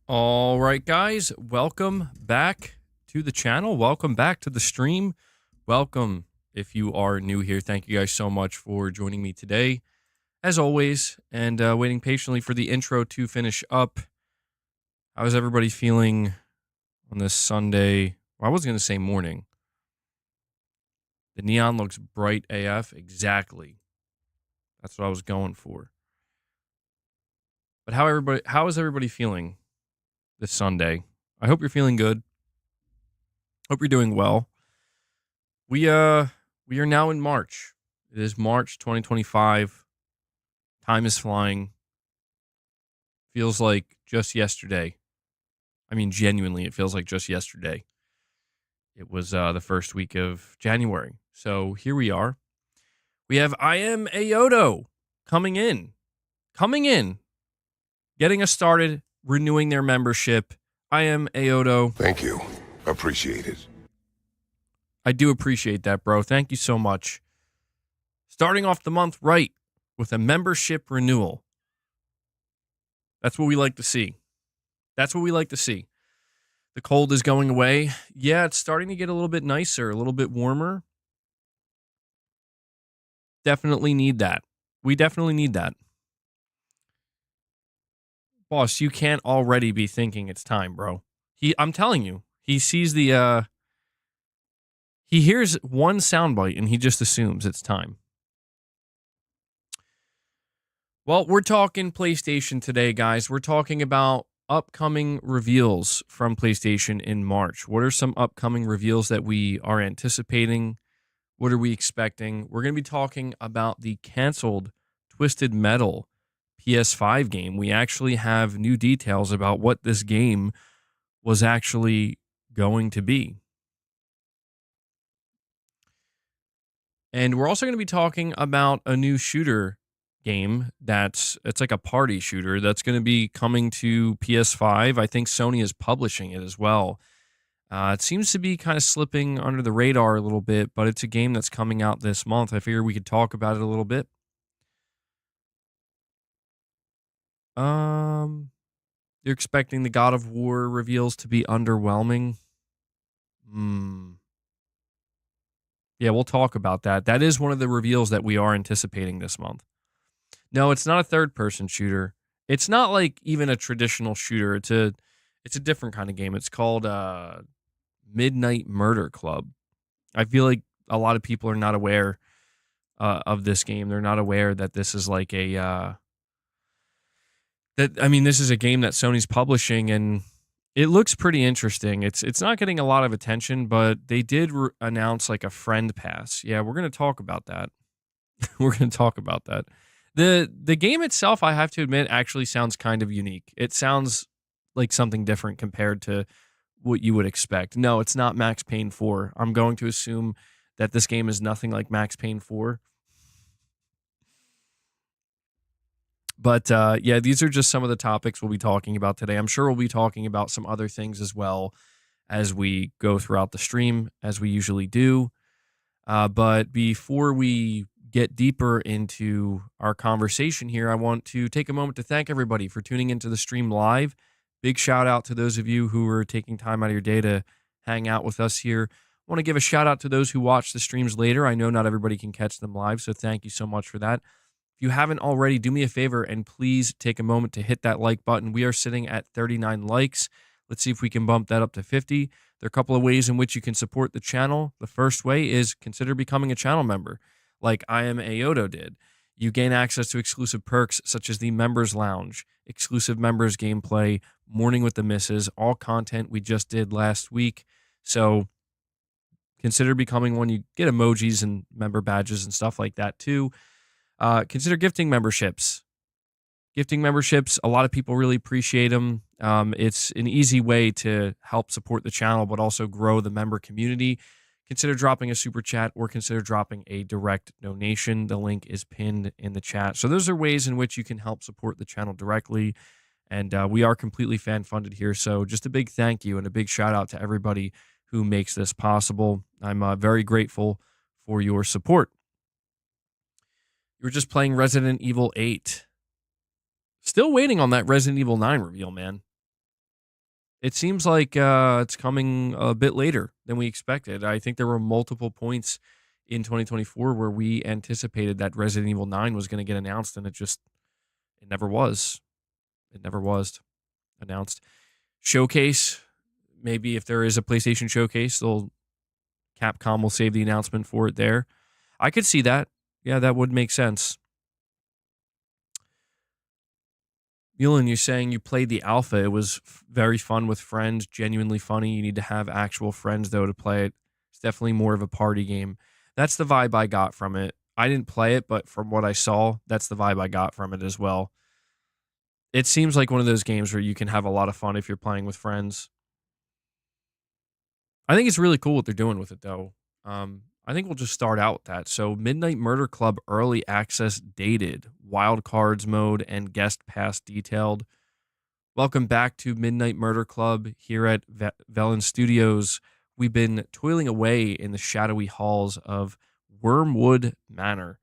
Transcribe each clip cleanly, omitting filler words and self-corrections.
All right, guys, welcome back to the channel. Welcome back to the stream. Welcome if you are new here. Thank you guys so much for joining me today, as always, and waiting patiently for the intro to finish up. How is everybody feeling on this Sunday? Well, I was going to say morning. The neon looks bright AF. Exactly. That's what I was going for. But how is everybody feeling this Sunday? I hope you're feeling good. Hope you're doing well. We are now in March. It is March 2025. Time is flying. Feels like just yesterday. I mean, genuinely, it feels like just yesterday. It was the first week of January. So here we are. We have I Am Ayoto coming in, getting us started, renewing their membership. I Am Ayoto. Thank you. Appreciate it. I do appreciate that, bro. Thank you so much. Starting off the month right with a membership renewal. That's what we like to see. That's what we like to see. The cold is going away. Yeah, it's starting to get a little bit nicer, a little bit warmer. Definitely need that. We definitely need that. Boss, you can't already be thinking it's time, bro. I'm telling you, he sees the he hears one soundbite and he just assumes it's time. Well, we're talking PlayStation today, guys. We're talking about upcoming reveals from PlayStation in March. What are some upcoming reveals that we are anticipating? What are we expecting? We're going to be talking about the canceled Twisted Metal PS5 game. We actually have new details about what this game was actually going to be. And we're also going to be talking about a new shooter game it's like a party shooter that's going to be coming to PS5. I think Sony is publishing it as well. It seems to be kind of slipping under the radar a little bit, but it's a game that's coming out this month. I figured we could talk about it a little bit. You're expecting the God of War reveals to be underwhelming? Yeah, we'll talk about that. That is one of the reveals that we are anticipating this month. No, it's not a third-person shooter. It's not like even a traditional shooter. It's a different kind of game. It's called Midnight Murder Club. I feel like a lot of people are not aware of this game. They're not aware that this is like this is a game that Sony's publishing, and it looks pretty interesting. It's not getting a lot of attention, but they did announce like a friend pass. Yeah, we're going to talk about that. We're going to talk about that. The game itself, I have to admit, actually sounds kind of unique. It sounds like something different compared to what you would expect. No, it's not Max Payne 4. I'm going to assume that this game is nothing like Max Payne 4. But yeah, these are just some of the topics we'll be talking about today. I'm sure we'll be talking about some other things as well as we go throughout the stream, as we usually do. But before we get deeper into our conversation here, I want to take a moment to thank everybody for tuning into the stream live. Big shout out to those of you who are taking time out of your day to hang out with us here. I want to give a shout out to those who watch the streams later. I know not everybody can catch them live, so thank you so much for that. If you haven't already, do me a favor and please take a moment to hit that like button. We are sitting at 39 likes. Let's see if we can bump that up to 50. There are a couple of ways in which you can support the channel. The first way is consider becoming a channel member, like I Am Ayoto did. You gain access to exclusive perks such as the Members Lounge, exclusive members gameplay, Morning with the Misses, all content we just did last week. So consider becoming one. You get emojis and member badges and stuff like that too. Consider gifting memberships. Gifting memberships, a lot of people really appreciate them. It's an easy way to help support the channel, but also grow the member community. Consider dropping a super chat or consider dropping a direct donation. The link is pinned in the chat. So those are ways in which you can help support the channel directly. And we are completely fan funded here. So just a big thank you and a big shout out to everybody who makes this possible. I'm very grateful for your support. You were just playing Resident Evil 8. Still waiting on that Resident Evil 9 reveal, man. It seems like it's coming a bit later than we expected. I think there were multiple points in 2024 where we anticipated that Resident Evil 9 was going to get announced, and it never was. It never was announced. Showcase, maybe if there is a PlayStation showcase, Capcom will save the announcement for it there. I could see that. Yeah, that would make sense. Mulan, you're saying you played the alpha. It was very fun with friends, genuinely funny. You need to have actual friends, though, to play it. It's definitely more of a party game. That's the vibe I got from it. I didn't play it, but from what I saw, that's the vibe I got from it as well. It seems like one of those games where you can have a lot of fun if you're playing with friends. I think it's really cool what they're doing with it, though. I think we'll just start out with that. So, Midnight Murder Club early access dated, wild cards mode, and guest pass detailed. Welcome back to Midnight Murder Club here at Velen Studios. We've been toiling away in the shadowy halls of Wormwood Manor,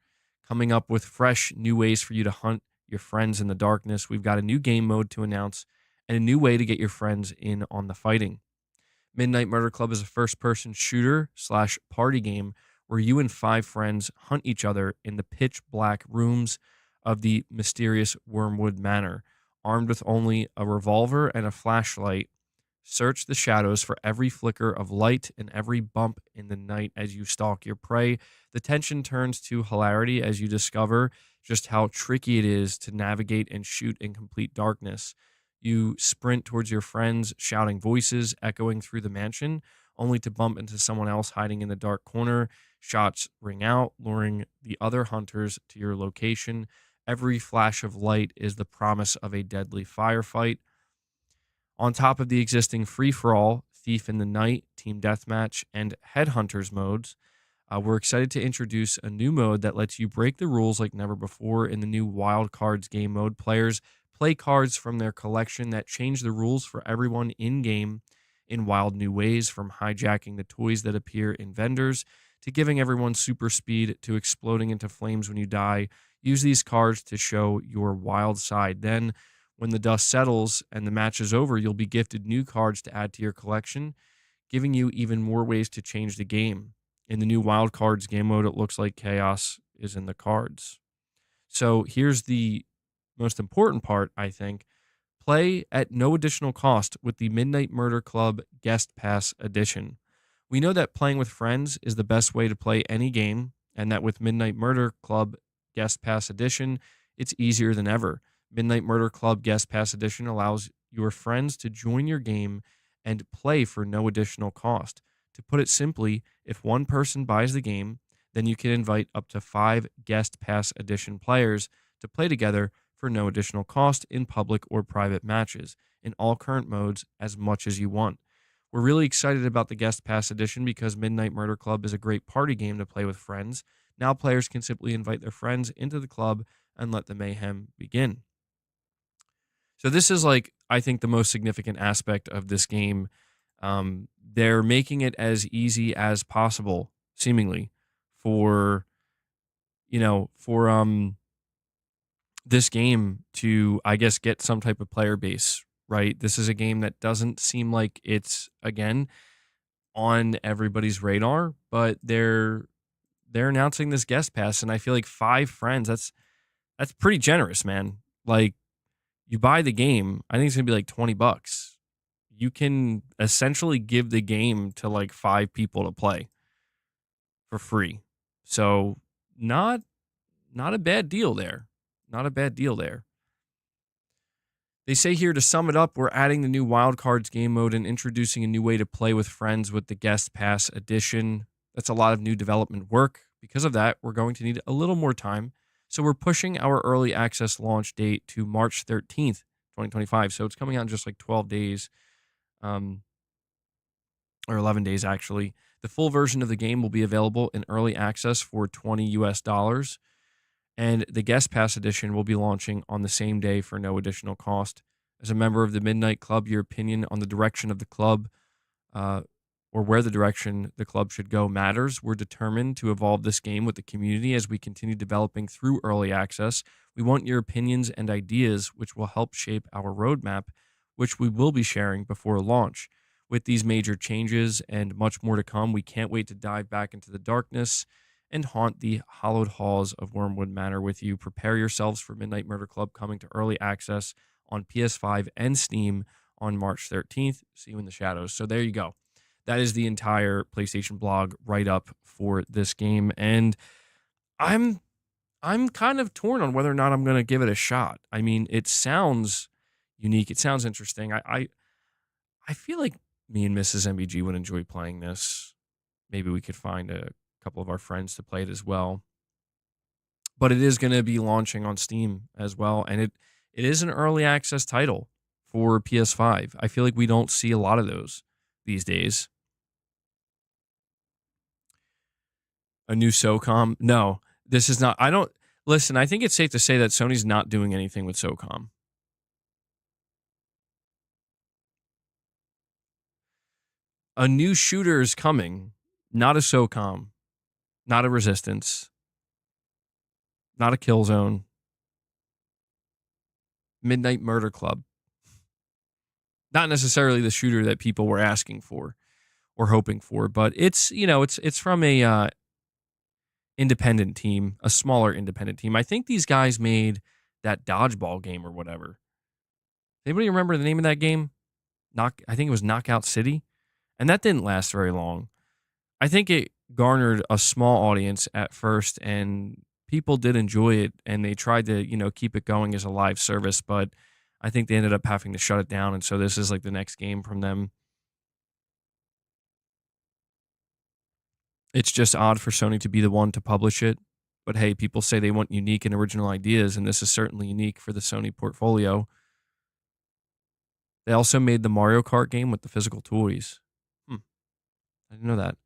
coming up with fresh new ways for you to hunt your friends in the darkness. We've got a new game mode to announce and a new way to get your friends in on the fighting. Midnight Murder Club is a first person shooter slash party game where you and 5 friends hunt each other in the pitch black rooms of the mysterious Wormwood Manor. Armed with only a revolver and a flashlight, search the shadows for every flicker of light and every bump in the night as you stalk your prey. The tension turns to hilarity as you discover just how tricky it is to navigate and shoot in complete darkness. You sprint towards your friends, shouting voices echoing through the mansion, only to bump into someone else hiding in the dark corner. Shots ring out, luring the other hunters to your location. Every flash of light is the promise of a deadly firefight. On top of the existing free for all, Thief in the Night, Team Deathmatch, and Headhunters modes, we're excited to introduce a new mode that lets you break the rules like never before. In the new Wild Cards game mode, players play cards from their collection that change the rules for everyone in game in wild new ways, from hijacking the toys that appear in vendors to giving everyone super speed to exploding into flames when you die. Use these cards to show your wild side. Then, when the dust settles and the match is over, you'll be gifted new cards to add to your collection, giving you even more ways to change the game. In the new Wild Cards game mode, it looks like chaos is in the cards. So here's the most important part, I think. Play at no additional cost with the Midnight Murder Club Guest Pass Edition. We know that playing with friends is the best way to play any game, and that with Midnight Murder Club Guest Pass Edition, it's easier than ever. Midnight Murder Club Guest Pass Edition allows your friends to join your game and play for no additional cost. To put it simply, if one person buys the game, then you can invite up to 5 Guest Pass Edition players to play together for no additional cost in public or private matches in all current modes as much as you want. We're really excited about the Guest Pass Edition because Midnight Murder Club is a great party game to play with friends. Now players can simply invite their friends into the club and let the mayhem begin. So this is like, I think, the most significant aspect of this game. They're making it as easy as possible, seemingly, for this game to, I guess, get some type of player base. Right? This is a game that doesn't seem like it's, again, on everybody's radar, but they're announcing this guest pass, and I feel like 5 friends. That's pretty generous, man. Like, you buy the game, I think it's gonna be like $20. You can essentially give the game to like 5 people to play for free. So not a bad deal there. Not a bad deal there. They say here, to sum it up, we're adding the new Wild Cards game mode and introducing a new way to play with friends with the Guest Pass Edition. That's a lot of new development work. Because of that, we're going to need a little more time. So we're pushing our early access launch date to March 13th, 2025. So it's coming out in just like 12 days, or 11 days, actually. The full version of the game will be available in early access for $20 US, and the Guest Pass Edition will be launching on the same day for no additional cost. As a member of the Midnight Club, your opinion on the direction of the club, or where the direction the club should go, matters. We're determined to evolve this game with the community as we continue developing through early access. We want your opinions and ideas, which will help shape our roadmap. which we will be sharing before launch. With these major changes and much more to come, we can't wait to dive back into the darkness and haunt the hallowed halls of Wormwood Manor with you. Prepare yourselves for Midnight Murder Club coming to early access on PS5 and Steam on March 13th. See you in the shadows. So there you go. That is the entire PlayStation blog write up for this game. And I'm I'm kind of torn on whether or not I'm going to give it a shot. I mean, it sounds unique. It sounds interesting. I feel like me and Mrs. MBG would enjoy playing this. Maybe we could find a couple of our friends to play it as well. But it is going to be launching on Steam as well, and it is an early access title for PS5. I feel like we don't see a lot of those these days. A new SOCOM? No, this is not. I don't listen. I think it's safe to say that Sony's not doing anything with SOCOM. A new shooter is coming, not a SOCOM, not a Resistance, not a Killzone, Midnight Murder Club. Not necessarily the shooter that people were asking for or hoping for, but it's from a independent team, a smaller independent team. I think these guys made that dodgeball game or whatever. Anybody remember the name of that game? I think it was Knockout City, and that didn't last very long. I think it garnered a small audience at first, and people did enjoy it, and they tried to keep it going as a live service, but I think they ended up having to shut it down, and so this is like the next game from them. It's just odd for Sony to be the one to publish it. But hey, people say they want unique and original ideas, and this is certainly unique for the Sony portfolio. They also made the Mario Kart game with the physical toys. I didn't know that.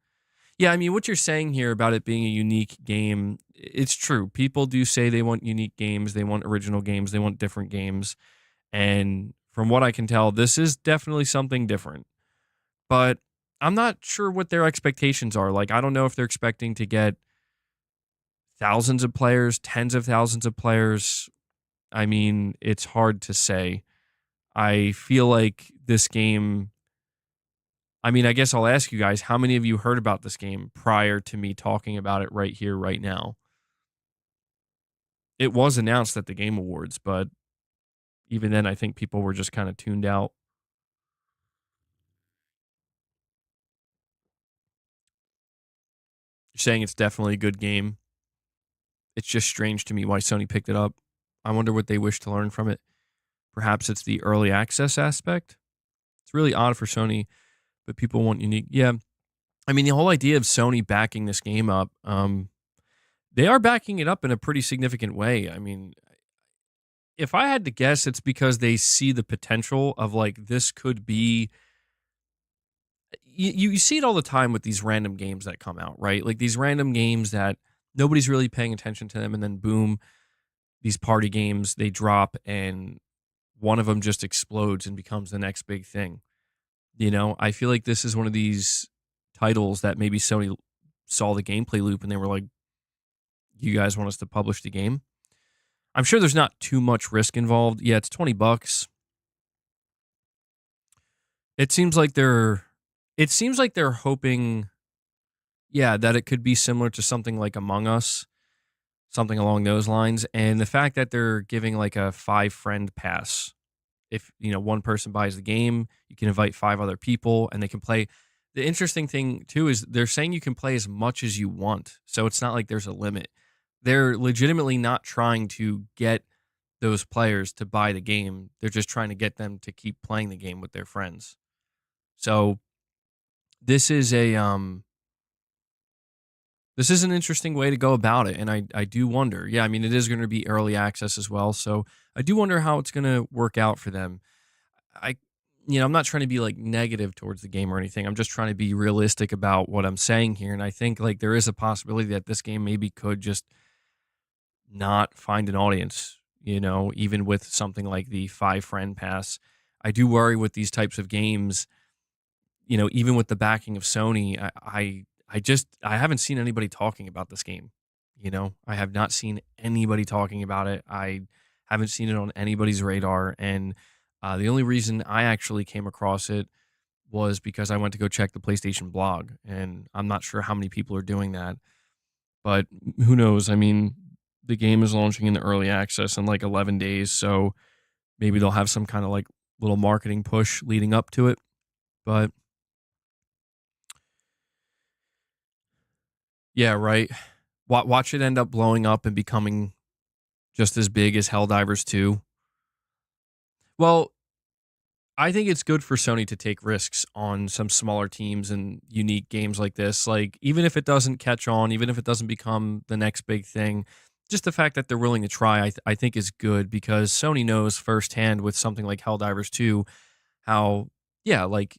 Yeah, I mean, what you're saying here about it being a unique game, it's true. People do say they want unique games, they want original games, they want different games. And from what I can tell, this is definitely something different. But I'm not sure what their expectations are. Like, I don't know if they're expecting to get thousands of players, tens of thousands of players. I mean, it's hard to say. I feel like this game. I mean, I guess I'll ask you guys, how many of you heard about this game prior to me talking about it right here, right now? It was announced at the Game Awards, but even then, I think people were just kind of tuned out. You're saying it's definitely a good game. It's just strange to me why Sony picked it up. I wonder what they wish to learn from it. Perhaps it's the early access aspect. It's really odd for Sony, but people want unique. Yeah. I mean, the whole idea of Sony backing this game up, they are backing it up in a pretty significant way. I mean, if I had to guess, it's because they see the potential of like this could be. You see it all the time with these random games that come out, right? Like these random games that nobody's really paying attention to them, and then boom, these party games they drop, and one of them just explodes and becomes the next big thing. I feel like this is one of these titles that maybe Sony saw the gameplay loop and they were like, "You guys want us to publish the game?" I'm sure there's not too much risk involved. Yeah, it's $20. It seems like they're hoping, yeah, that it could be similar to something like Among Us, something along those lines. And the fact that they're giving like a 5 friend pass. If one person buys the game, you can invite 5 other people and they can play. The interesting thing too is they're saying you can play as much as you want. So it's not like there's a limit. They're legitimately not trying to get those players to buy the game. They're just trying to get them to keep playing the game with their friends. So this is an interesting way to go about it, and I do wonder. Yeah, I mean, it is going to be early access as well, so I do wonder how it's going to work out for them. I, I'm not trying to be like negative towards the game or anything. I'm just trying to be realistic about what I'm saying here, and I think like there is a possibility that this game maybe could just not find an audience. Even with something like the 5 friend pass, I do worry with these types of games. Even with the backing of Sony, I haven't seen anybody talking about this game. I have not seen anybody talking about it. I haven't seen it on anybody's radar. And The only reason I actually came across it was because I went to go check the PlayStation blog, and I'm not sure how many people are doing that, but who knows? I mean, the game is launching in the early access in like 11 days, so maybe they'll have some kind of like little marketing push leading up to it. But yeah, right. Watch it end up blowing up and becoming just as big as Helldivers 2. Well, I think it's good for Sony to take risks on some smaller teams and unique games like this. Like, even if it doesn't catch on, even if it doesn't become the next big thing, just the fact that they're willing to try, I think is good because Sony knows firsthand with something like Helldivers 2 how, yeah, like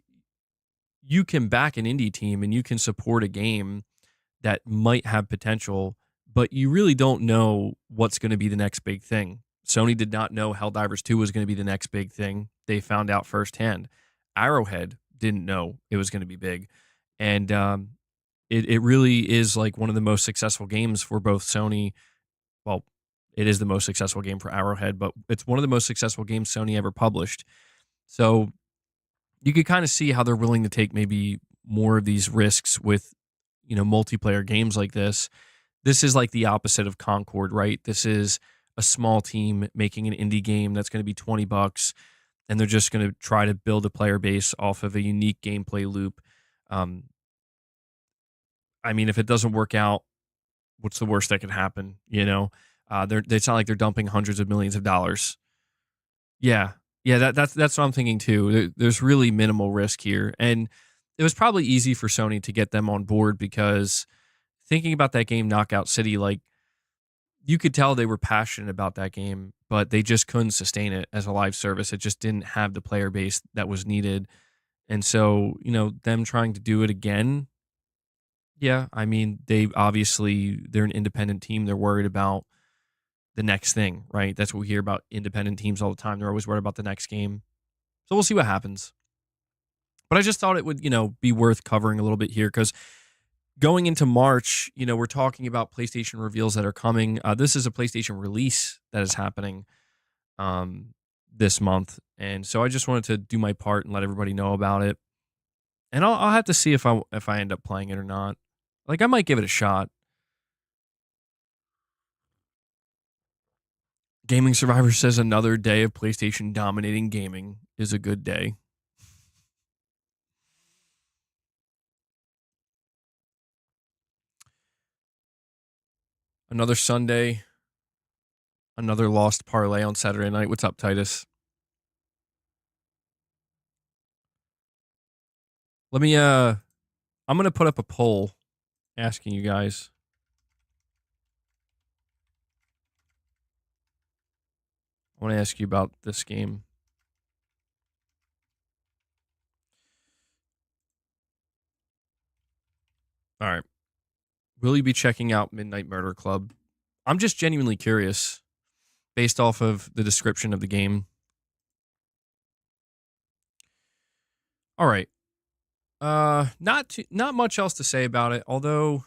you can back an indie team and you can support a game that might have potential, but you really don't know what's going to be the next big thing. Sony did not know Helldivers 2 was going to be the next big thing. They found out firsthand. Arrowhead didn't know it was going to be big. And it really is like one of the most successful games for both Sony. Well, it is the most successful game for Arrowhead, but it's one of the most successful games Sony ever published. So you could kind of see how they're willing to take maybe more of these risks with, multiplayer games like this. This is like the opposite of Concord, right? This is a small team making an indie game that's going to be $20, and they're just going to try to build a player base off of a unique gameplay loop. Um, I mean, if it doesn't work out, what's the worst that could happen? It's not like they're dumping hundreds of millions of dollars. Yeah, yeah, that's what I'm thinking too. There's really minimal risk here, and it was probably easy for Sony to get them on board because thinking about that game, Knockout City, like you could tell they were passionate about that game, but they just couldn't sustain it as a live service. It just didn't have the player base that was needed, and so them trying to do it again. Yeah, I mean, they're an independent team. They're worried about the next thing, right? That's what we hear about independent teams all the time. They're always worried about the next game. So we'll see what happens. But I just thought it would, be worth covering a little bit here because going into March, we're talking about PlayStation reveals that are coming. This is a PlayStation release that is happening this month. And so I just wanted to do my part and let everybody know about it. And I'll have to see if I end up playing it or not. Like I might give it a shot. Gaming Survivor says another day of PlayStation dominating gaming is a good day. Another Sunday, another lost parlay on Saturday night. What's up, Titus? I'm gonna put up a poll asking you guys. I want to ask you about this game. All right. Will you be checking out Midnight Murder Club? I'm just genuinely curious based off of the description of the game. All right. Not much else to say about it, although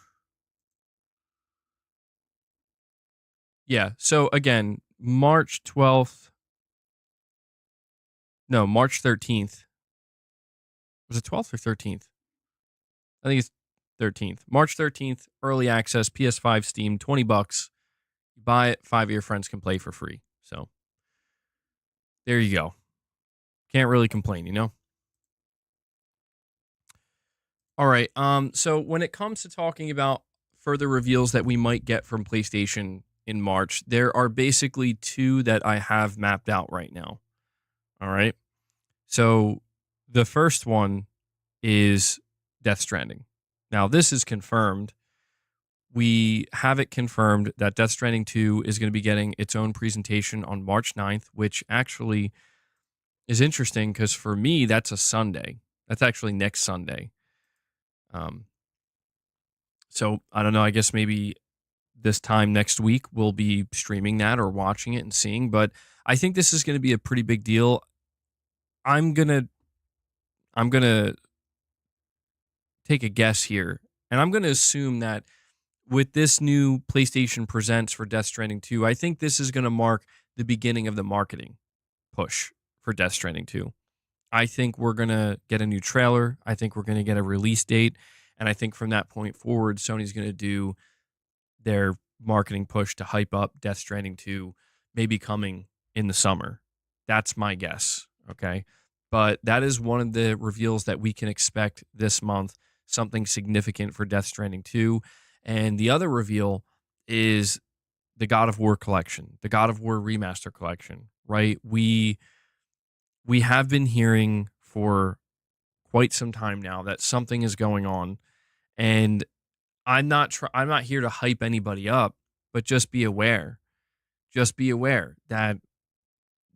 yeah, so again, March 12th. No, March 13th. Was it 12th or 13th? I think it's 13th. March 13th, early access, PS5, Steam, $20. You buy it, 5 of your friends can play for free. So there you go. Can't really complain. All right. So when it comes to talking about further reveals that we might get from PlayStation in March, there are basically two that I have mapped out right now. All right. So the first one is Death Stranding. Now, this is confirmed. We have it confirmed that Death Stranding 2 is going to be getting its own presentation on March 9th, which actually is interesting because for me, that's a Sunday. That's actually next Sunday. So I don't know. I guess maybe this time next week we'll be streaming that or watching it and seeing. But I think this is going to be a pretty big deal. I'm gonna take a guess here, and I'm gonna assume that with this new PlayStation Presents for Death Stranding 2, I think this is gonna mark the beginning of the marketing push for Death Stranding 2. I think we're going to get a new trailer. I think we're going to get a release date. And I think from that point forward, Sony's going to do their marketing push to hype up Death Stranding 2, maybe coming in the summer. That's my guess. Okay. But that is one of the reveals that we can expect this month, something significant for Death Stranding 2. And the other reveal is the God of War collection, the God of War remaster collection, right? We have been hearing for quite some time now that something is going on, and I'm not here to hype anybody up, but just be aware. Just be aware that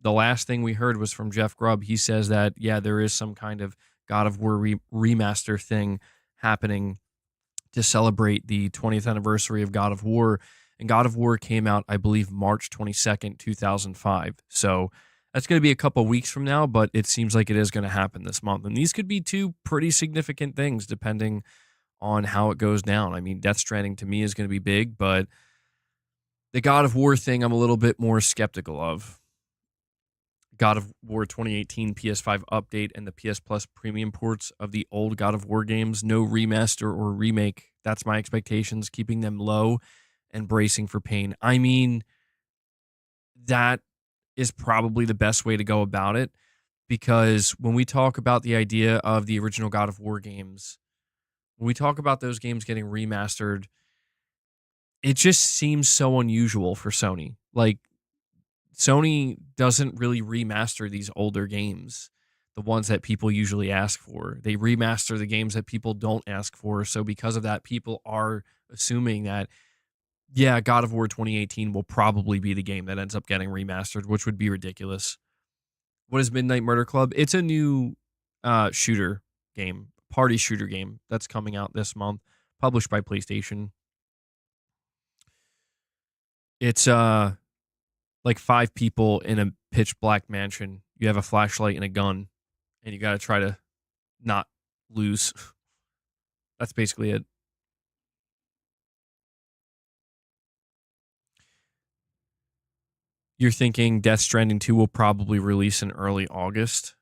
the last thing we heard was from Jeff Grubb. He says that yeah, there is some kind of God of War remaster thing happening to celebrate the 20th anniversary of God of War. And God of War came out, I believe, March 22nd, 2005. So that's going to be a couple weeks from now, but it seems like it is going to happen this month. And these could be two pretty significant things depending on how it goes down. I mean, Death Stranding to me is going to be big, but the God of War thing I'm a little bit more skeptical of. God of War 2018 PS5 update and the PS Plus premium ports of the old God of War games. No remaster or remake. That's my expectations, keeping them low and bracing for pain. I mean, that is probably the best way to go about it, because when we talk about the idea of the original God of War games, when we talk about those games getting remastered, it just seems so unusual for Sony. Like, Sony doesn't really remaster these older games, the ones that people usually ask for. They remaster the games that people don't ask for. So because of that, people are assuming that, yeah, God of War 2018 will probably be the game that ends up getting remastered, which would be ridiculous. What is Midnight Murder Club? It's a new shooter game, party shooter game that's coming out this month, published by PlayStation. It's like 5 people in a pitch black mansion. You have a flashlight and a gun, and you got to try to not lose. That's basically it. You're thinking Death Stranding 2 will probably release in early August.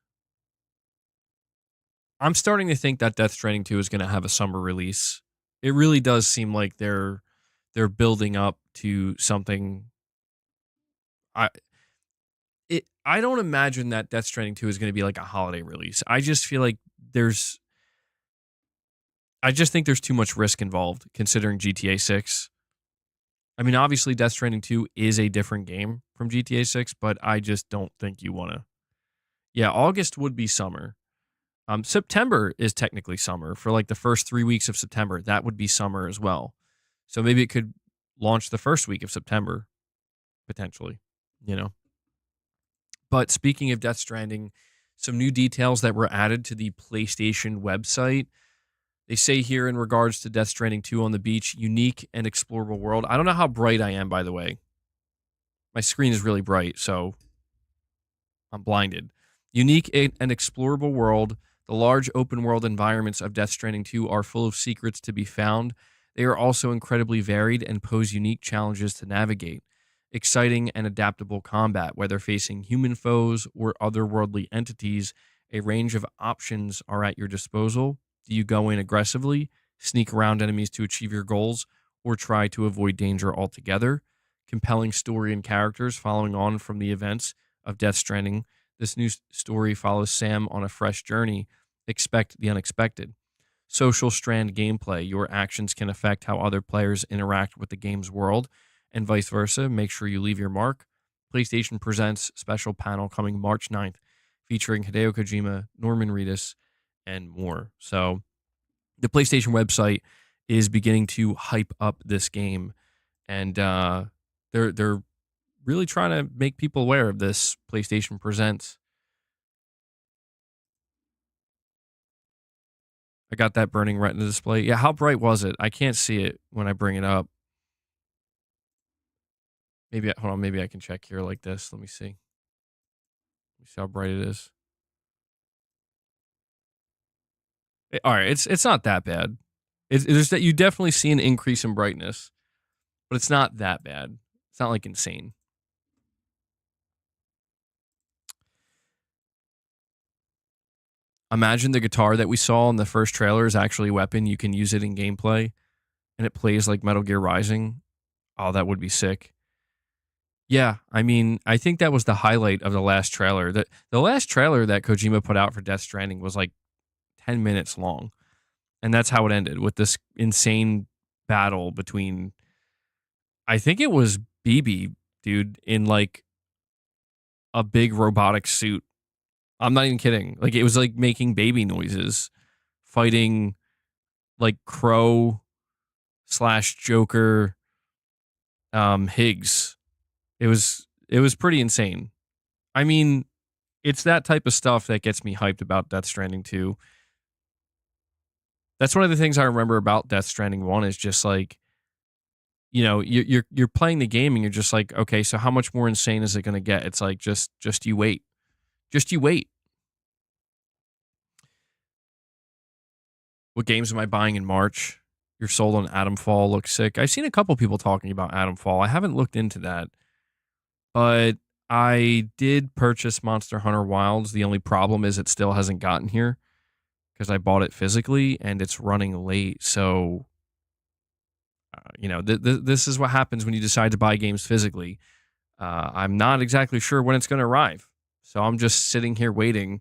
I'm starting to think that Death Stranding 2 is going to have a summer release. It really does seem like they're building up to something. I I don't imagine that Death Stranding 2 is going to be like a holiday release. I just feel like I just think there's too much risk involved considering GTA 6. I mean, obviously Death Stranding 2 is a different game from GTA 6, but I just don't think you want to. Yeah, August would be summer. September is technically summer. For like the first 3 weeks of September, that would be summer as well. So maybe it could launch the first week of September, potentially, you know. But speaking of Death Stranding, some new details that were added to the PlayStation website. They say here in regards to Death Stranding 2 on the beach, unique and explorable world. I don't know how bright I am, by the way. My screen is really bright, so I'm blinded. Unique and explorable world. The large open world environments of Death Stranding 2 are full of secrets to be found. They are also incredibly varied and pose unique challenges to navigate. Exciting and adaptable combat, whether facing human foes or otherworldly entities, a range of options are at your disposal. Do you go in aggressively, sneak around enemies to achieve your goals, or try to avoid danger altogether? Compelling story and characters following on from the events of Death Stranding. This new story follows Sam on a fresh journey. Expect the unexpected. Social strand gameplay. Your actions can affect how other players interact with the game's world, and vice versa. Make sure you leave your mark. PlayStation presents special panel coming March 9th, featuring Hideo Kojima, Norman Reedus, and more. So the PlayStation website is beginning to hype up this game, and they're really trying to make people aware of this PlayStation Presents. I got that burning retina display. Yeah, how bright was it? I can't see it when I bring it up. Maybe hold on. Maybe I can check here like this. Let me see. Let me see how bright it is. All right, it's not that bad. There's that you definitely see an increase in brightness, but it's not that bad. It's not like insane. Imagine the guitar that we saw in the first trailer is actually a weapon. You can use it in gameplay and it plays like Metal Gear Rising. Oh, that would be sick. Yeah, I mean, I think that was the highlight of the last trailer. The last trailer that Kojima put out for Death Stranding was like 10 minutes long. And that's how it ended, with this insane battle between, I think it was BB, dude, in like a big robotic suit. I'm not even kidding. Like, it was like making baby noises, fighting like Crow slash Joker, Higgs. It was pretty insane. I mean, it's that type of stuff that gets me hyped about Death Stranding 2. That's one of the things I remember about Death Stranding 1 is just like, you're playing the game and you're just like, okay, so how much more insane is it going to get? It's like just you wait. Just you wait. What games am I buying in March? You're sold on Atomfall. Looks sick. I've seen a couple people talking about Atomfall. I haven't looked into that, but I did purchase Monster Hunter Wilds. The only problem is it still hasn't gotten here because I bought it physically and it's running late. So, this is what happens when you decide to buy games physically. I'm not exactly sure when it's going to arrive. So I'm just sitting here waiting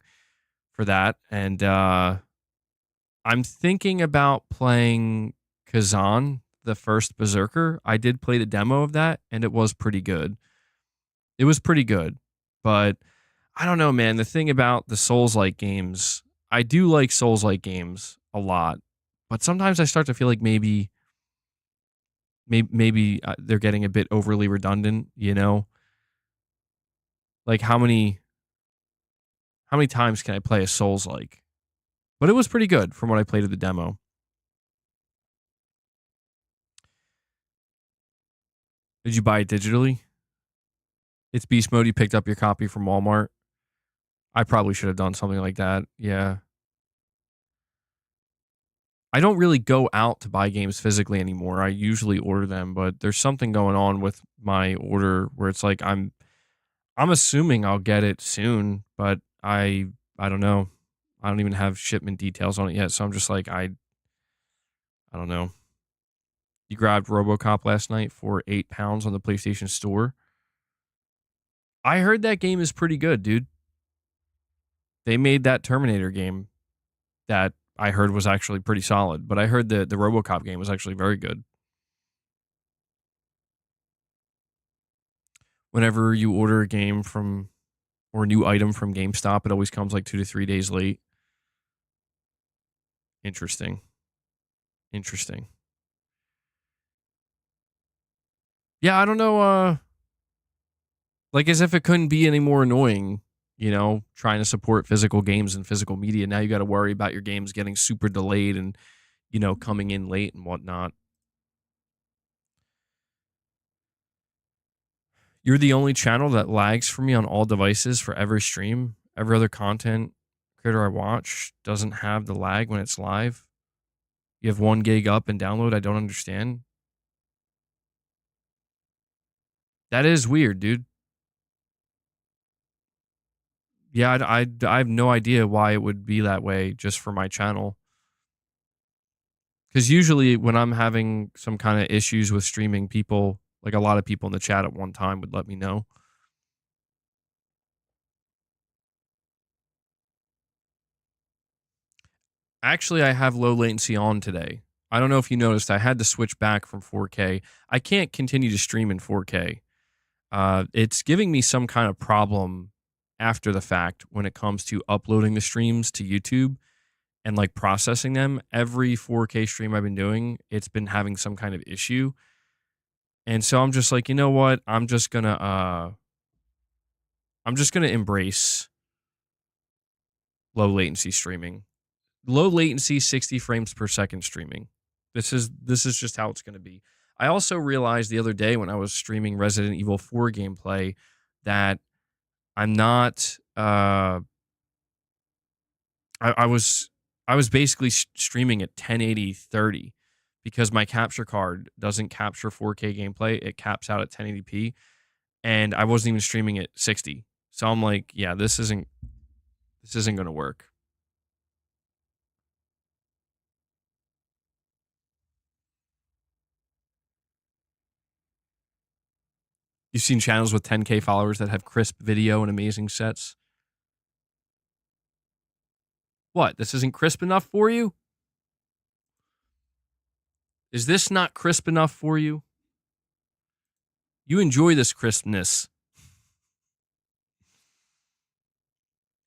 for that. And I'm thinking about playing Kazan, the first Berserker. I did play the demo of that and it was pretty good. It was pretty good. But I don't know, man. The thing about the Souls-like games, I do like Souls-like games a lot. But sometimes I start to feel like maybe they're getting a bit overly redundant, Like how many times can I play a Souls like? But it was pretty good from what I played of the demo. Did you buy it digitally? It's beast mode. You picked up your copy from Walmart. I probably should have done something like that. Yeah. I don't really go out to buy games physically anymore. I usually order them, but there's something going on with my order where it's like I'm assuming I'll get it soon, but I don't know. I don't even have shipment details on it yet, so I'm just like I don't know. You grabbed RoboCop last night for £8 on the PlayStation Store. I heard that game is pretty good, dude. They made that Terminator game that I heard was actually pretty solid, but I heard the RoboCop game was actually very good. Whenever you order a game from or a new item from GameStop, it always comes like 2 to 3 days late. Interesting. Interesting. Yeah, I don't know. Like as if it couldn't be any more annoying, trying to support physical games and physical media. Now you got to worry about your games getting super delayed and, coming in late and whatnot. You're the only channel that lags for me on all devices for every stream. Every other content creator I watch doesn't have the lag when it's live. You have 1 gig up and download. I don't understand. That is weird, dude. Yeah, I have no idea why it would be that way just for my channel. Because usually when I'm having some kind of issues with streaming, people, like a lot of people in the chat at one time would let me know. Actually, I have low latency on today. I don't know if you noticed, I had to switch back from 4K. I can't continue to stream in 4K. It's giving me some kind of problem after the fact when it comes to uploading the streams to YouTube and like processing them. Every 4K stream I've been doing, it's been having some kind of issue. And so I'm just like, you know what? I'm just gonna embrace low latency streaming. Low latency 60 frames per second streaming. This is just how it's going to be. I also realized the other day when I was streaming Resident Evil 4 gameplay that I'm not I was basically streaming at 1080 30 because my capture card doesn't capture 4K gameplay. It caps out at 1080p and I wasn't even streaming at 60. So I'm like, yeah, this isn't going to work. You've seen channels with 10K followers that have crisp video and amazing sets. What? This isn't crisp enough for you? Is this not crisp enough for you? You enjoy this crispness.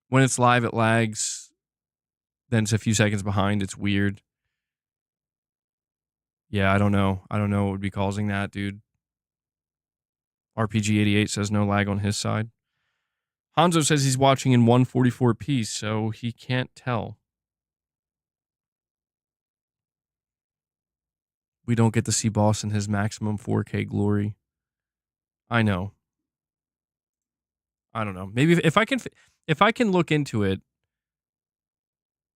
When it's live, it lags. Then it's a few seconds behind. It's weird. Yeah, I don't know. I don't know what would be causing that, dude. RPG88 says no lag on his side. Hanzo says he's watching in 144p, so he can't tell. We don't get to see Boss in his maximum 4K glory. I know. I don't know. Maybe if I can look into it,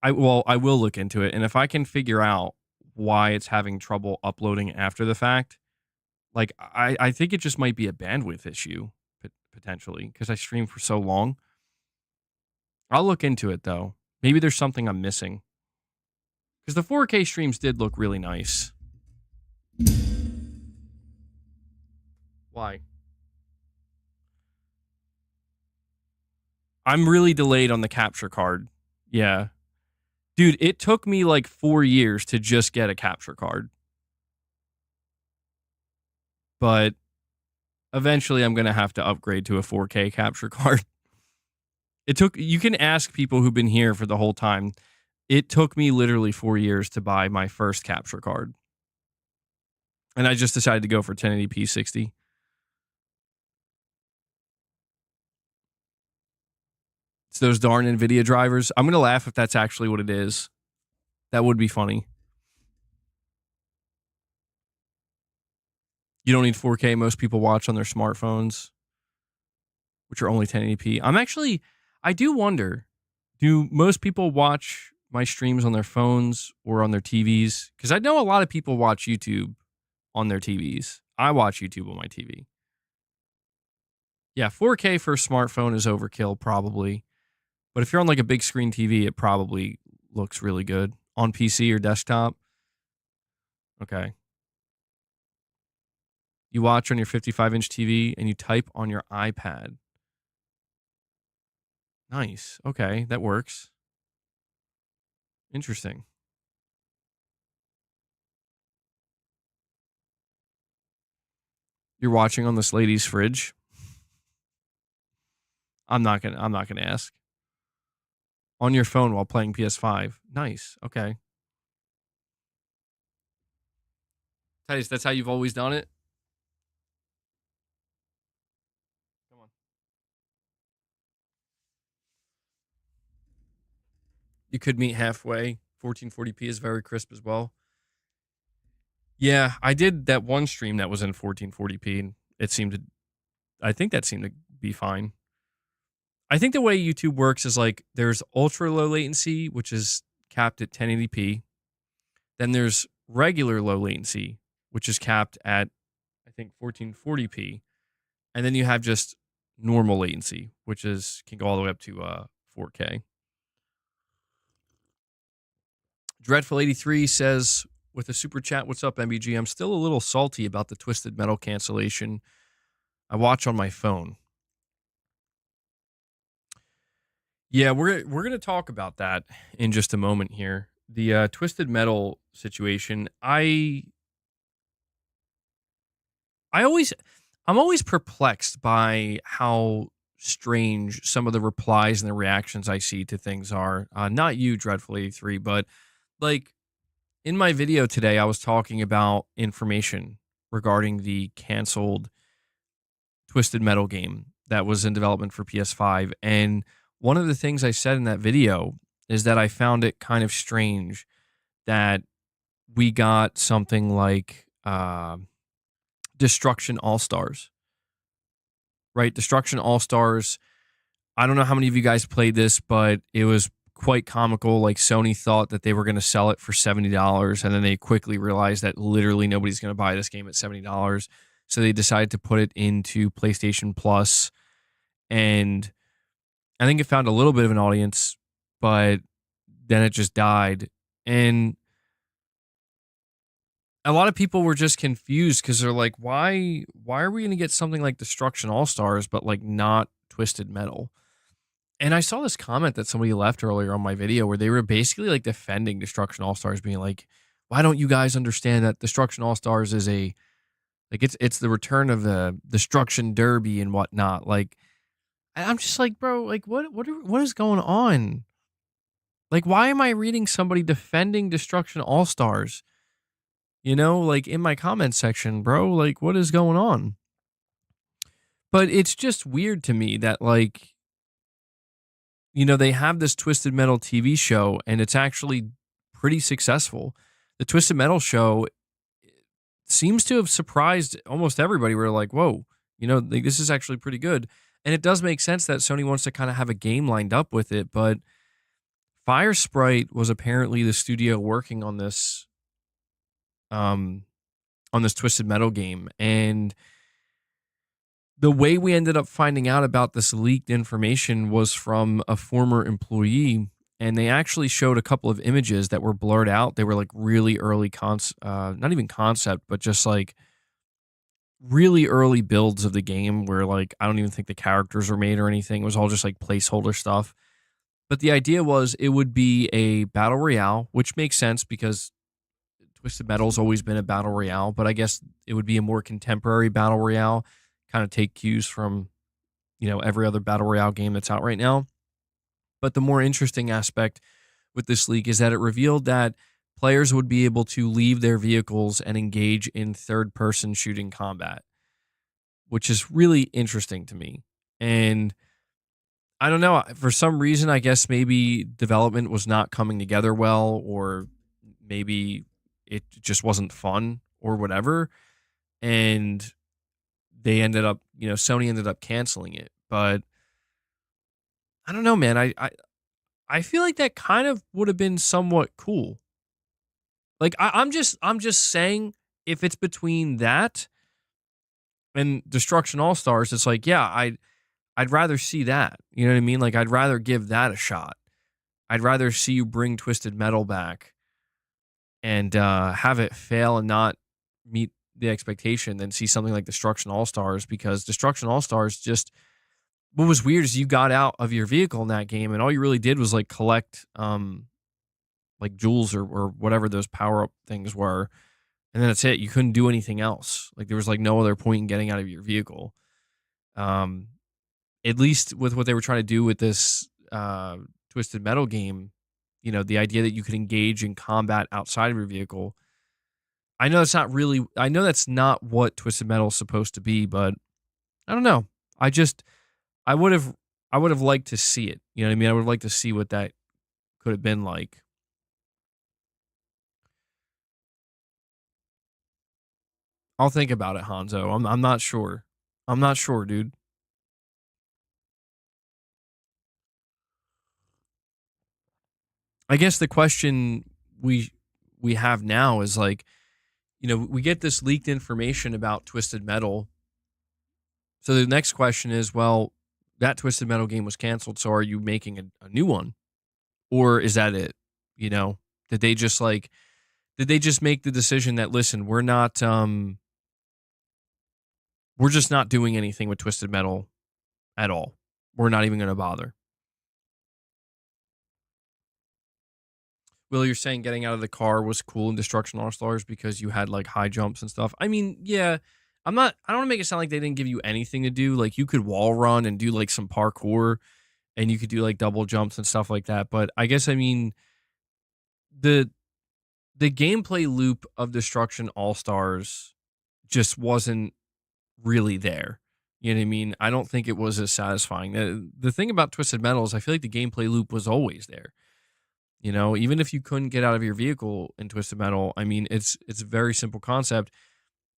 I will look into it, and if I can figure out why it's having trouble uploading after the fact, like I think it just might be a bandwidth issue potentially because I stream for so long. I'll look into it though. Maybe there's something I'm missing because the 4K streams did look really nice. Why? I'm really delayed on the capture card. Yeah. Dude, it took me like 4 years to just get a capture card. But eventually I'm going to have to upgrade to a 4K capture card. You can ask people who've been here for the whole time. It took me literally 4 years to buy my first capture card. And I just decided to go for 1080p 60. It's those darn NVIDIA drivers. I'm going to laugh if that's actually what it is. That would be funny. You don't need 4K. Most people watch on their smartphones, which are only 1080p. I do wonder, do most people watch my streams on their phones or on their TVs? Because I know a lot of people watch YouTube on their TVs. I watch YouTube on my TV. Yeah, 4K for a smartphone is overkill, probably. But if you're on like a big screen TV, it probably looks really good. On PC or desktop? Okay. You watch on your 55-inch TV and you type on your iPad. Nice. Okay, that works. Interesting. You're watching on this lady's fridge? I'm not gonna ask. On your phone while playing PS5. Nice. Okay. Titus, that's how you've always done it? Come on. You could meet halfway. 1440p is very crisp as well. Yeah, I did that one stream that was in 1440p, and I think that seemed to be fine. I think the way YouTube works is like there's ultra low latency, which is capped at 1080p. Then there's regular low latency, which is capped at, I think, 1440p. And then you have just normal latency, which can go all the way up to 4K. Dreadful83 says, with a super chat, what's up, MBG? I'm still a little salty about the Twisted Metal cancellation. I watch on my phone. Yeah, we're going to talk about that in just a moment here. The Twisted Metal situation, I'm always perplexed by how strange some of the replies and the reactions I see to things are. Not you, Dreadful83, but like in my video today, I was talking about information regarding the canceled Twisted Metal game that was in development for PS5. And one of the things I said in that video is that I found it kind of strange that we got something like Destruction All-Stars, right? Destruction All-Stars. I don't know how many of you guys played this, but it was quite comical. Like Sony thought that they were going to sell it for $70, and then they quickly realized that literally nobody's going to buy this game at $70. So they decided to put it into PlayStation Plus, and I think it found a little bit of an audience, but then it just died. And a lot of people were just confused because they're like, why are we going to get something like Destruction All Stars, but like not Twisted Metal? And I saw this comment that somebody left earlier on my video where they were basically like defending Destruction All Stars, being like, why don't you guys understand that Destruction All Stars is a like it's the return of the Destruction Derby and whatnot. Like, I'm just like, bro, like what is going on? Like, why am I reading somebody defending Destruction All Stars? Like in my comment section, bro, like what is going on? But it's just weird to me that like, they have this Twisted Metal TV show and it's actually pretty successful. The Twisted Metal show seems to have surprised almost everybody. We're like, whoa, like, this is actually pretty good. And it does make sense that Sony wants to kind of have a game lined up with it. But Fire Sprite was apparently the studio working um, on this Twisted Metal game. And the way we ended up finding out about this leaked information was from a former employee, and they actually showed a couple of images that were blurred out. They were like really early not even concept, but just like really early builds of the game where like I don't even think the characters were made or anything. It was all just like placeholder stuff. But the idea was it would be a battle royale, which makes sense because Twisted Metal's always been a battle royale, but I guess it would be a more contemporary battle royale, kind of take cues from, every other battle royale game that's out right now. But the more interesting aspect with this leak is that it revealed that players would be able to leave their vehicles and engage in third-person shooting combat, which is really interesting to me. And I don't know, for some reason, I guess maybe development was not coming together well, or maybe it just wasn't fun or whatever. And they ended up, Sony ended up canceling it. But I don't know, man. I feel like that kind of would have been somewhat cool. Like I'm just saying, if it's between that and Destruction All Stars, it's like, yeah, I'd rather see that. You know what I mean? Like I'd rather give that a shot. I'd rather see you bring Twisted Metal back and have it fail and not meet the expectation than see something like Destruction All Stars, because Destruction All Stars just, what was weird is you got out of your vehicle in that game and all you really did was like collect like jewels or whatever those power up things were, and then that's it. You couldn't do anything else. Like there was like no other point in getting out of your vehicle. Um, at least with what they were trying to do with this Twisted Metal game, the idea that you could engage in combat outside of your vehicle. I know that's not what Twisted Metal is supposed to be, but I don't know. I would have I would have liked to see it. You know what I mean? I would have liked to see what that could have been like. I'll think about it, Hanzo. I'm not sure. I'm not sure, dude. I guess the question we have now is like, we get this leaked information about Twisted Metal. So the next question is, well, that Twisted Metal game was canceled, so are you making a new one? Or is that it? You know, did they just like did they just make the decision that, listen, we're just not doing anything with Twisted Metal at all. We're not even going to bother. Will, you're saying getting out of the car was cool in Destruction All Stars because you had like high jumps and stuff. I mean, yeah, I don't want to make it sound like they didn't give you anything to do. Like you could wall run and do like some parkour and you could do like double jumps and stuff like that. But I guess, I mean, the the gameplay loop of Destruction All Stars just wasn't really there. You know what I mean? I don't think it was as satisfying. The thing about Twisted Metal is I feel like the gameplay loop was always there. Even if you couldn't get out of your vehicle in Twisted Metal, I mean, it's a very simple concept.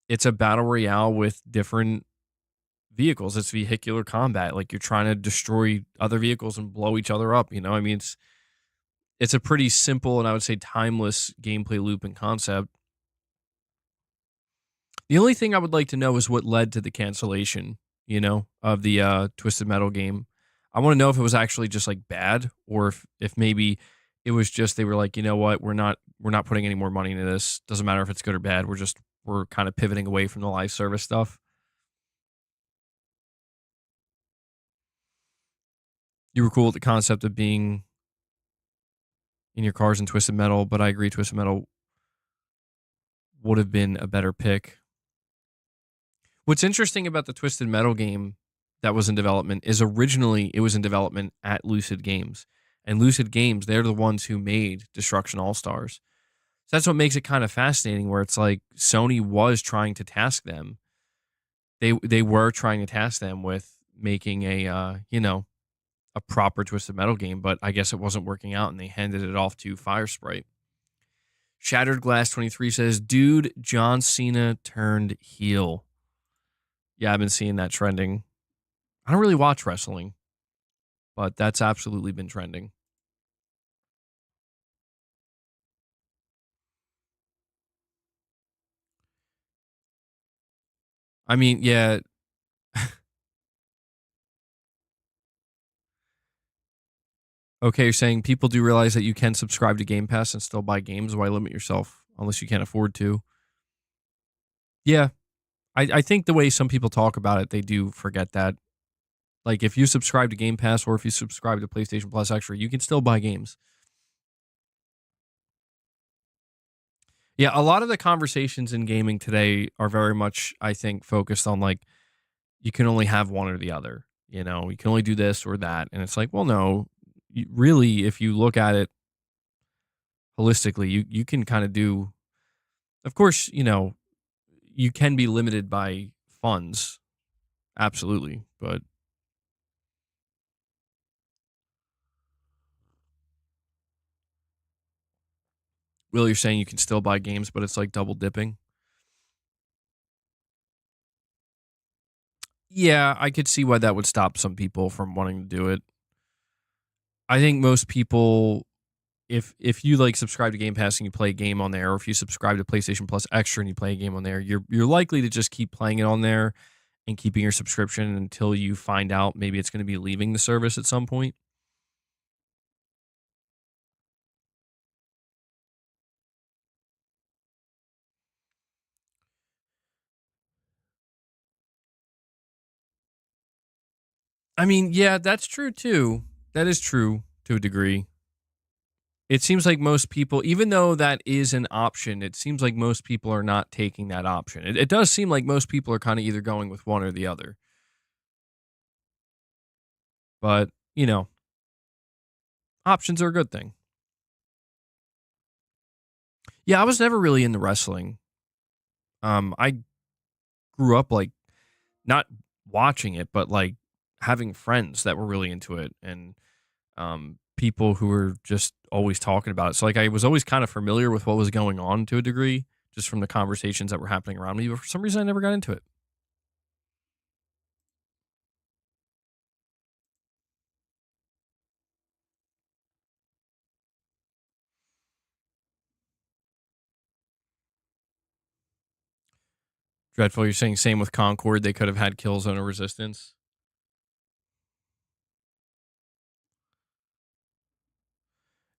It's a battle royale with different vehicles. It's vehicular combat. Like you're trying to destroy other vehicles and blow each other up. I mean, it's a pretty simple and I would say timeless gameplay loop and concept. The only thing I would like to know is what led to the cancellation, of the Twisted Metal game. I want to know if it was actually just like bad, or if maybe It was just they were like, you know what, we're not putting any more money into this. Doesn't matter if it's good or bad. We're kind of pivoting away from the live service stuff. You were cool with the concept of being in your cars in Twisted Metal, but I agree Twisted Metal would have been a better pick. What's interesting about the Twisted Metal game that was in development is originally it was in development at Lucid Games. And Lucid Games, they're the ones who made Destruction All Stars. So that's what makes it kind of fascinating where it's like Sony was trying to task them. They were trying to task them with making a proper Twisted Metal game, but I guess it wasn't working out and they handed it off to Firesprite. Shattered Glass 23 says, "Dude, John Cena turned heel." Yeah, I've been seeing that trending. I don't really watch wrestling, but that's absolutely been trending. I mean, yeah. Okay, you're saying people do realize that you can subscribe to Game Pass and still buy games. Why limit yourself unless you can't afford to? Yeah, I think the way some people talk about it, they do forget that. Like, if you subscribe to Game Pass or if you subscribe to PlayStation Plus Extra, you can still buy games. Yeah, a lot of the conversations in gaming today are very much, I think, focused on like you can only have one or the other. You know, you can only do this or that, and it's like, well, no, really, if you look at it holistically, you can kind of do. Of course, you can be limited by funds, absolutely, but really, you're saying you can still buy games, but it's like double dipping. Yeah, I could see why that would stop some people from wanting to do it. I think most people, if you like subscribe to Game Pass and you play a game on there, or if you subscribe to PlayStation Plus Extra and you play a game on there, you're likely to just keep playing it on there and keeping your subscription until you find out maybe it's going to be leaving the service at some point. I mean, yeah, that's true too. That is true to a degree. It seems like most people, even though that is an option, it seems like most people are not taking that option. It does seem like most people are kind of either going with one or the other. But, options are a good thing. Yeah, I was never really into wrestling. I grew up like not watching it, but like having friends that were really into it and people who were just always talking about it. So like I was always kind of familiar with what was going on to a degree, just from the conversations that were happening around me. But for some reason, I never got into it. Dreadful, you're saying same with Concord. They could have had Killzone or Resistance.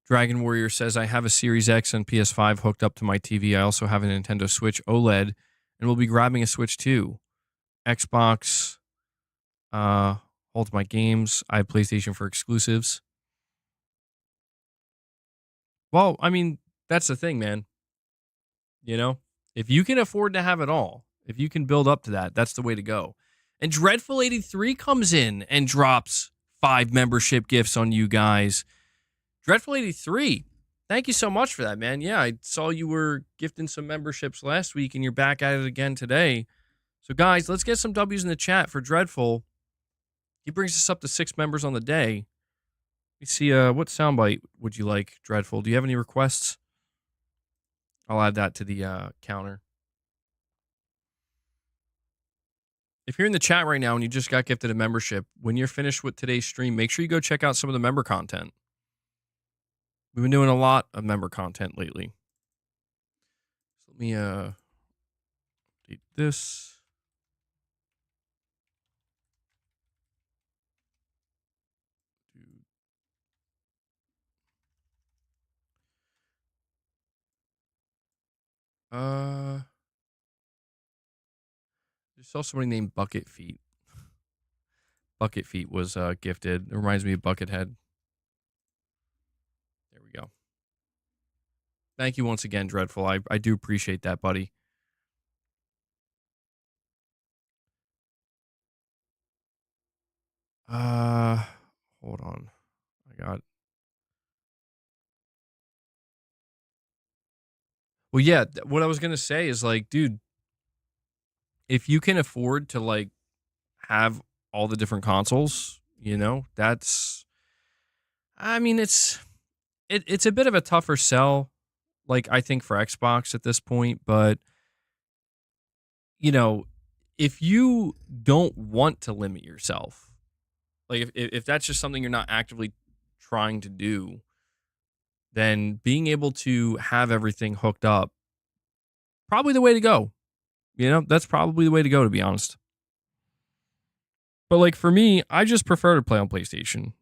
Dragon Warrior says, I have a Series X and PS5 hooked up to my TV. I also have a Nintendo Switch OLED and will be grabbing a Switch too. Xbox uh, holds my games. I have PlayStation for exclusives. Well, I mean, that's the thing, man. You know, if you can afford to have it all, if you can build up to that, that's the way to go. And Dreadful 83 comes in and drops 5 membership gifts on you guys. Dreadful 83, thank you so much for that, man. Yeah, I saw you were gifting some memberships last week and you're back at it again today. So, guys, let's get some W's in the chat for Dreadful. He brings us up to 6 members on the day. Let me see, what soundbite would you like, Dreadful? Do you have any requests? I'll add that to the counter. If you're in the chat right now and you just got gifted a membership, when you're finished with today's stream, make sure you go check out some of the member content. We've been doing a lot of member content lately. So let me update this. Uh, just saw somebody named Bucket Feet. Bucket Feet was gifted. It reminds me of Buckethead. There we go. Thank you once again, Dreadful. I do appreciate that, buddy. Uh, hold on. I got. Well, yeah. What I was gonna say is like, dude, if you can afford to like have all the different consoles, that's. I mean, it's a bit of a tougher sell, like I think for Xbox at this point, but you know, if you don't want to limit yourself, like if that's just something you're not actively trying to do, then being able to have everything hooked up probably the way to go. That's probably the way to go, to be honest. But like for me, I just prefer to play on PlayStation.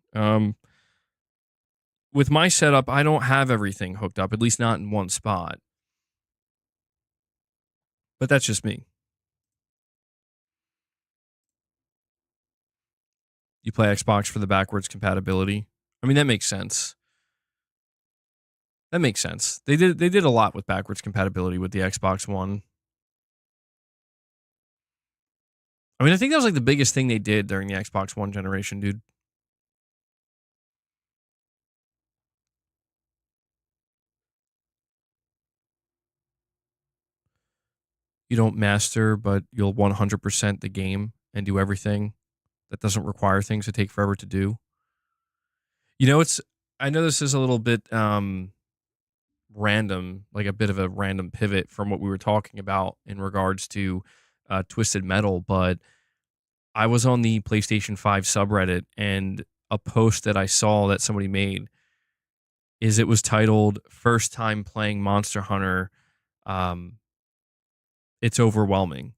With my setup, I don't have everything hooked up, at least not in one spot. But that's just me. You play Xbox for the backwards compatibility. I mean, that makes sense. That makes sense. They did a lot with backwards compatibility with the Xbox One. I mean, I think that was like the biggest thing they did during the Xbox One generation, dude. You don't master, but you'll 100% the game and do everything that doesn't require things to take forever to do. It's I know this is a little bit random, like a bit of a random pivot from what we were talking about in regards to Twisted Metal, but I was on the PlayStation 5 subreddit, and a post that I saw that somebody made is it was titled "First Time Playing Monster Hunter." Um, it's overwhelming,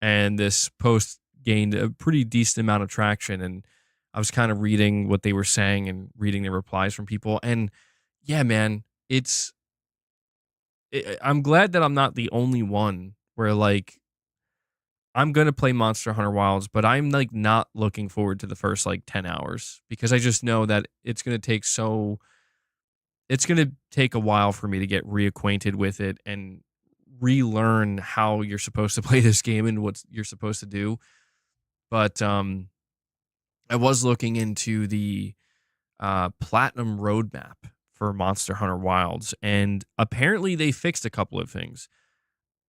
and this post gained a pretty decent amount of traction. And I was kind of reading what they were saying and reading the replies from people, and yeah, man, I'm glad that I'm not the only one where like I'm gonna play Monster Hunter Wilds, but I'm like not looking forward to the first like 10 hours because I just know that it's gonna take a while for me to get reacquainted with it and relearn how you're supposed to play this game and what you're supposed to do. But I was looking into the platinum roadmap for Monster Hunter Wilds, and apparently they fixed a couple of things.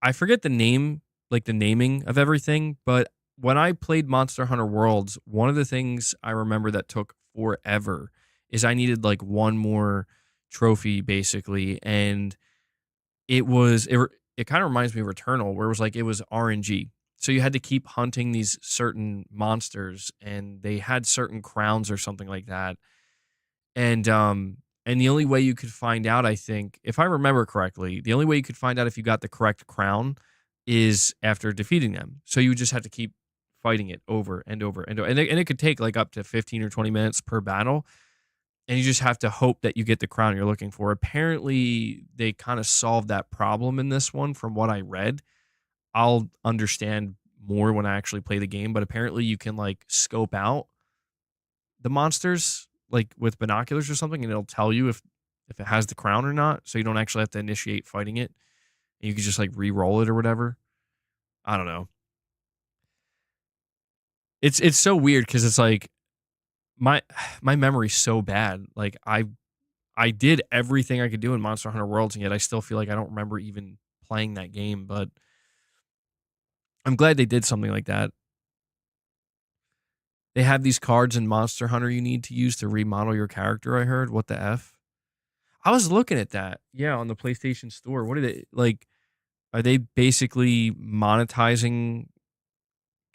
I forget the name, like the naming of everything, but when I played Monster Hunter Worlds, one of the things I remember that took forever is I needed like one more trophy basically, and it kind of reminds me of Returnal, where it was like it was RNG. So you had to keep hunting these certain monsters, and they had certain crowns or something like that. And the only way you could find out, I think, if I remember correctly, the only way you could find out if you got the correct crown is after defeating them. So you would just have to keep fighting it over and over and over. And it could take like up to 15 or 20 minutes per battle. And you just have to hope that you get the crown you're looking for. Apparently, they kind of solved that problem in this one from what I read. I'll understand more when I actually play the game, but apparently you can like scope out the monsters like with binoculars or something, and it'll tell you if it has the crown or not. So you don't actually have to initiate fighting it, and you can just like re-roll it or whatever. I don't know. It's so weird because it's like my my memory's so bad. Like I did everything I could do in Monster Hunter Worlds, and yet I still feel like I don't remember even playing that game. But I'm glad they did something like that. They have these cards in Monster Hunter you need to use to remodel your character. I heard. What the f? I was looking at that. Yeah, on the PlayStation Store. What are they like? Are they basically monetizing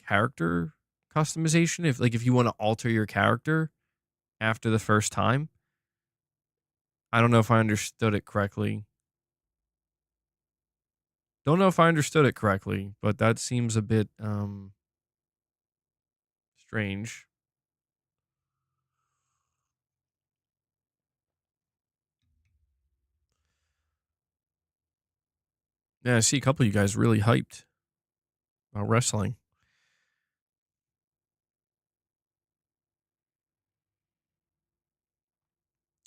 character customization? If you want to alter your character after the first time, I don't know if I understood it correctly. Don't know if I understood it correctly, but that seems a bit strange. Yeah, I see a couple of you guys really hyped about wrestling.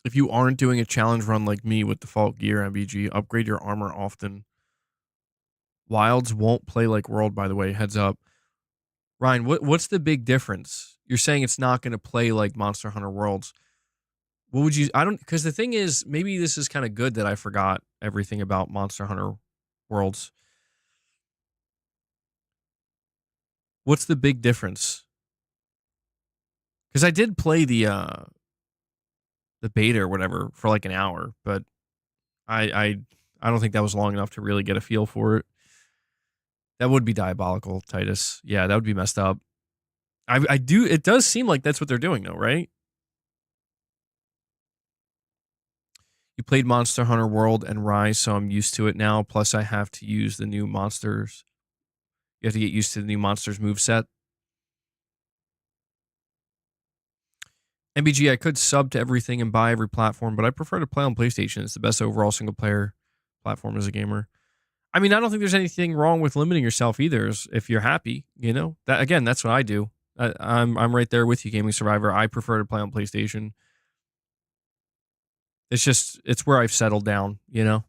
If you aren't doing a challenge run like me with default gear, MBG, upgrade your armor often. Wilds won't play like World, by the way. Heads up. Ryan, what's the big difference? You're saying it's not going to play like Monster Hunter Worlds. What would you? I don't, because the thing is, maybe this is kind of good that I forgot everything about Monster Hunter Worlds. What's the big difference? Because I did play the beta or whatever for like an hour, but I I I don't think that was long enough to really get a feel for it. That would be diabolical, Titus. Yeah, that would be messed up. I do. It does seem like that's what they're doing, though, right? You played Monster Hunter World and Rise, so I'm used to it now. Plus, I have to use the new monsters. You have to get used to the new monsters moveset. MBG, I could sub to everything and buy every platform, but I prefer to play on PlayStation. It's the best overall single player platform as a gamer. I mean, I don't think there's anything wrong with limiting yourself either. If you're happy, you know that again, that's what I do. I'm right there with you, Gaming Survivor. I prefer to play on PlayStation. It's just it's where I've settled down. You know,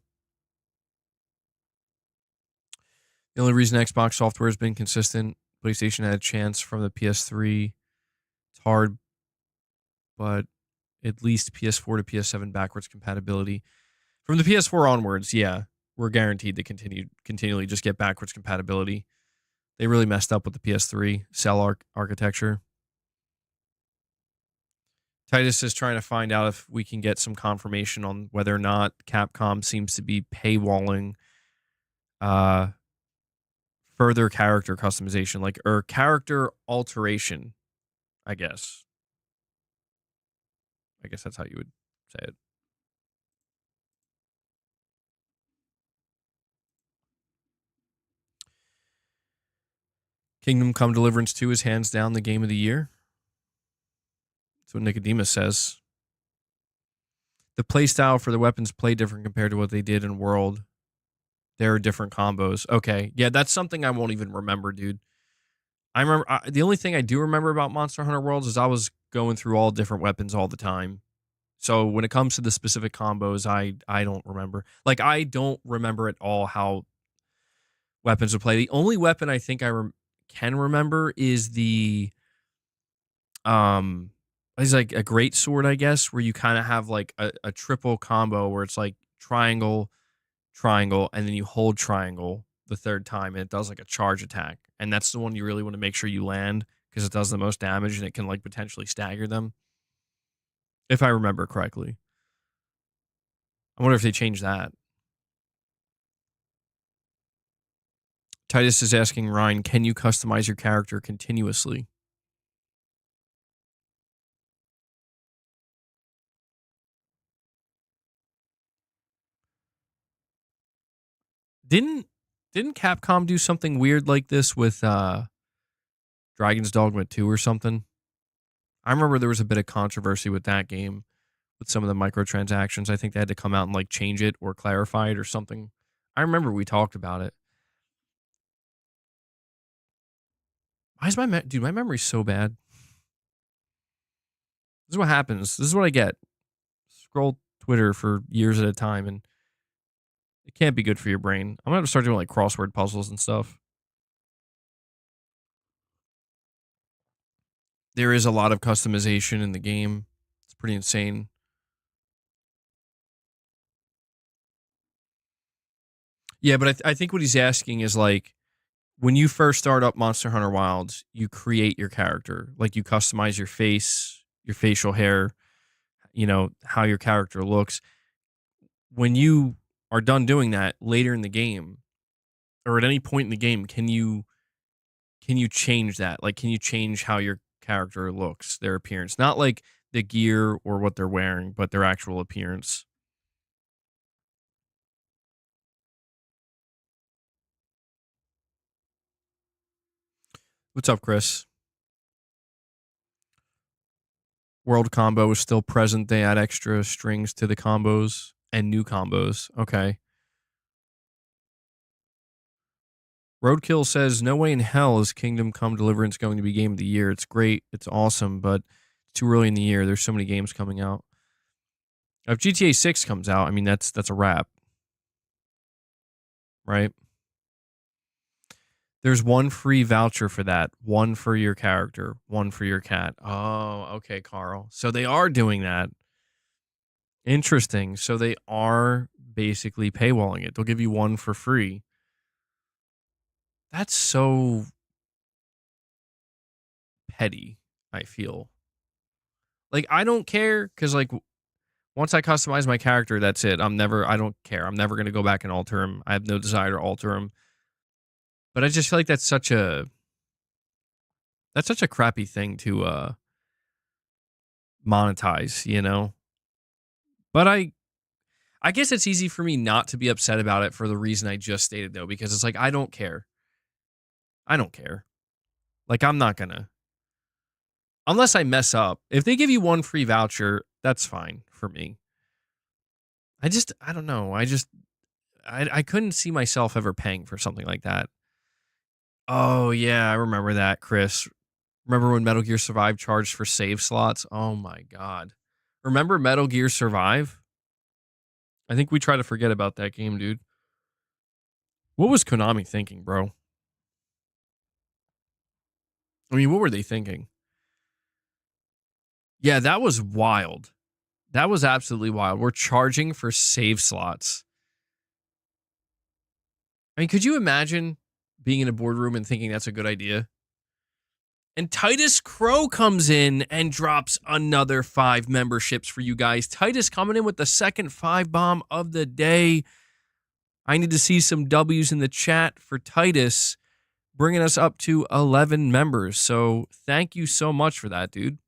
the only reason Xbox software has been consistent, PlayStation had a chance from the PS3. It's hard, but at least PS4 to PS7 backwards compatibility. From the PS4 onwards, yeah, we're guaranteed to continually just get backwards compatibility. They really messed up with the PS3 cell architecture. Titus is trying to find out if we can get some confirmation on whether or not Capcom seems to be paywalling uh, further character customization, like or character alteration. I guess. I guess that's how you would say it. Kingdom Come Deliverance 2 is hands down the game of the year. That's what Nicodemus says. The playstyle for the weapons play different compared to what they did in World. There are different combos. Okay. Yeah, that's something I won't even remember, dude. I remember the only thing I do remember about Monster Hunter Worlds is I was going through all different weapons all the time. So when it comes to the specific combos, I don't remember. Like I don't remember at all how weapons would play. The only weapon I think can remember is the it's like a great sword, I guess, where you kind of have like a triple combo where it's like triangle, triangle, and then you hold triangle the third time and it does like a charge attack. And that's the one you really want to make sure you land because it does the most damage and it can like potentially stagger them. If I remember correctly. I wonder if they changed that. Titus is asking Ryan, can you customize your character continuously? Didn't didn't Capcom do something weird like this with Dragon's Dogma 2 or something? I remember there was a bit of controversy with that game with some of the microtransactions. I think they had to come out and like change it or clarify it or something. I remember we talked about it. Why is dude? My memory's so bad. This is what happens. This is what I get. Scroll Twitter for years at a time, and it can't be good for your brain. I'm gonna have to start doing like crossword puzzles and stuff. There is a lot of customization in the game. It's pretty insane. Yeah, but I think what he's asking is like when you first start up Monster Hunter Wilds, you create your character. Like you customize your face, your facial hair, you know, how your character looks. When you are done doing that later in the game or at any point in the game, can you change that? Like can you change how your character looks, their appearance? Not like the gear or what they're wearing, but their actual appearance. What's up, Chris? World combo is still present. They add extra strings to the combos and new combos. Okay. Roadkill says, no way in hell is Kingdom Come Deliverance going to be game of the year. It's great. It's awesome, but it's too early in the year. There's so many games coming out. If GTA 6 comes out, I mean, that's a wrap. Right? There's one free voucher for that. One for your character. One for your cat. Oh, okay, Carl. So they are doing that. Interesting. So they are basically paywalling it. They'll give you one for free. That's so petty, I feel. Like, I don't care because, like, once I customize my character, that's it. I don't care. I'm never going to go back and alter him. I have no desire to alter him. But I just feel like that's such a crappy thing to monetize, you know? But I guess it's easy for me not to be upset about it for the reason I just stated, though, because it's like, I don't care. I don't care. Like, I'm not going to. Unless I mess up. If they give you one free voucher, that's fine for me. I don't know. I couldn't see myself ever paying for something like that. Oh, yeah, I remember that, Chris. Remember when Metal Gear Survive charged for save slots? Oh, my God. Remember Metal Gear Survive? I think we try to forget about that game, dude. What was Konami thinking, bro? I mean, what were they thinking? Yeah, that was wild. That was absolutely wild. We're charging for save slots. I mean, could you imagine being in a boardroom and thinking that's a good idea? And Titus Crow comes in and drops another 5 memberships for you guys. Titus coming in with the second 5 bomb of the day. I need to see some W's in the chat for Titus, bringing us up to 11 members. So thank you so much for that, dude.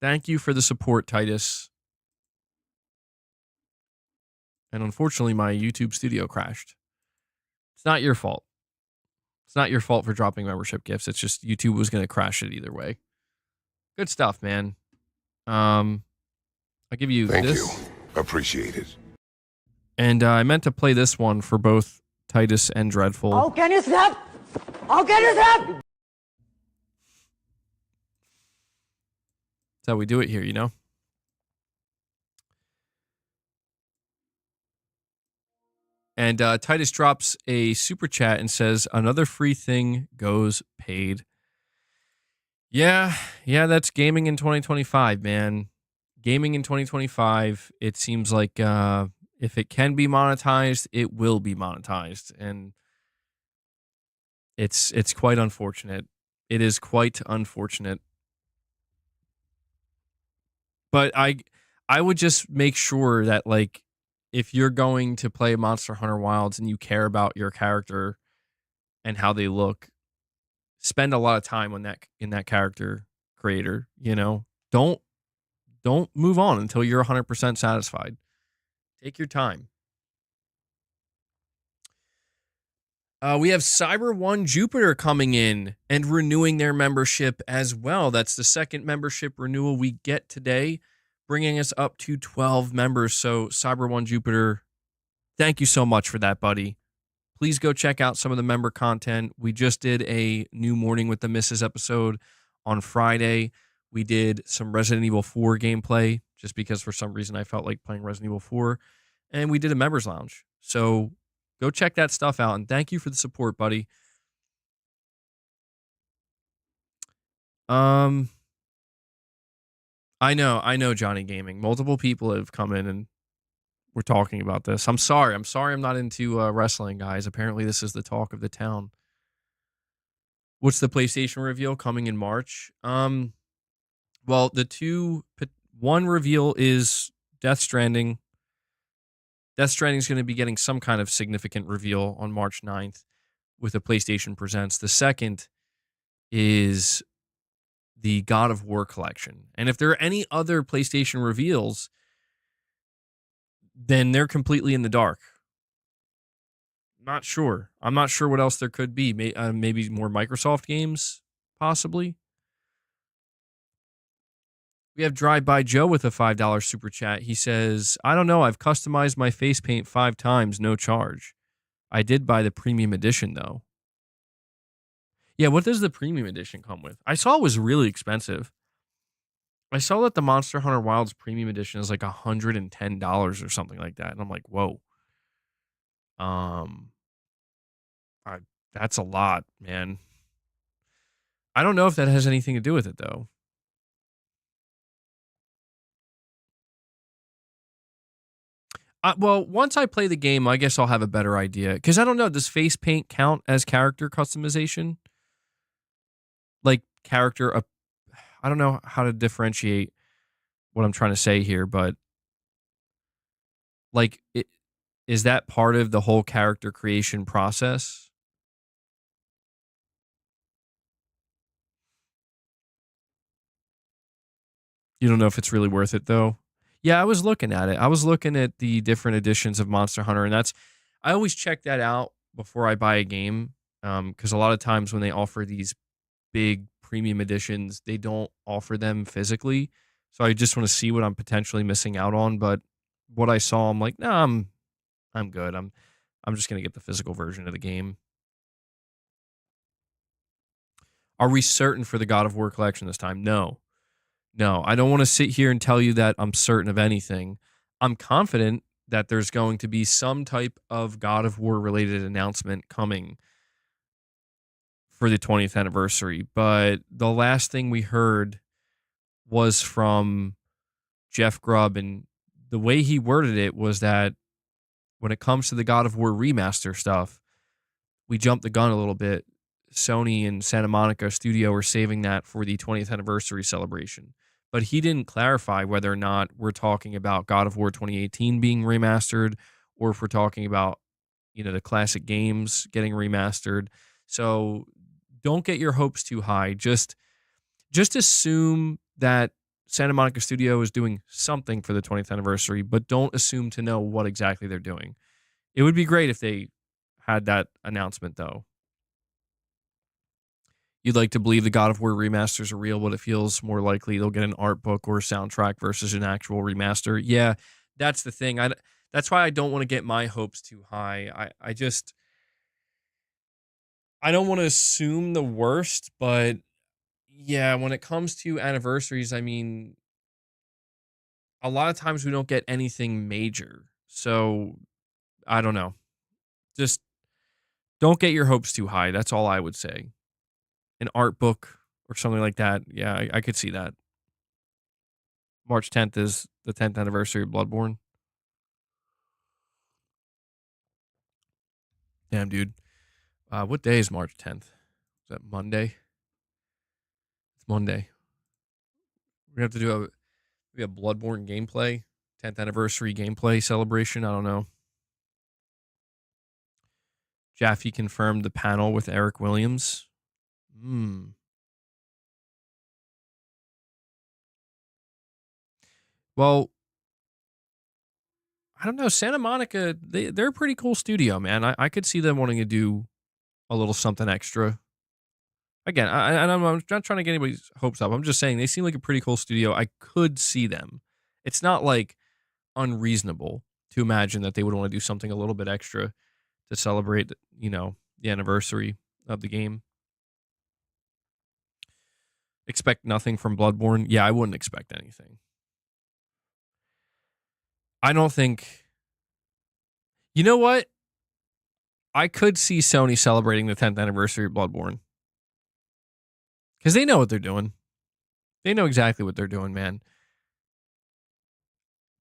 Thank you for the support, Titus. And unfortunately, my YouTube studio crashed. It's not your fault. It's not your fault for dropping membership gifts. It's just YouTube was going to crash it either way. Good stuff, man. I'll give you Thank this. you. Appreciate it. And I meant to play this one for both Titus and Dreadful. Oh, can you stop? Oh, can you stop? That's how we do it here, you know? And Titus drops a super chat and says, another free thing goes paid. Yeah, that's gaming in 2025, man. Gaming in 2025, it seems like if it can be monetized, it will be monetized. And it's quite unfortunate. It is quite unfortunate. But I would just make sure that, like, if you're going to play Monster Hunter Wilds and you care about your character and how they look, spend a lot of time on that in that character creator, you know? Don't move on until you're 100% satisfied. Take your time. We have Cyber One Jupiter coming in and renewing their membership as well. That's the second membership renewal we get today, bringing us up to 12 members. So Cyber One Jupiter, thank you so much for that, buddy. Please go check out some of the member content. We just did a new Morning with the Misses episode on Friday. We did some Resident Evil 4 gameplay just because for some reason I felt like playing Resident Evil 4. And we did a members lounge. So go check that stuff out. And thank you for the support, buddy. I know, Johnny Gaming. Multiple people have come in and we're talking about this. I'm sorry I'm not into wrestling, guys. Apparently this is the talk of the town. What's the PlayStation reveal coming in March? Well, one reveal is Death Stranding. Death Stranding is going to be getting some kind of significant reveal on March 9th with a PlayStation Presents. The second is the God of War collection. And if there are any other PlayStation reveals, then they're completely in the dark. Not sure. I'm not sure what else there could be. Maybe more Microsoft games, possibly. We have Drive By Joe with a $5 super chat. He says, I don't know. I've customized my face paint 5 times, no charge. I did buy the premium edition though. Yeah, what does the premium edition come with? I saw it was really expensive. I saw that the Monster Hunter Wilds premium edition is like $110 or something like that, and I'm like, whoa. Um, I that's a lot, man. I don't know if that has anything to do with it though. Well, once I play the game, I guess I'll have a better idea. Because I don't know, does face paint count as character customization? Like character, I don't know how to differentiate what I'm trying to say here, but like, is that part of the whole character creation process? You don't know if it's really worth it though. Yeah, I was looking at it. I was looking at the different editions of Monster Hunter, and I always check that out before I buy a game. Because a lot of times when they offer these big premium editions, they don't offer them physically. So I just want to see what I'm potentially missing out on. But what I saw, I'm like, no, I'm good. I'm just gonna get the physical version of the game. Are we certain for the God of War collection this time? No. No, I don't want to sit here and tell you that I'm certain of anything. I'm confident that there's going to be some type of God of War related announcement coming for the 20th anniversary. But the last thing we heard was from Jeff Grubb, and the way he worded it was that when it comes to the God of War remaster stuff, we jumped the gun a little bit. Sony and Santa Monica Studio are saving that for the 20th anniversary celebration. But he didn't clarify whether or not we're talking about God of War 2018 being remastered or if we're talking about, the classic games getting remastered. So don't get your hopes too high. Just assume that Santa Monica Studio is doing something for the 20th anniversary, but don't assume to know what exactly they're doing. It would be great if they had that announcement though. You'd like to believe the God of War remasters are real, but it feels more likely they'll get an art book or a soundtrack versus an actual remaster. Yeah, that's the thing. That's why I don't want to get my hopes too high. I don't want to assume the worst, but yeah, when it comes to anniversaries, I mean, a lot of times we don't get anything major. So I don't know. Just don't get your hopes too high. That's all I would say. An art book or something like that. Yeah, I could see that. March 10th is the 10th anniversary of Bloodborne. Damn, dude. What day is March 10th? Is that Monday? It's Monday. We're going to have to do a Bloodborne gameplay, 10th anniversary gameplay celebration. I don't know. Jaffe confirmed the panel with Eric Williams. Well, I don't know. Santa Monica, they're a pretty cool studio, man. I could see them wanting to do a little something extra. Again, I'm not trying to get anybody's hopes up. I'm just saying they seem like a pretty cool studio. I could see them. It's not like unreasonable to imagine that they would want to do something a little bit extra to celebrate, the anniversary of the game. Expect nothing from Bloodborne. Yeah, I wouldn't expect anything. I don't think. You know what? I could see Sony celebrating the 10th anniversary of Bloodborne because they know what they're doing. They know exactly what they're doing, man.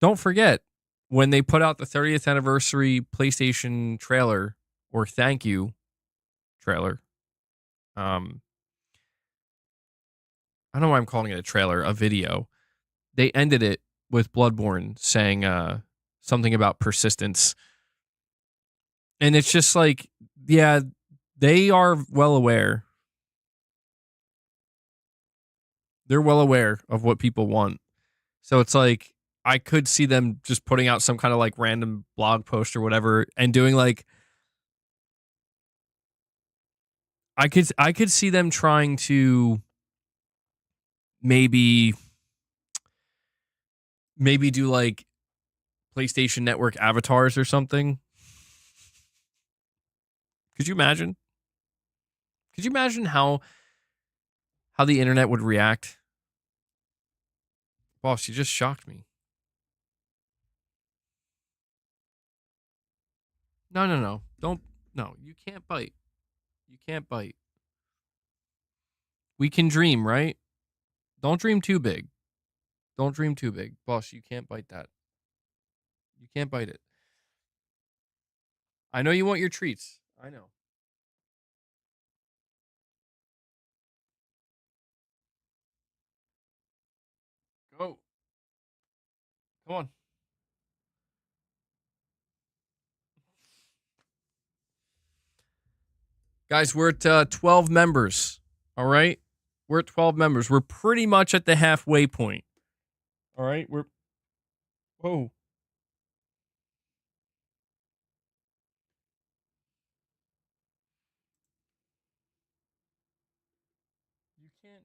Don't forget when they put out the 30th anniversary PlayStation trailer or thank you trailer. I don't know why I'm calling it a trailer, a video. They ended it with Bloodborne saying something about persistence. And it's just like, yeah, they are well aware. They're well aware of what people want. So it's like I could see them just putting out some kind of like random blog post or whatever and doing like I could see them trying to maybe do like PlayStation Network avatars or something. Could you imagine? Could you imagine how the internet would react? Boss, you just shocked me. No, no, no. Don't. No, you can't bite. You can't bite. We can dream, right? Don't dream too big. Don't dream too big. Boss, you can't bite that. You can't bite it. I know you want your treats. I know. Go. Come on. Guys, we're at 12 members. All right? We're at 12 members. We're pretty much at the halfway point. All right? Whoa. You can't.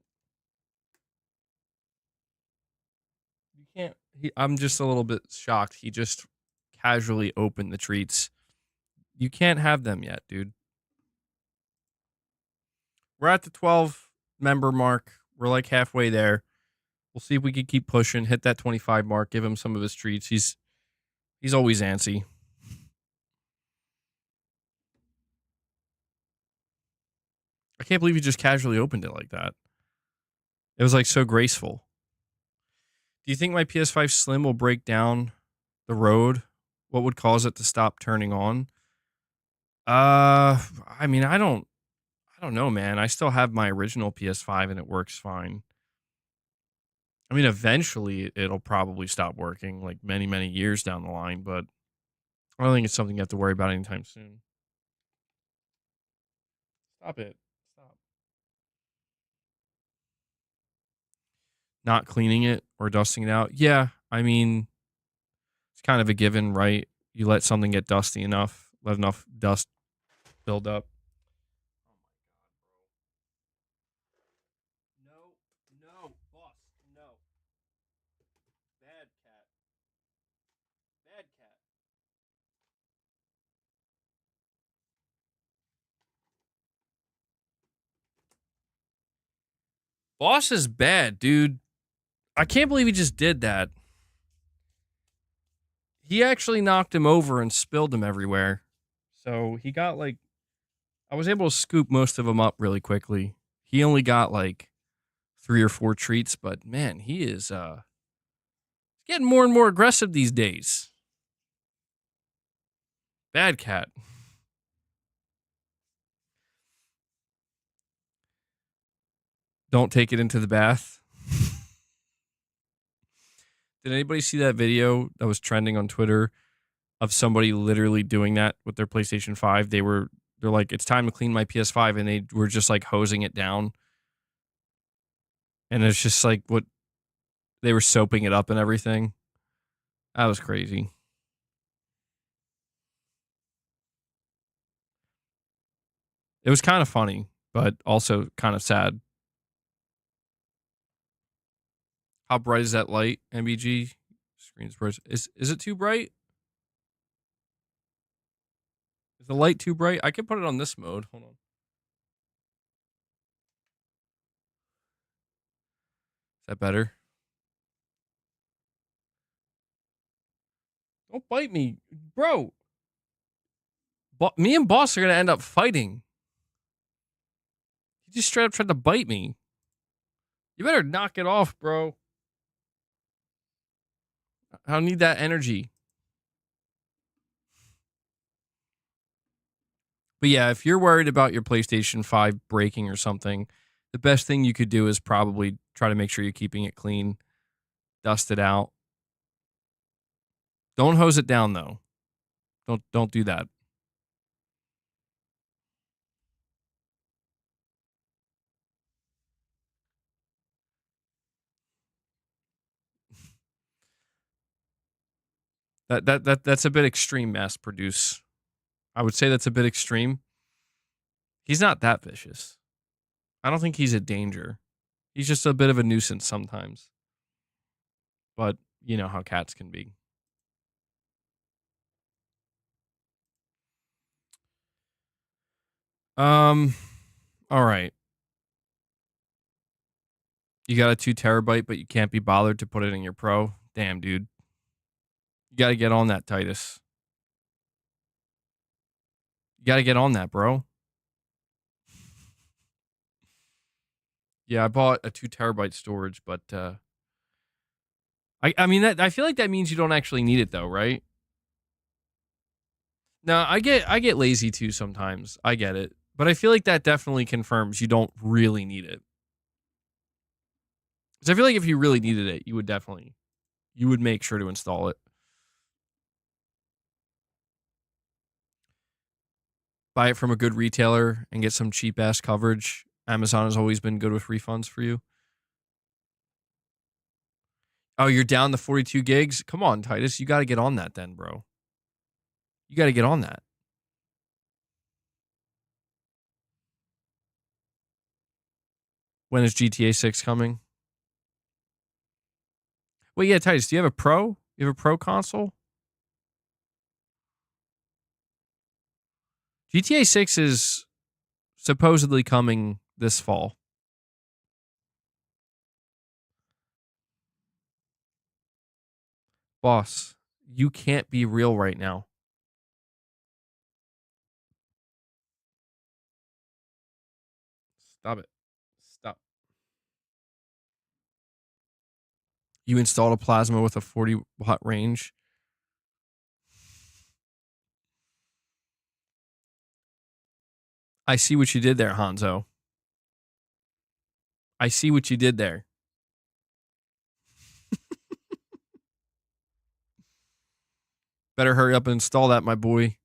You can't. I'm just a little bit shocked. He just casually opened the treats. You can't have them yet, dude. We're at the 12 member mark. We're like halfway there. We'll see if we can keep pushing, hit that 25 mark, give him some of his treats. He's always antsy. I can't believe he just casually opened it like that. It was like so graceful. Do you think my PS5 Slim will break down the road? What would cause it to stop turning on? I mean, I don't know, man. I still have my original PS5 and it works fine. I mean, eventually it'll probably stop working, like many, many years down the line, but I don't think it's something you have to worry about anytime soon. Stop it. Stop. Not cleaning it or dusting it out. Yeah, I mean, it's kind of a given, right? You let something get dusty enough, let enough dust build up. No, no, boss, no. Bad cat. Bad cat. Boss is bad, dude. I can't believe he just did that. He actually knocked him over and spilled him everywhere. So he got like, I was able to scoop most of them up really quickly. He only got like 3 or 4 treats, but man, he is getting more and more aggressive these days. Bad cat. Don't take it into the bath. Did anybody see that video that was trending on Twitter of somebody literally doing that with their PlayStation 5? They're like, it's time to clean my PS5, and they were just like hosing it down. And it's just like what they were soaping it up and everything. That was crazy. It was kind of funny, but also kind of sad. How bright is that light, MBG? Screen's bright. Is it too bright? Is the light too bright? I can put it on this mode. Hold on. Is that better? Don't bite me, bro. Me and Boss are gonna end up fighting. He just straight up tried to bite me. You better knock it off, bro. I don't need that energy. But yeah, if you're worried about your PlayStation 5 breaking or something, the best thing you could do is probably try to make sure you're keeping it clean, dust it out. Don't hose it down though. Don't do that. That's a bit extreme, mass produce. I would say that's a bit extreme. He's not that vicious. I don't think he's a danger. He's just a bit of a nuisance sometimes. But you know how cats can be. Um, all right. You got a 2 terabyte, but you can't be bothered to put it in your Pro. Damn, dude. You got to get on that, Titus. You got to get on that, bro. Yeah, I bought a 2 terabyte storage, but I mean I feel like that means you don't actually need it though, right? No, I get lazy too sometimes. I get it, but I feel like that definitely confirms you don't really need it. Because I feel like if you really needed it, you would make sure to install it. Buy it from a good retailer and get some cheap ass coverage. Amazon has always been good with refunds for you. Oh, you're down to 42 gigs? Come on, Titus. You got to get on that then, bro. You got to get on that. When is GTA 6 coming? Wait, yeah, Titus, do you have a Pro? You have a Pro console? GTA 6 is supposedly coming this fall. Boss, you can't be real right now. Stop it. Stop. You installed a plasma with a 40-watt range. I see what you did there, Hanzo. I see what you did there. Better hurry up and install that, my boy.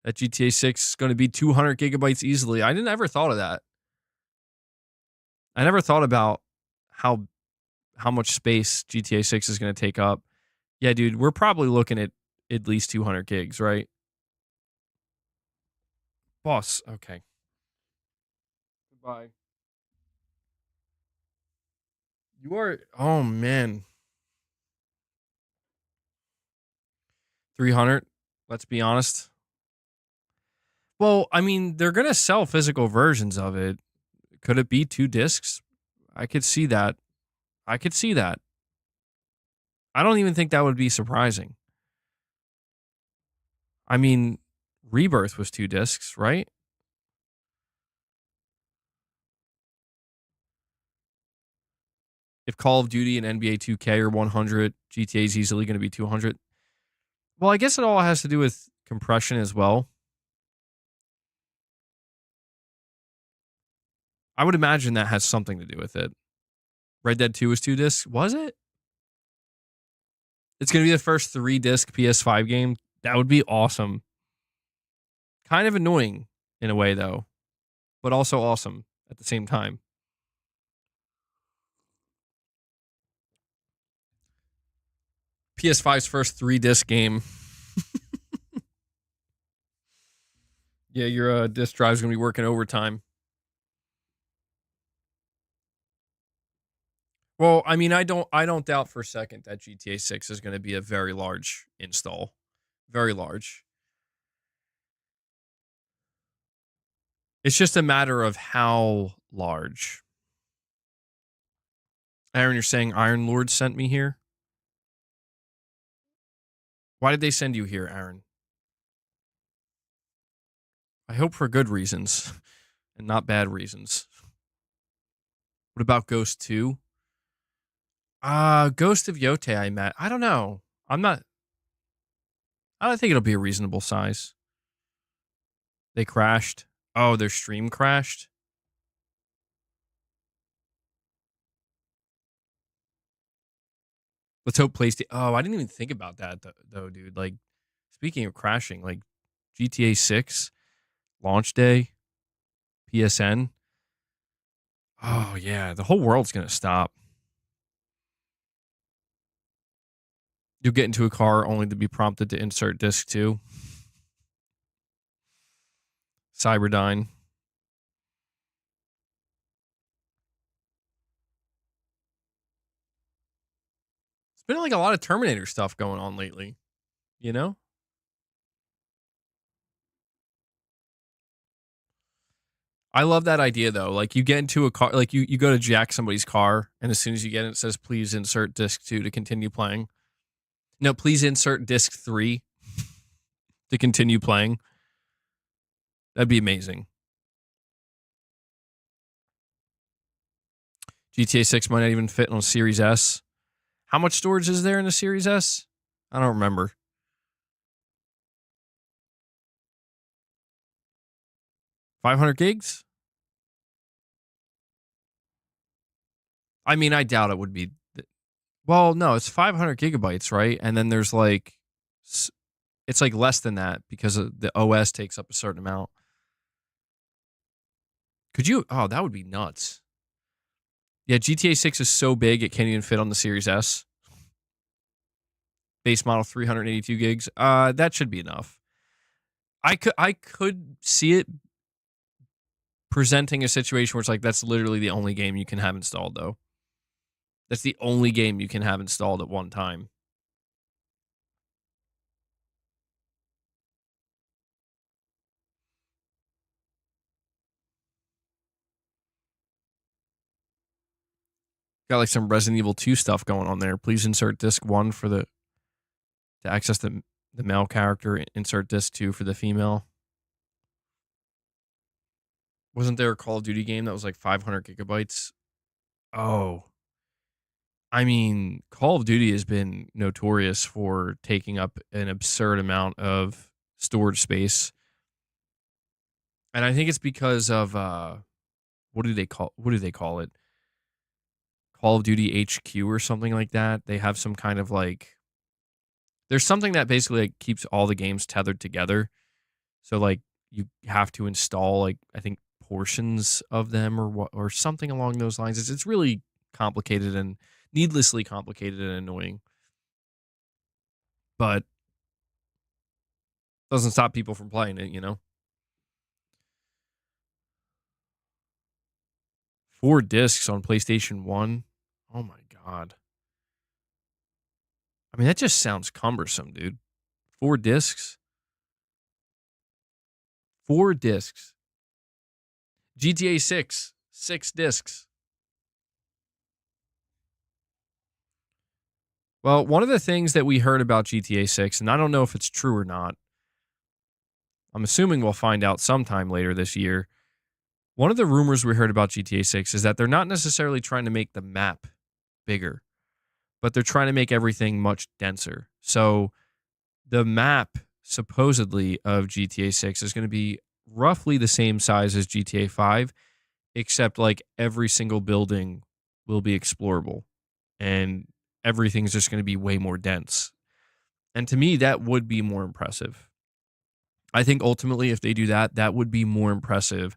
That GTA 6 is going to be 200 gigabytes easily. I didn't ever thought of that. I never thought about how much space GTA 6 is going to take up. Yeah, dude, we're probably looking at least 200 gigs, right? Boss, okay. Goodbye. You are, oh man. 300, let's be honest. Well, I mean, they're going to sell physical versions of it. Could it be 2 discs? I could see that. I could see that. I don't even think that would be surprising. I mean, Rebirth was 2 discs, right? If Call of Duty and NBA 2K are 100, GTA is easily going to be 200. Well, I guess it all has to do with compression as well. I would imagine that has something to do with it. Red Dead 2 was 2 discs. Was it? It's going to be the first 3 disc PS5 game. That would be awesome. Kind of annoying in a way, though, but also awesome at the same time. PS5's first 3 disc game. Yeah, your disc drive's going to be working overtime. Well, I mean, I don't doubt for a second that GTA 6 is going to be a very large install. Very large. It's just a matter of how large. Aaron, you're saying Iron Lord sent me here? Why did they send you here, Aaron? I hope for good reasons and not bad reasons. What about Ghost 2? Ghost of Yote I met. I don't know. I don't think it'll be a reasonable size. They crashed. Oh, their stream crashed. Let's hope PlayStation. Oh, I didn't even think about that though, dude. Like, speaking of crashing, like GTA 6 launch day, PSN. Oh yeah, the whole world's gonna stop. You'll get into a car only to be prompted to insert disc 2. Cyberdyne. It's been like a lot of Terminator stuff going on lately, you know? I love that idea though. Like you get into a car, like you go to jack somebody's car, and as soon as you get in, it says, "Please insert disc 2 to continue playing." No, please insert disc 3 to continue playing. That'd be amazing. GTA 6 might not even fit on a Series S. How much storage is there in a Series S? I don't remember. 500 gigs? I mean, I doubt it would be. Well, no, it's 500 gigabytes, right? And then there's like, it's like less than that because the OS takes up a certain amount. Could you? Oh, that would be nuts. Yeah, GTA 6 is so big it can't even fit on the Series S. Base model 382 gigs. That should be enough. I could see it presenting a situation where it's like that's literally the only game you can have installed though. That's the only game you can have installed at one time. Got like some Resident Evil 2 stuff going on there. Please insert disc 1 for the to access the male character. Insert disc 2 for the female. Wasn't there a Call of Duty game that was like 500 gigabytes? Oh, I mean, Call of Duty has been notorious for taking up an absurd amount of storage space. And I think it's because of what do they call it? Call of Duty HQ or something like that. They have some kind of like there's something that basically like keeps all the games tethered together. So like you have to install like I think portions of them or something along those lines. It's really complicated and needlessly complicated and annoying. But doesn't stop people from playing it, you know. 4 discs on PlayStation 1. Oh my god. I mean, that just sounds cumbersome, dude. 4 discs? 4 discs. GTA 6, 6 discs. Well, one of the things that we heard about GTA 6, and I don't know if it's true or not, I'm assuming we'll find out sometime later this year. One of the rumors we heard about GTA 6 is that they're not necessarily trying to make the map bigger, but they're trying to make everything much denser. So the map, supposedly, of GTA 6 is going to be roughly the same size as GTA 5, except like every single building will be explorable and everything's just going to be way more dense. And to me, that would be more impressive. I think ultimately, if they do that, that would be more impressive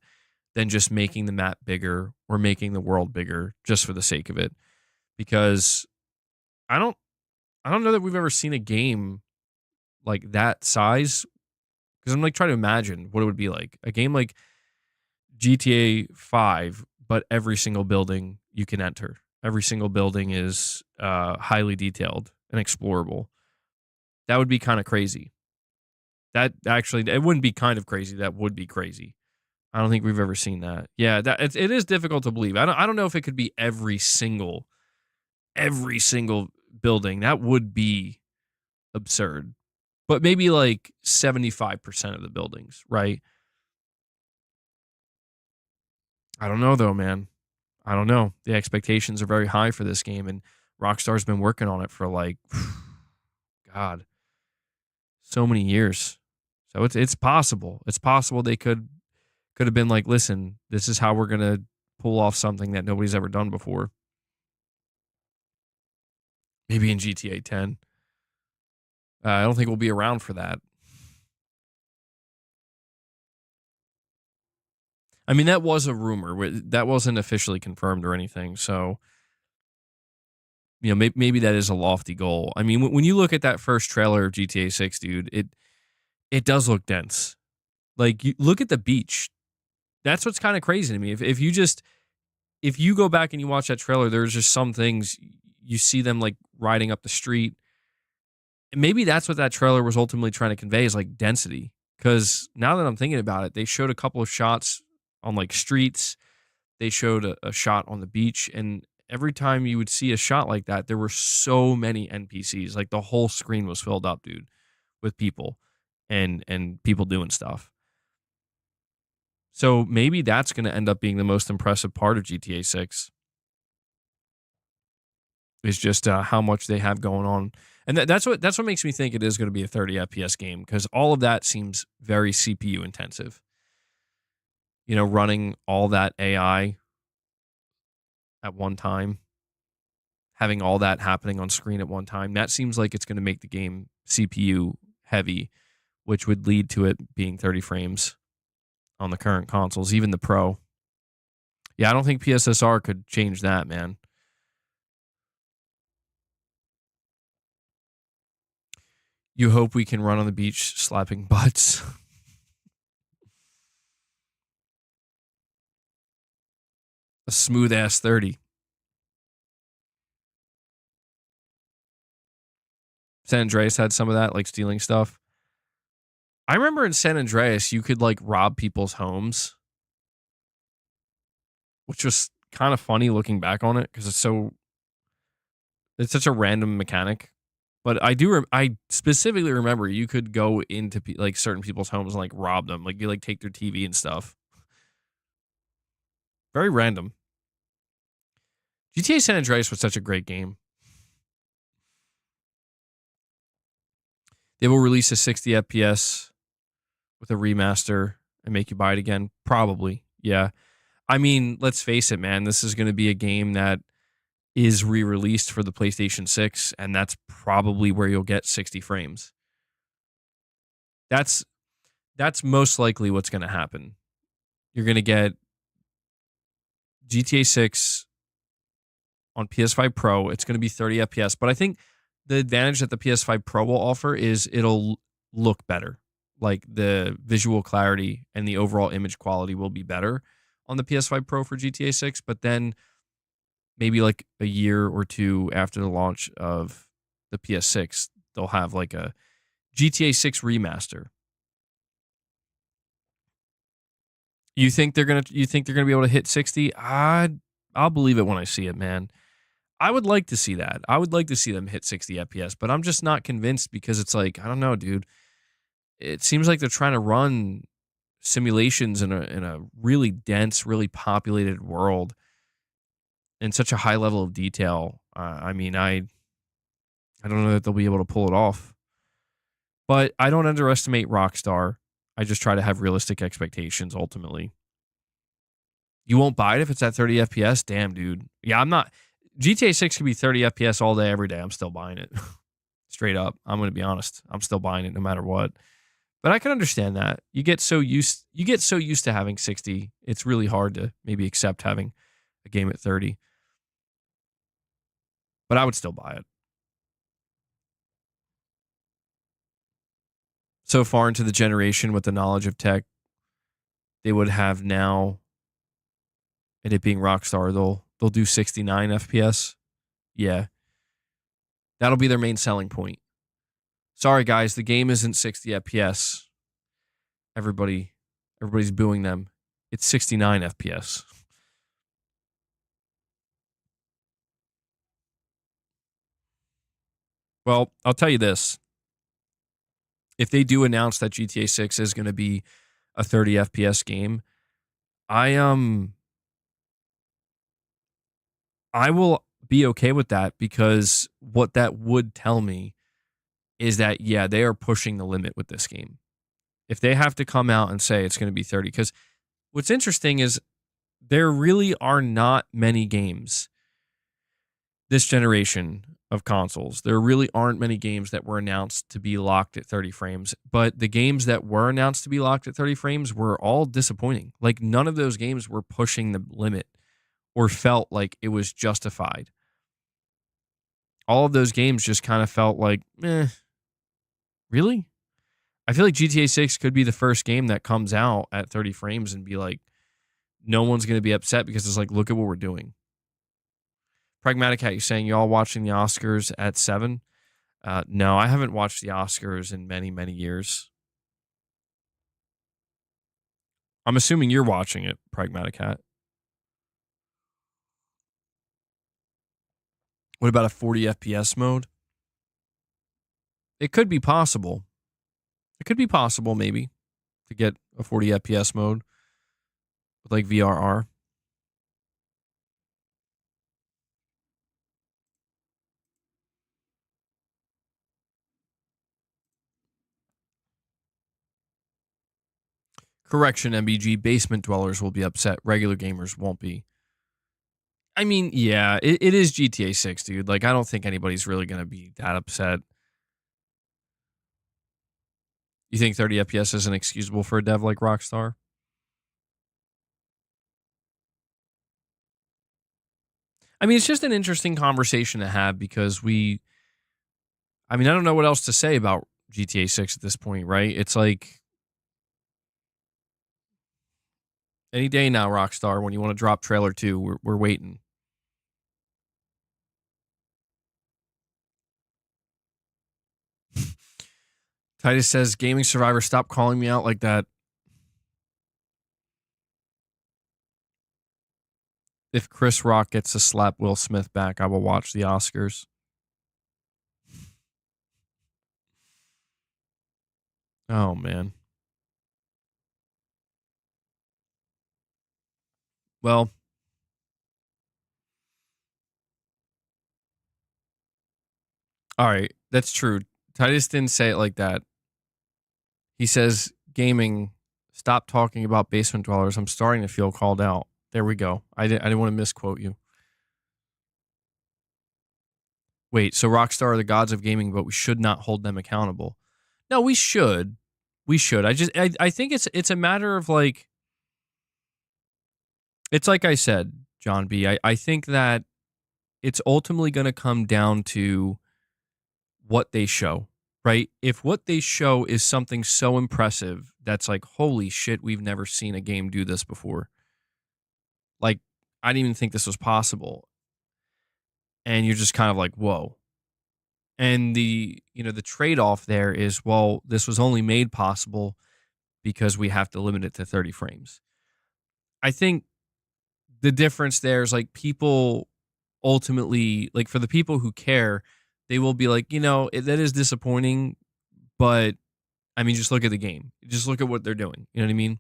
than just making the map bigger or making the world bigger just for the sake of it. Because I don't, I don't know that we've ever seen a game like that size. Because I'm like trying to imagine what it would be like a game like GTA 5, but every single building you can enter. Every single building is highly detailed and explorable. That would be kind of crazy. That actually, it wouldn't be kind of crazy. That would be crazy. I don't think we've ever seen that. Yeah, that it is difficult to believe. I don't know if it could be every single building. That would be absurd. But maybe like 75% of the buildings, right? I don't know though, man. I don't know. The expectations are very high for this game, and Rockstar's been working on it for like, God, so many years. So it's possible. It's possible they could have been like, listen, this is how we're gonna pull off something that nobody's ever done before. Maybe in GTA 10. I don't think we'll be around for that. I mean, that was a rumor. That wasn't officially confirmed or anything. So, maybe that is a lofty goal. I mean, when you look at that first trailer of GTA 6, dude, it does look dense. Like, you look at the beach. That's what's kind of crazy to me. If you go back and you watch that trailer, there's just some things you see them like riding up the street. And maybe that's what that trailer was ultimately trying to convey is like density. Because now that I'm thinking about it, they showed a couple of shots on like streets. They showed a shot on the beach, and every time you would see a shot like that, there were so many NPCs. Like the whole screen was filled up, dude, with people and people doing stuff. So maybe that's going to end up being the most impressive part of GTA 6 is just how much they have going on. And that's what makes me think it is going to be a 30 FPS game, because all of that seems very CPU intensive. You know, running all that AI at one time, having all that happening on screen at one time, that seems like it's going to make the game CPU heavy, which would lead to it being 30 frames on the current consoles, even the Pro. Yeah, I don't think PSSR could change that, man. You hope we can run on the beach slapping butts. A smooth ass 30. San Andreas had some of that, like stealing stuff. I remember in San Andreas, you could like rob people's homes, which was kind of funny looking back on it because it's such a random mechanic. But I specifically remember you could go into like certain people's homes and like rob them, like you like take their TV and stuff. Very random. GTA San Andreas was such a great game. They will release a 60 FPS with a remaster and make you buy it again. Probably. Yeah. I mean, let's face it, man. This is going to be a game that is re-released for the PlayStation 6, and that's probably where you'll get 60 frames. That's most likely what's going to happen. You're going to get GTA 6 on PS5 Pro. It's going to be 30 FPS, but I think the advantage that the PS5 Pro will offer is it'll look better. Like the visual clarity and the overall image quality will be better on the PS5 Pro for GTA 6, but then maybe like a year or two after the launch of the PS6, they'll have like a GTA 6 remaster. You think they're gonna be able to hit 60? I'll believe it when I see it, man. I would like to see that. I would like to see them hit 60 FPS, but I'm just not convinced because it's like, I don't know, dude. It seems like they're trying to run simulations in a really dense, really populated world in such a high level of detail. I mean, I don't know that they'll be able to pull it off. But I don't underestimate Rockstar. I just try to have realistic expectations ultimately. You won't buy it if it's at 30 FPS? Damn, dude. Yeah, I'm not. GTA 6 could be 30 FPS all day, every day. I'm still buying it. Straight up. I'm going to be honest. I'm still buying it no matter what. But I can understand that. You get so used to having 60, it's really hard to maybe accept having a game at 30. But I would still buy it. So far into the generation with the knowledge of tech they would have now, and it being Rockstar, they'll do 69 FPS. Yeah. That'll be their main selling point. Sorry guys, the game isn't 60 FPS. Everybody's booing them. It's 69 FPS. Well, I'll tell you this. If they do announce that GTA 6 is going to be a 30 FPS game, I will be okay with that, because what that would tell me is that, yeah, they are pushing the limit with this game. If they have to come out and say it's going to be 30, because what's interesting is there really are not many games this generation of consoles. There really aren't many games that were announced to be locked at 30 frames, but the games that were announced to be locked at 30 frames were all disappointing. Like none of those games were pushing the limit or felt like it was justified. All of those games just kind of felt like, really? I feel like GTA 6 could be the first game that comes out at 30 frames and be like, no one's going to be upset because it's like, look at what we're doing. Pragmatic Hat, you saying y'all watching the Oscars at 7? No, I haven't watched the Oscars in many, many years. I'm assuming you're watching it, Pragmatic Hat. What about a 40 FPS mode? It could be possible. It could be possible, maybe, to get a 40 FPS mode with like VRR. Correction, MBG, basement dwellers will be upset. Regular gamers won't be. I mean, yeah, it is GTA 6, dude. Like, I don't think anybody's really going to be that upset. You think 30 FPS isn't excusable for a dev like Rockstar? I mean, it's just an interesting conversation to have because I don't know what else to say about GTA 6 at this point, right? It's like any day now, Rockstar, when you want to drop trailer 2, we're waiting. Titus says, Gaming Survivor, stop calling me out like that. If Chris Rock gets to slap Will Smith back, I will watch the Oscars. Oh, man. Well, all right. That's true. Titus didn't say it like that. He says, Gaming, stop talking about basement dwellers. I'm starting to feel called out. There we go. I didn't want to misquote you. Wait, so Rockstar are the gods of gaming, but we should not hold them accountable. No, we should. We should. I think it's a matter of like, it's like I said, John B. I think that it's ultimately going to come down to what they show, right? If what they show is something so impressive that's like, holy shit, we've never seen a game do this before. Like, I didn't even think this was possible. And you're just kind of like, whoa. And the trade-off there is, well, this was only made possible because we have to limit it to 30 frames. I think the difference there is like people ultimately, like for the people who care, they will be like, that is disappointing, but I mean, just look at the game. Just look at what they're doing. You know what I mean?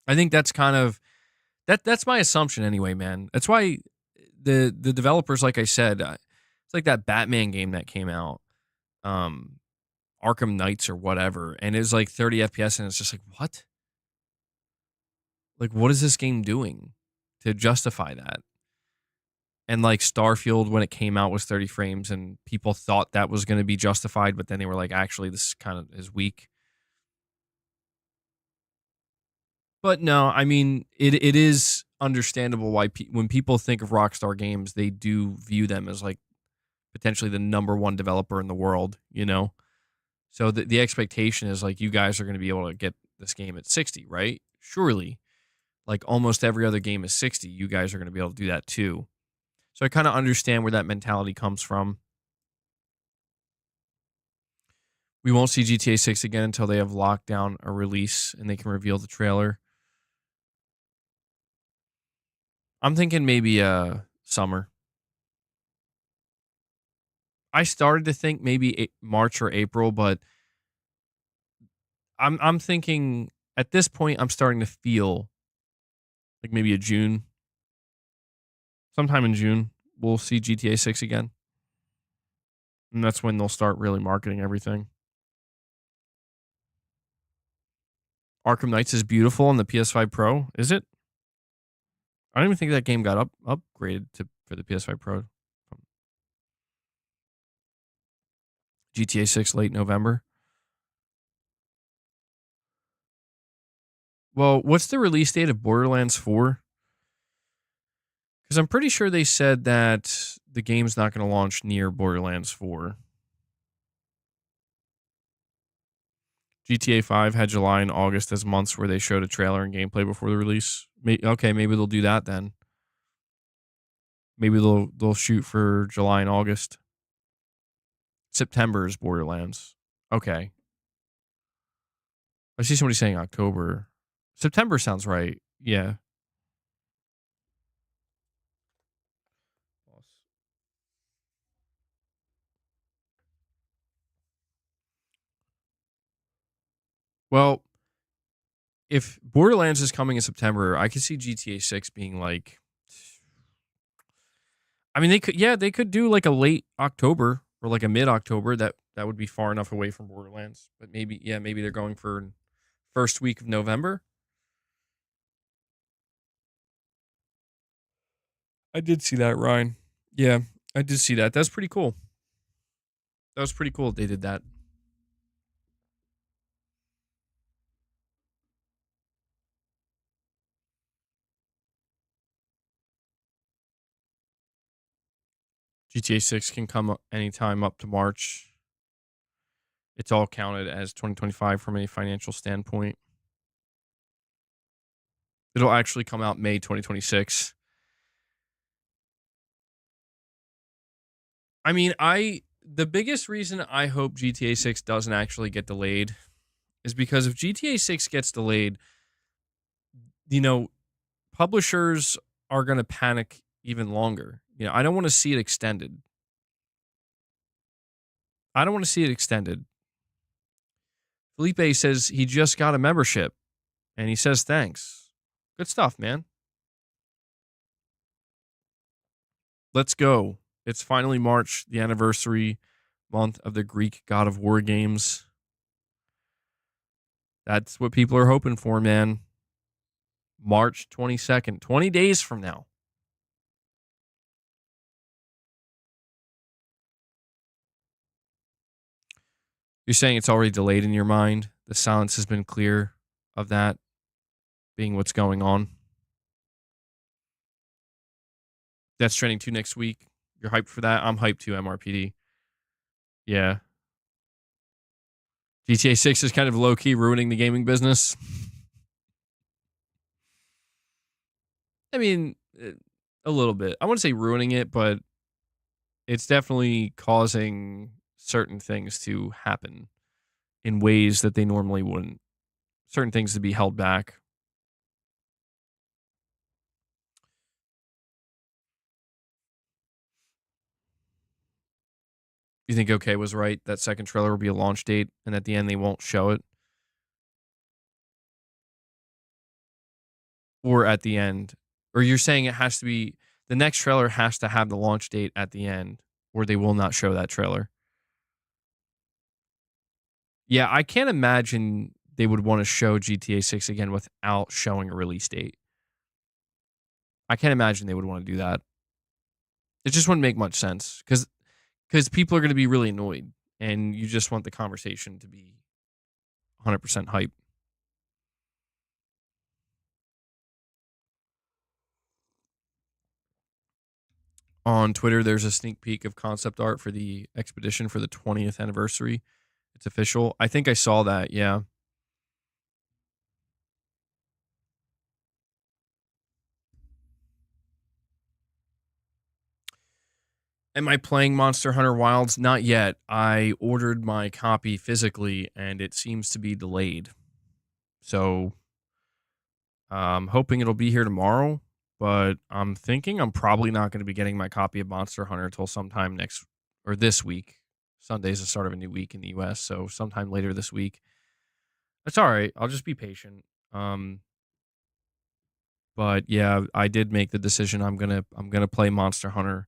I think that's kind of that's my assumption anyway, man. That's why the developers, like I said, it's like that Batman game that came out, Arkham Knights or whatever, and it was like 30 FPS, and it's just like, what? Like, what is this game doing to justify that? And like Starfield, when it came out, was 30 frames, and people thought that was going to be justified, but then they were like, actually, this kind of is weak. But no, I mean, it is understandable why when people think of Rockstar Games, they do view them as like potentially the number one developer in the world, So the expectation is like you guys are going to be able to get this game at 60, right? Surely, like almost every other game is 60. You guys are going to be able to do that too. So I kind of understand where that mentality comes from. We won't see GTA 6 again until they have locked down a release and they can reveal the trailer. I'm thinking maybe summer. I started to think maybe March or April, but I'm thinking at this point I'm starting to feel like maybe a June. Sometime in June, we'll see GTA 6 again. And that's when they'll start really marketing everything. Arkham Knights is beautiful on the PS5 Pro, is it? I don't even think that game got upgraded for the PS5 Pro. GTA 6 late November. Well, what's the release date of Borderlands 4? Because I'm pretty sure they said that the game's not going to launch near Borderlands 4. GTA 5 had July and August as months where they showed a trailer and gameplay before the release. Okay, maybe they'll do that then. Maybe they'll shoot for July and August. September is Borderlands. Okay. I see somebody saying October September sounds right. Yeah. Well, if Borderlands is coming in September, I could see GTA 6 being like, I mean, they could do like a late October or like a mid October. That would be far enough away from Borderlands. But maybe, yeah, maybe they're going for first week of November. I did see that, Ryan. Yeah, I did see that. That's pretty cool. That was pretty cool. They did that. GTA 6 can come anytime up to March. It's all counted as 2025 from a financial standpoint. It'll actually come out May 2026. I mean, the biggest reason I hope GTA 6 doesn't actually get delayed is because if GTA 6 gets delayed, you know, publishers are going to panic even longer. I don't want to see it extended. I don't want to see it extended. Felipe says he just got a membership and he says thanks. Good stuff, man. Let's go. It's finally March, the anniversary month of the Greek God of War games. That's what people are hoping for, man. March 22nd, 20 days from now. You're saying it's already delayed in your mind? The silence has been clear of that being what's going on. Death Stranding 2 next week. You're hyped for that? I'm hyped too, MRPD. Yeah. GTA 6 is kind of low-key ruining the gaming business. I mean, a little bit. I wouldn't say ruining it, but it's definitely causing certain things to happen in ways that they normally wouldn't. Certain things to be held back. You think OK was right? That second trailer will be a launch date, and at the end they won't show it? Or at the end? Or you're saying it has to be the next trailer has to have the launch date at the end, or they will not show that trailer? Yeah, I can't imagine they would want to show GTA 6 again without showing a release date. I can't imagine they would want to do that. It just wouldn't make much sense because people are going to be really annoyed, and you just want the conversation to be 100% hype. On Twitter, there's a sneak peek of concept art for the expedition for the 20th anniversary. It's official. I think I saw that. Yeah. Am I playing Monster Hunter Wilds? Not yet. I ordered my copy physically and it seems to be delayed. So I'm hoping it'll be here tomorrow, but I'm thinking I'm probably not going to be getting my copy of Monster Hunter until sometime next or this week. Sunday's the start of a new week in the US, so sometime later this week. That's all right. I'll just be patient. But yeah, I did make the decision. I'm gonna play Monster Hunter.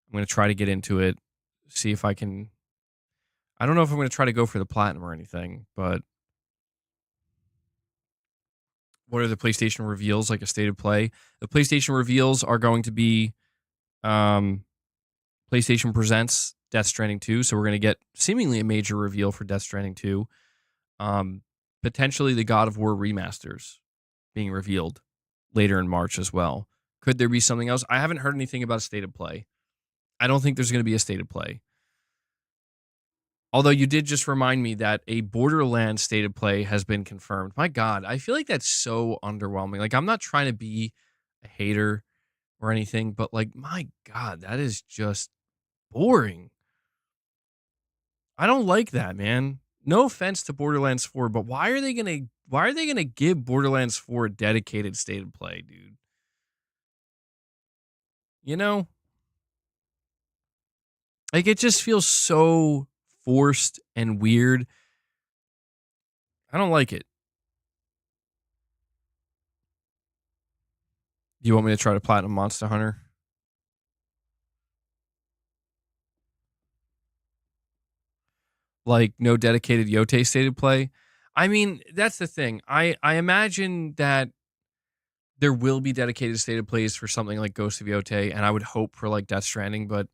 I'm gonna try to get into it. See if I can. I don't know if I'm gonna try to go for the platinum or anything, but what are the PlayStation reveals like a state of play? The PlayStation reveals are going to be um, PlayStation presents Death Stranding 2. So we're gonna get seemingly a major reveal for Death Stranding 2. Potentially the God of War remasters being revealed later in March as well. Could there be something else? I haven't heard anything about a state of play. I don't think there's going to be a state of play. Although you did just remind me that a Borderlands state of play has been confirmed. My God, I feel like that's so underwhelming. Like, I'm not trying to be a hater or anything, but like, my God, that is just boring. I don't like that, man. No offense to Borderlands 4, but why are they going to why are they going to give Borderlands 4 a dedicated state of play, dude? You know, like it just feels so forced and weird. I don't like it. Do you want me to try to platinum Monster Hunter? Like no dedicated Yote stated play. I mean, that's the thing. I imagine that there will be dedicated stated plays for something like Ghost of Yote, and I would hope for like Death Stranding, but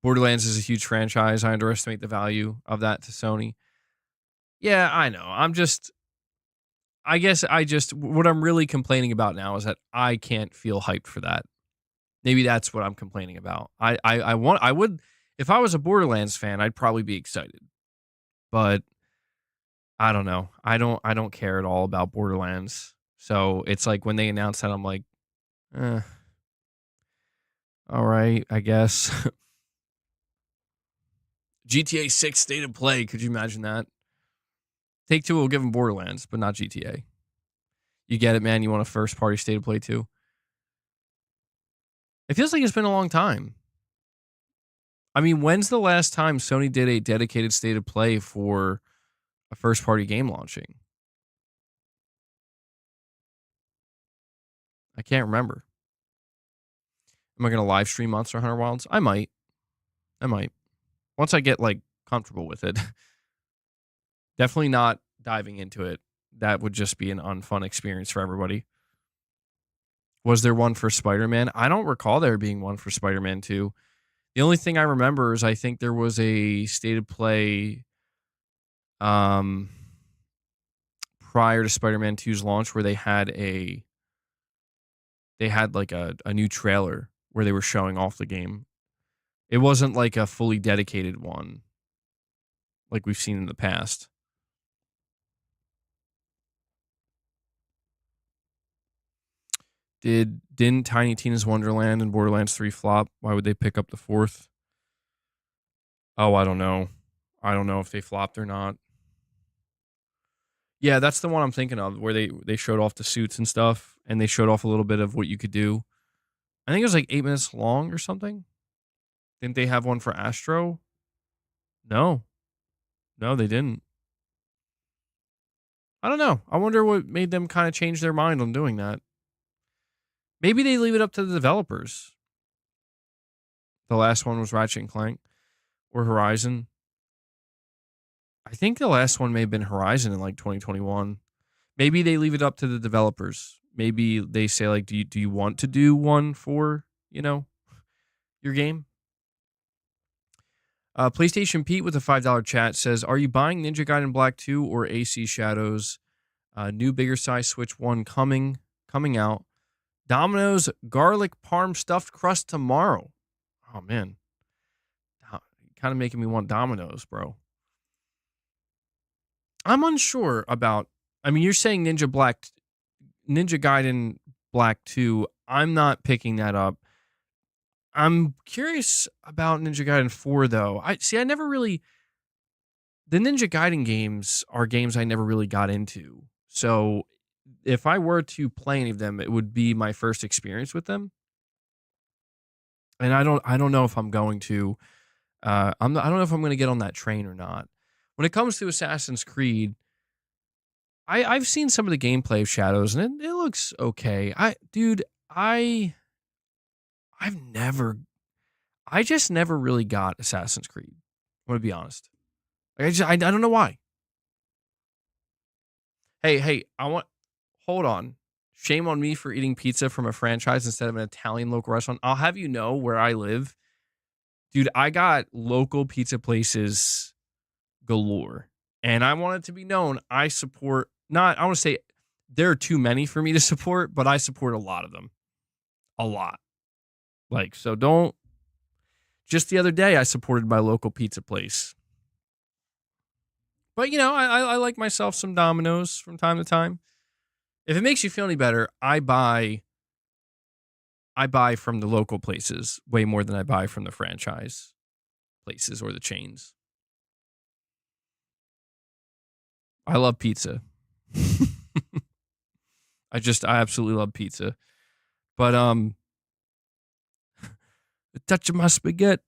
Borderlands is a huge franchise. I underestimate the value of that to Sony. Yeah, I know. I guess what I'm really complaining about now is that I can't feel hyped for that. Maybe that's what I'm complaining about. I would, if I was a Borderlands fan, I'd probably be excited, but I don't know. I don't care at all about Borderlands. So it's like when they announce that, I'm like, eh, all right, I guess. GTA 6 state of play. Could you imagine that? Take Two will give them Borderlands, but not GTA. You get it, man. You want a first party state of play too? It feels like it's been a long time. I mean, when's the last time Sony did a dedicated state of play for a first party game launching? I can't remember. Am I going to live stream Monster Hunter Wilds? I might. Once I get like comfortable with it. Definitely not diving into it. That would just be an unfun experience for everybody. Was there one for Spider-Man? I don't recall there being one for Spider-Man 2. The only thing I remember is I think there was a state of play prior to Spider-Man 2's launch where they had like a new trailer where they were showing off the game. It wasn't like a fully dedicated one like we've seen in the past. Didn't Tiny Tina's Wonderland and Borderlands 3 flop? Why would they pick up the fourth? Oh, I don't know. I don't know if they flopped or not. Yeah, that's the one I'm thinking of where they showed off the suits and stuff and they showed off a little bit of what you could do. I think it was like 8 minutes long or something. Didn't they have one for Astro? No. No, they didn't. I don't know. I wonder what made them kind of change their mind on doing that. Maybe they leave it up to the developers. The last one was Ratchet and Clank or Horizon. I think the last one may have been Horizon in like 2021. Maybe they leave it up to the developers. Maybe they say like, do you want to do one for, your game? PlayStation Pete with a $5 chat says, are you buying Ninja Gaiden Black 2 or AC Shadows? New bigger size Switch 1 coming out. Domino's garlic parm stuffed crust tomorrow. Oh, man. Kind of making me want Domino's, bro. I'm unsure about, I mean, you're saying Ninja Gaiden Black 2. I'm not picking that up. I'm curious about Ninja Gaiden 4, though. I never really, the Ninja Gaiden games are games I never really got into. So if I were to play any of them, it would be my first experience with them. And I don't know if I'm going to, I don't know if I'm going to get on that train or not. When it comes to Assassin's Creed, I've seen some of the gameplay of Shadows and it looks okay. I just never really got Assassin's Creed. I'm gonna be honest. I don't know why. Hey, hold on. Shame on me for eating pizza from a franchise instead of an Italian local restaurant. I'll have you know where I live. Dude, I got local pizza places galore. And I want it to be known, I want to say there are too many for me to support, but I support a lot of them. A lot. Like, so don't. Just the other day, I supported my local pizza place. But, I like myself some Domino's from time to time. If it makes you feel any better, I buy from the local places way more than I buy from the franchise places or the chains. I love pizza. I absolutely love pizza. But the touch of my spaghetti.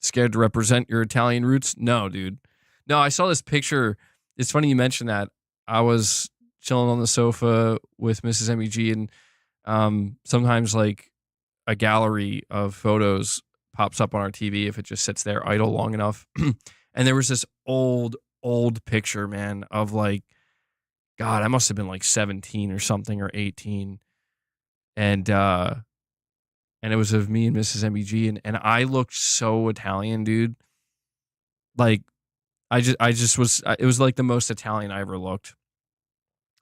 Scared to represent your Italian roots? No, dude. No, I saw this picture. It's funny you mentioned that. I was chilling on the sofa with Mrs. MEG, and sometimes like a gallery of photos pops up on our TV if it just sits there idle long enough. And there was this old picture, man, of like, God, I must have been like 17 or something, or 18. And it was of me and Mrs. MEG, and I looked so Italian, dude. Like, I just was, it was like the most Italian I ever looked.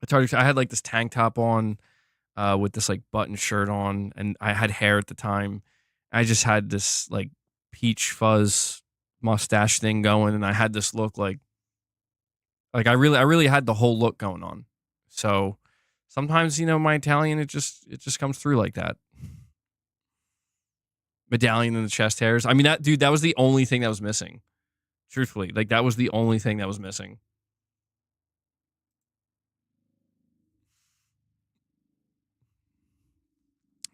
It's hard I had like this tank top on, with this like button shirt on, and I had hair at the time. I just had this like peach fuzz mustache thing going, and I had this look like I really had the whole look going on. So sometimes, my Italian, it just comes through like that. Medallion in the chest hairs. I mean, that was the only thing that was missing. Truthfully, like that was the only thing that was missing.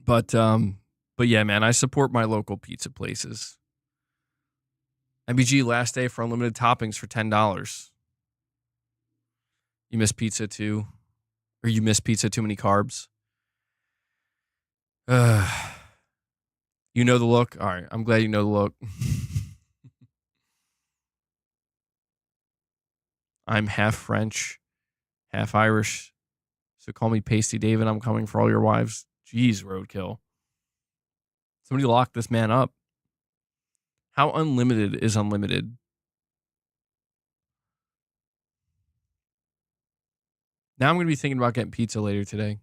But yeah, man, I support my local pizza places. MBG last day for unlimited toppings for $10. You miss pizza too, or you miss pizza too many carbs. You know the look. All right, I'm glad you know the look. I'm half French, half Irish, so call me Pasty David. I'm coming for all your wives. Jeez, roadkill. Somebody lock this man up. How unlimited is unlimited? Now I'm going to be thinking about getting pizza later today.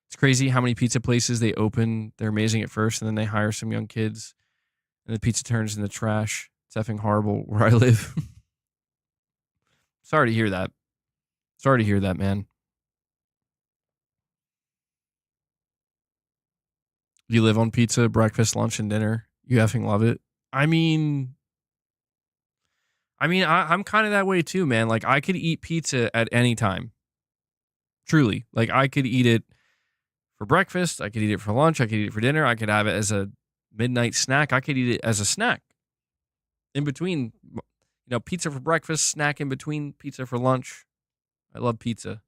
It's crazy how many pizza places they open. They're amazing at first, and then they hire some young kids, and the pizza turns into trash. It's effing horrible where I live. Sorry to hear that. Sorry to hear that, man. You live on pizza, breakfast, lunch, and dinner. You effing love it. I'm kind of that way too, man. Like, I could eat pizza at any time. Truly. Like, I could eat it for breakfast. I could eat it for lunch. I could eat it for dinner. I could have it as a midnight snack. I could eat it as a snack. In between, pizza for breakfast, snack in between, pizza for lunch. I love pizza.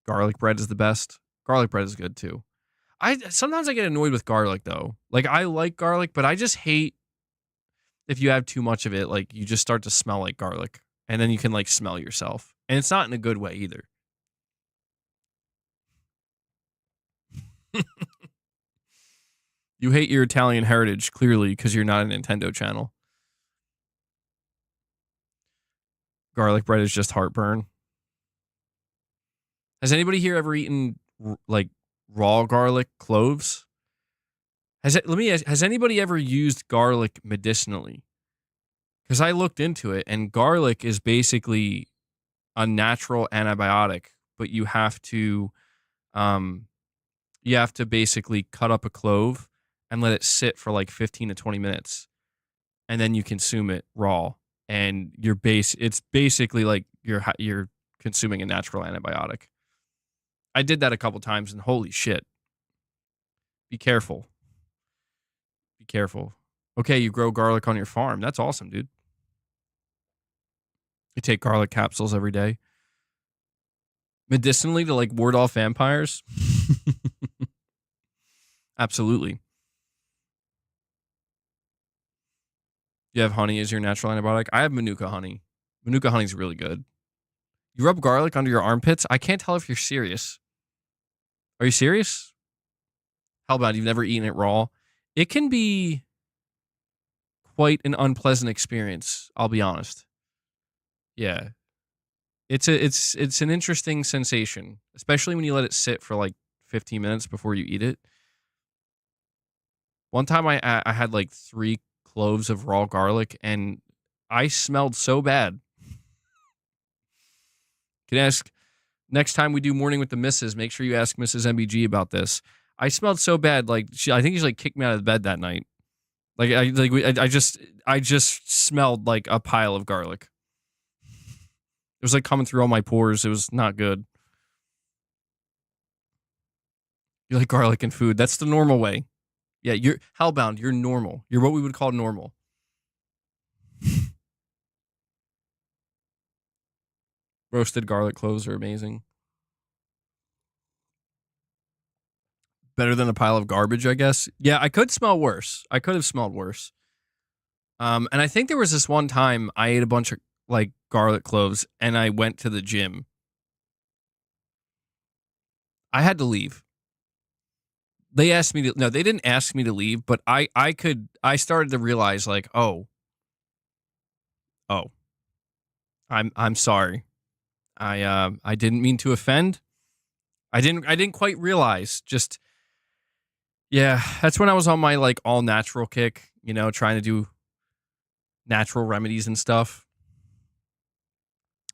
Garlic bread is the best. Garlic bread is good too. Sometimes I get annoyed with garlic though. Like, I like garlic, but I just hate if you have too much of it. Like, you just start to smell like garlic, and then you can like smell yourself, and it's not in a good way either. You hate your Italian heritage, clearly, because you're not a Nintendo channel. Garlic bread is just heartburn. Has anybody here ever eaten like raw garlic cloves? Has anybody ever used garlic medicinally? Because I looked into it, and garlic is basically a natural antibiotic, but you have to basically cut up a clove and let it sit for like 15 to 20 minutes, and then you consume it raw. And it's basically like you're consuming a natural antibiotic. I did that a couple times, and holy shit. Be careful. Be careful. Okay, you grow garlic on your farm. That's awesome, dude. You take garlic capsules every day. Medicinally to like ward off vampires? Absolutely. You have honey as your natural antibiotic? I have Manuka honey. Manuka honey's really good. You rub garlic under your armpits? I can't tell if you're serious. Are you serious? How about you've never eaten it raw? It can be quite an unpleasant experience, I'll be honest. Yeah. It's an interesting sensation, especially when you let it sit for like 15 minutes before you eat it. One time I had like 3 cloves of raw garlic, and I smelled so bad. You can ask next time we do Morning with the Missus, make sure you ask Mrs. MBG about this. I smelled so bad, like I think she like kicked me out of bed that night. Like I just smelled like a pile of garlic. It was like coming through all my pores. It was not good. You like garlic in food? That's the normal way. Yeah, you're hellbound. You're normal. You're what we would call normal. Roasted garlic cloves are amazing. Better than a pile of garbage, I guess. Yeah, I could smell worse. I could have smelled worse. And I think there was this one time I ate a bunch of like garlic cloves and I went to the gym. I had to leave. They asked me to no, they didn't ask me to leave, but I started to realize like, oh, I'm sorry. I didn't mean to offend. I didn't quite realize. Just yeah, that's when I was on my like all natural kick, trying to do natural remedies and stuff.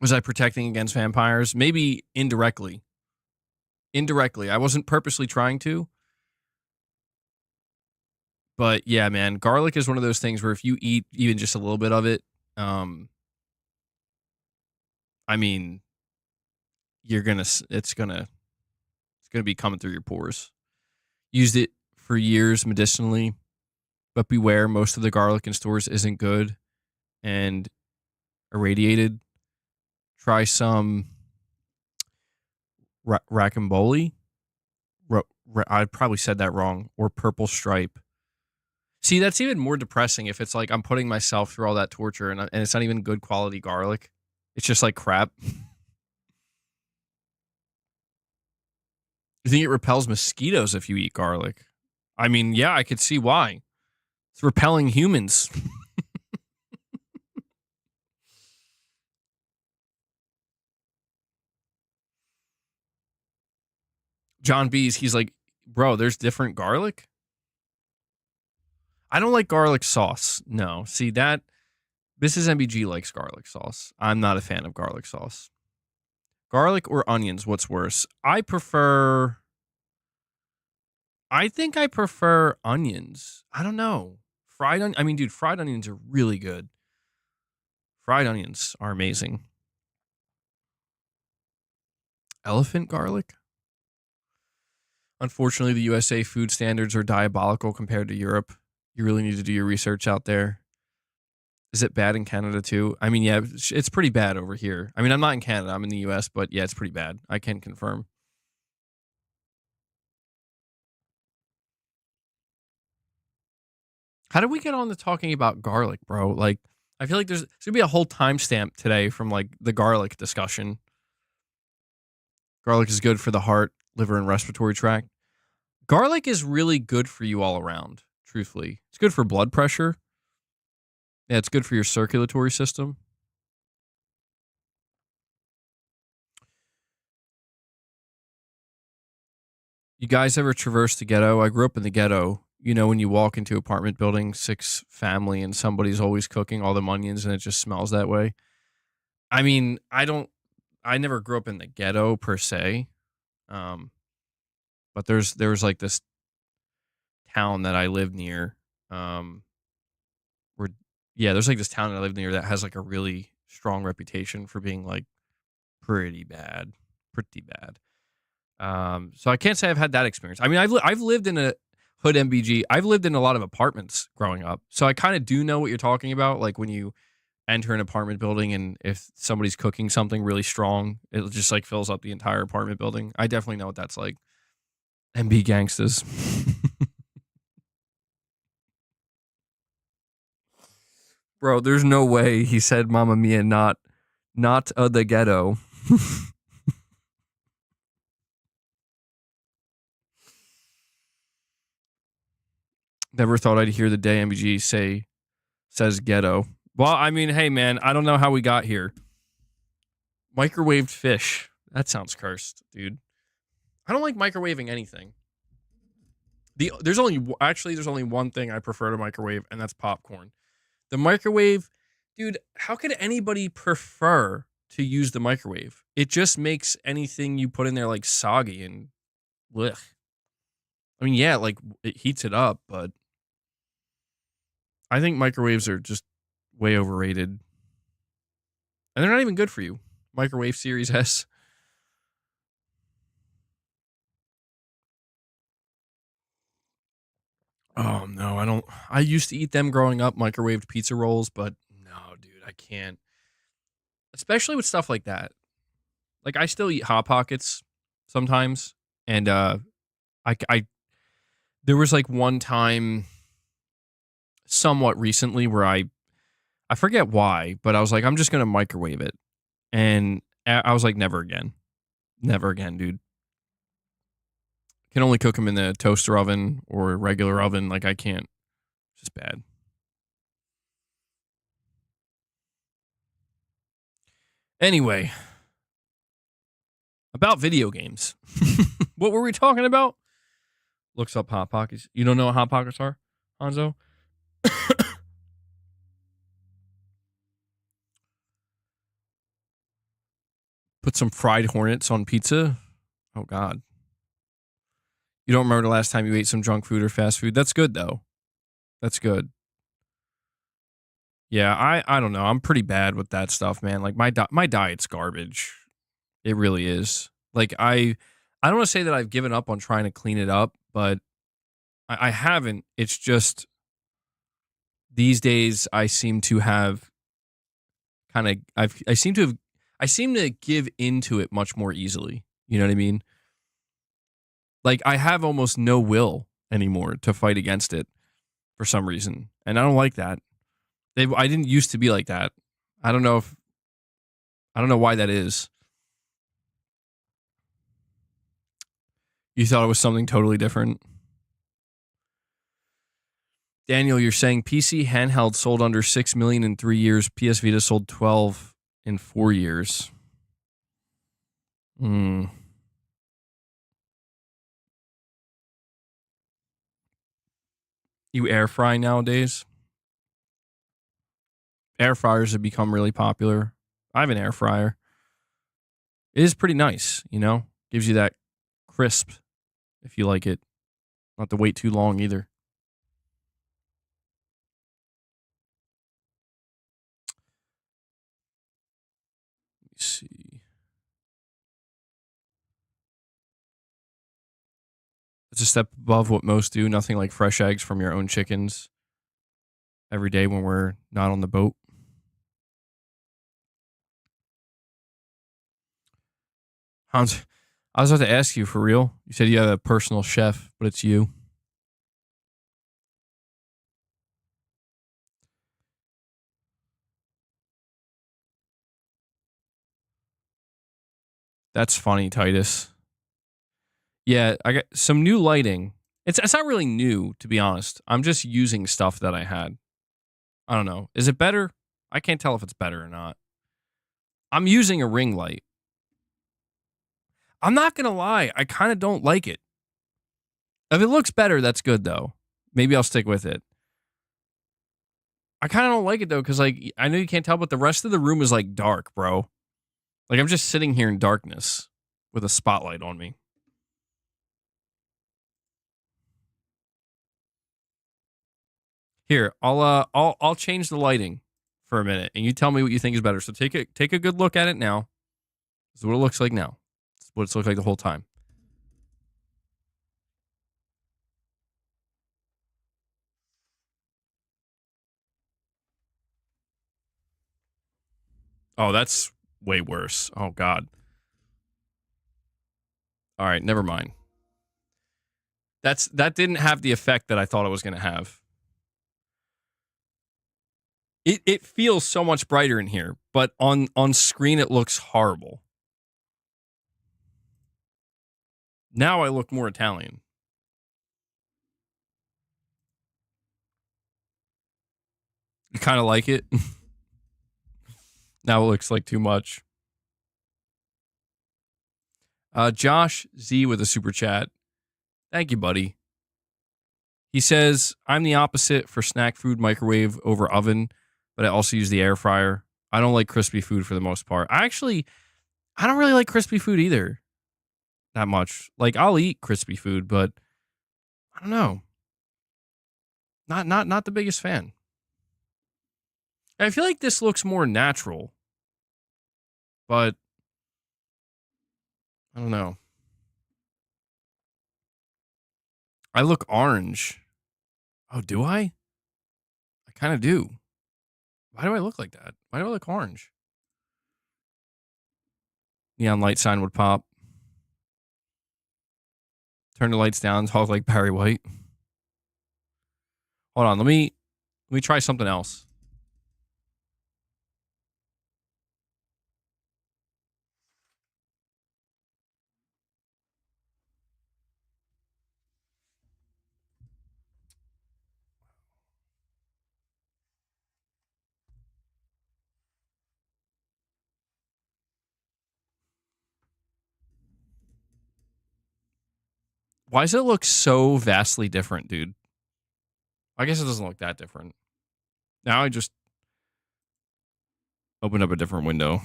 Was I protecting against vampires? Maybe indirectly. Indirectly. I wasn't purposely trying to. But yeah, man, garlic is one of those things where if you eat even just a little bit of it, um, I mean, you're gonna it's gonna be coming through your pores. Used it for years medicinally, but beware, most of the garlic in stores isn't good and irradiated. Try some racamboli. I probably said that wrong. Or purple stripe. See, that's even more depressing if it's like I'm putting myself through all that torture and it's not even good quality garlic. It's just like crap. You think it repels mosquitoes if you eat garlic? I mean, yeah, I could see why. It's repelling humans. John B's, he's like, bro, there's different garlic? I don't like garlic sauce. No. See, Mrs. MBG likes garlic sauce. I'm not a fan of garlic sauce. Garlic or onions, what's worse? I think I prefer onions. I don't know. I mean, dude, fried onions are really good. Fried onions are amazing. Elephant garlic? Unfortunately, the USA food standards are diabolical compared to Europe. You really need to do your research out there. Is it bad in Canada too? I mean, yeah, it's pretty bad over here. I mean, I'm not in Canada, I'm in the US, but yeah, it's pretty bad. I can confirm. How did we get on to talking about garlic, bro? Like, I feel like there's gonna be a whole timestamp today from like the garlic discussion. Garlic is good for the heart, liver, and respiratory tract. Garlic is really good for you all around, truthfully. It's good for blood pressure. Yeah, it's good for your circulatory system. You guys ever traverse the ghetto? I grew up in the ghetto. When you walk into apartment building, 6 family, and somebody's always cooking all them onions and it just smells that way. I mean, I never grew up in the ghetto per se. Um, but there was like this town that I lived near. Where yeah, there's like this town that I live near that has like a really strong reputation for being like pretty bad, pretty bad. So I can't say I've had that experience. I mean, I've lived in a hood MBG. I've lived in a lot of apartments growing up, so I kind of do know what you're talking about. Like when you enter an apartment building and if somebody's cooking something really strong, it just like fills up the entire apartment building. I definitely know what that's like. MB gangsters. Bro, there's no way he said Mamma Mia, not the ghetto. Never thought I'd hear the day MBG says ghetto. Well, I mean, hey man, I don't know how we got here. Microwaved fish. That sounds cursed, dude. I don't like microwaving anything. There's only one thing I prefer to microwave, and that's popcorn. The microwave, dude, how could anybody prefer to use the microwave? It just makes anything you put in there like soggy and blech. I mean, yeah, like it heats it up, but I think microwaves are just way overrated. And they're not even good for you. Microwave Series S. Oh, no, I don't. I used to eat them growing up, microwaved pizza rolls, but no, dude, I can't. Especially with stuff like that. Like, I still eat Hot Pockets sometimes. And I there was like one time somewhat recently where I forget why, but I was like, I'm just going to microwave it. And I was like, never again. Never again, dude. Can only cook them in the toaster oven or regular oven. Like, I can't. It's just bad. Anyway, about video games. What were we talking about? Looks up Hot Pockets. You don't know what Hot Pockets are, Hanzo? Put some fried hornets on pizza. Oh, God. You don't remember the last time you ate some junk food or fast food? That's good, though. That's good. Yeah, I don't know. I'm pretty bad with that stuff, man. Like my diet's garbage. It really is. Like I don't want to say that I've given up on trying to clean it up, but I haven't. It's just these days I seem to have kind of I seem to give into it much more easily. You know what I mean? Like I have almost no will anymore to fight against it for some reason, and I don't like that. I didn't used to be like that. I don't know if I don't know why that is. You thought it was something totally different. Daniel, you're saying PC handheld sold under 6 million in 3 years. PS Vita sold 12 in 4 years. Hmm. You air fry nowadays? Air fryers have become really popular. I have an air fryer. It is pretty nice, you know? Gives you that crisp if you like it. Not to wait too long either. Let me see. It's a step above what most do. Nothing like fresh eggs from your own chickens every day when we're not on the boat. Hans, I was about to ask you for real. You said you have a personal chef, but it's you. That's funny, Titus. Yeah, I got some new lighting. It's not really new, to be honest. I'm just using stuff that I had. I don't know. Is it better? I can't tell if it's better or not. I'm using a ring light. I'm not gonna lie, I kind of don't like it. If it looks better, that's good though. Maybe I'll stick with it. I kind of don't like it though, because like I know you can't tell, but the rest of the room is like dark, bro. Like I'm just sitting here in darkness with a spotlight on me. Here, I'll change the lighting for a minute, and you tell me what you think is better. So take a good look at it now. This is what it looks like now. This is what it's looked like the whole time. Oh, that's way worse. Oh God. All right, never mind. That didn't have the effect that I thought it was going to have. It feels so much brighter in here, but on screen it looks horrible. Now I look more Italian. You kind of like it? Now it looks like too much. Josh Z with a super chat. Thank you, buddy. He says, I'm the opposite for snack food, microwave over oven, but I also use the air fryer. I don't like crispy food for the most part. I don't really like crispy food either that much. Like I'll eat crispy food, but I don't know. Not the biggest fan. I feel like this looks more natural, but I don't know. I look orange. Oh, do I? I kind of do. Why do I look like that? Why do I look orange? Neon light sign would pop. Turn the lights down, talk like Barry White. Hold on, let me try something else. Why does it look so vastly different, dude? I guess it doesn't look that different. Now I just open up a different window.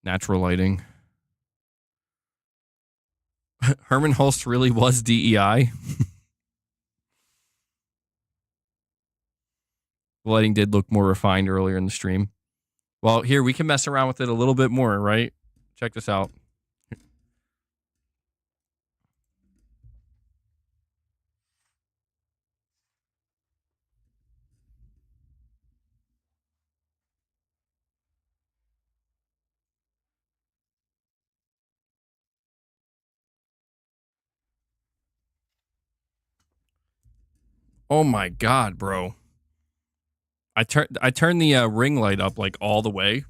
Natural lighting. Herman Hulst really was DEI. The lighting did look more refined earlier in the stream. Well, here, we can mess around with it a little bit more, right? Check this out. Oh my god, bro. I turned the ring light up like all the way.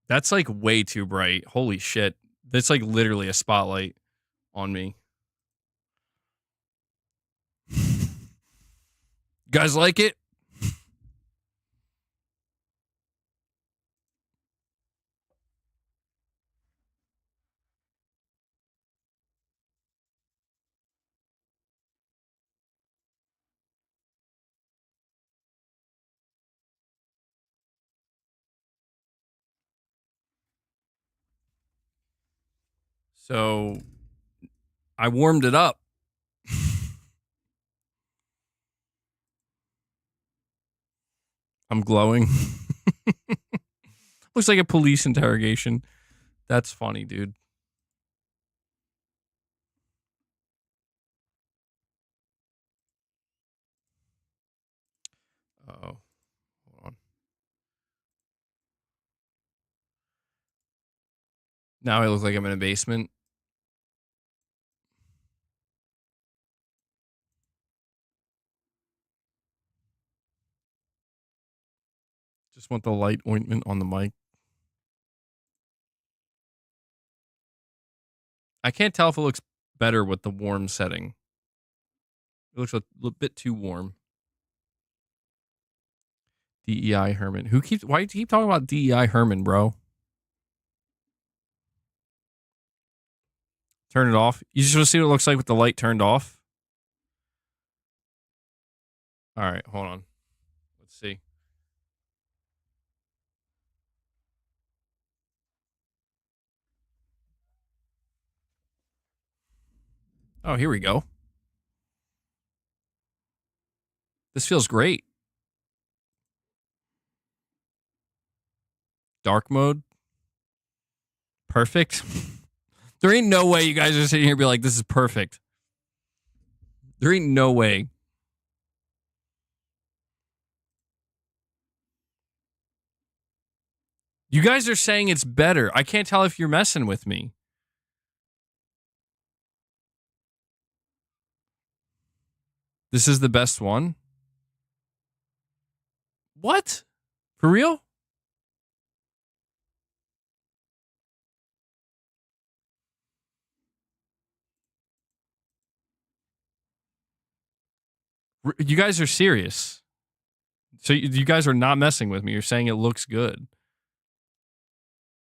That's like way too bright. Holy shit. That's like literally a spotlight on me. Guys like it? So I warmed it up. I'm glowing. Looks like a police interrogation. That's funny, dude. Uh-oh. Hold on. Now I look like I'm in a basement. Just want the light ointment on the mic. I can't tell if it looks better with the warm setting. It looks a little bit too warm. DEI Herman. Why do you keep talking about DEI Herman, bro? Turn it off. You just want to see what it looks like with the light turned off? All right, hold on. Let's see. Oh, here we go. This feels great. Dark mode. Perfect. There ain't no way you guys are sitting here and be like, this is perfect. There ain't no way. You guys are saying it's better. I can't tell if you're messing with me. This is the best one? What? For real? You guys are serious. So you guys are not messing with me. You're saying it looks good.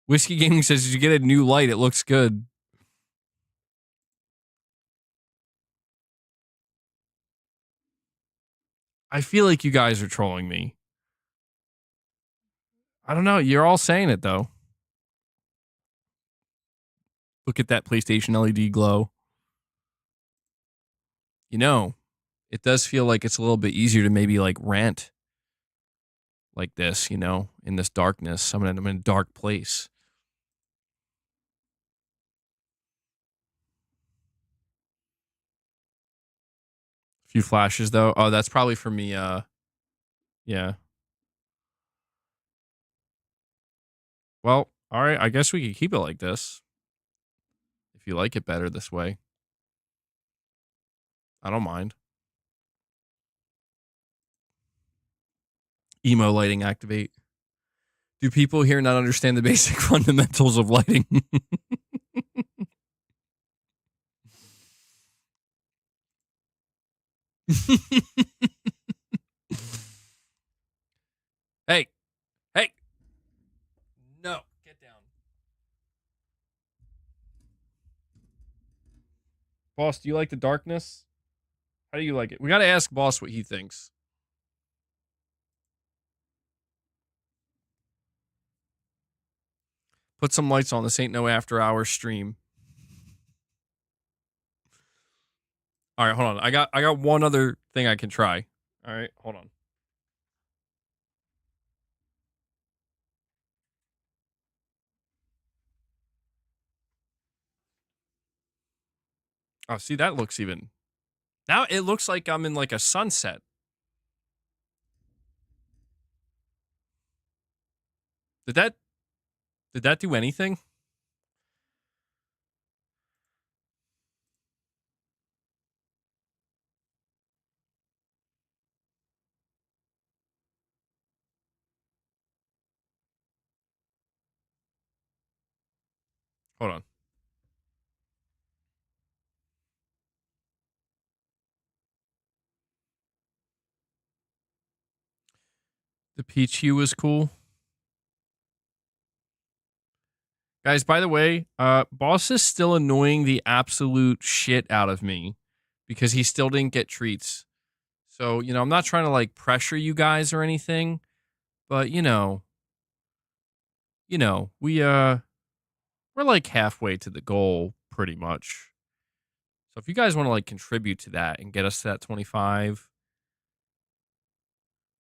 Whiskey Gaming says you get a new light. It looks good. I feel like you guys are trolling me. I don't know. You're all saying it, though. Look at that PlayStation LED glow. you know, it does feel like it's a little bit easier to maybe like rant like this, you know, in this darkness. I'm in a dark place. A few flashes though. Oh, that's probably for me. Yeah. Well, all right. I guess we could keep it like this if you like it better this way. I don't mind. Emo lighting activate. Do people here not understand the basic fundamentals of lighting? Hey, hey. No, get down. Boss, do you like the darkness? How do you like it? We got to ask Boss what he thinks. Put some lights on. This ain't no after hours stream. All right, hold on. I got one other thing I can try. All right, hold on. Oh, see, that looks even. Now it looks like I'm in like a sunset. Did that do anything? Hold on. The peach hue was cool. Guys, by the way, Boss is still annoying the absolute shit out of me because he still didn't get treats. So, you know, I'm not trying to like pressure you guys or anything, but we're like halfway to the goal pretty much. So if you guys want to like contribute to that and get us to that 25,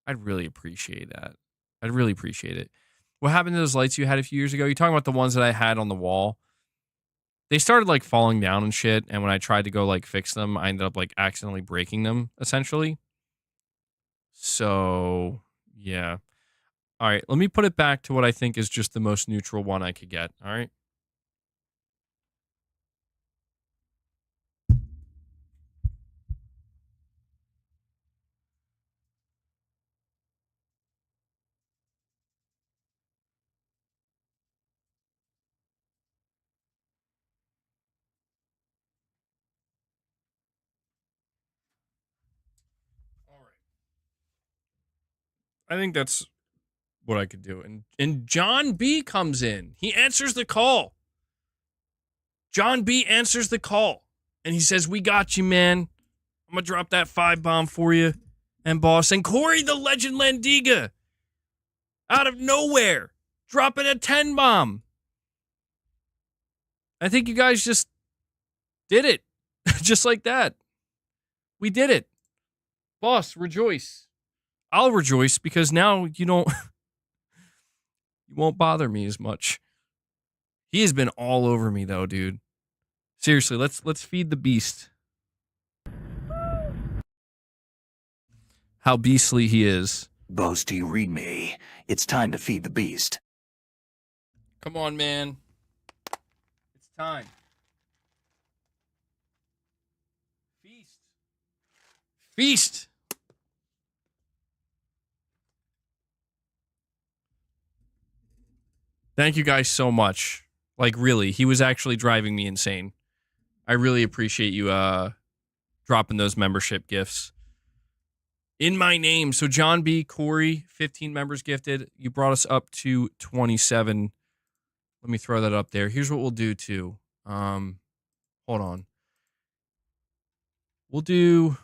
I'd really appreciate that. I'd really appreciate it. What happened to those lights you had a few years ago? You're talking about the ones that I had on the wall. They started like falling down and shit, and when I tried to go like fix them, I ended up like accidentally breaking them essentially. So, yeah. All right, let me put it back to what I think is just the most neutral one I could get, all right? All right. I think that's what I could do. And John B comes in. He answers the call. John B answers the call. And he says, "We got you, man. I'm gonna drop that 5 bomb for you." And Boss and Corey the Legend Landiga out of nowhere dropping a 10 bomb. I think you guys just did it. Just like that. We did it. Boss, rejoice. I'll rejoice because now you won't bother me as much. He has been all over me though, dude. Seriously, let's feed the beast. How beastly he is. Boss, do you read me? It's time to feed the beast. Come on, man. It's time. Feast. Feast. Thank you guys so much. Like really, he was actually driving me insane. I really appreciate you dropping those membership gifts. In my name. So John B, Corey, 15 members gifted. You brought us up to 27. Let me throw that up there. Here's what we'll do too. Hold on. We'll do,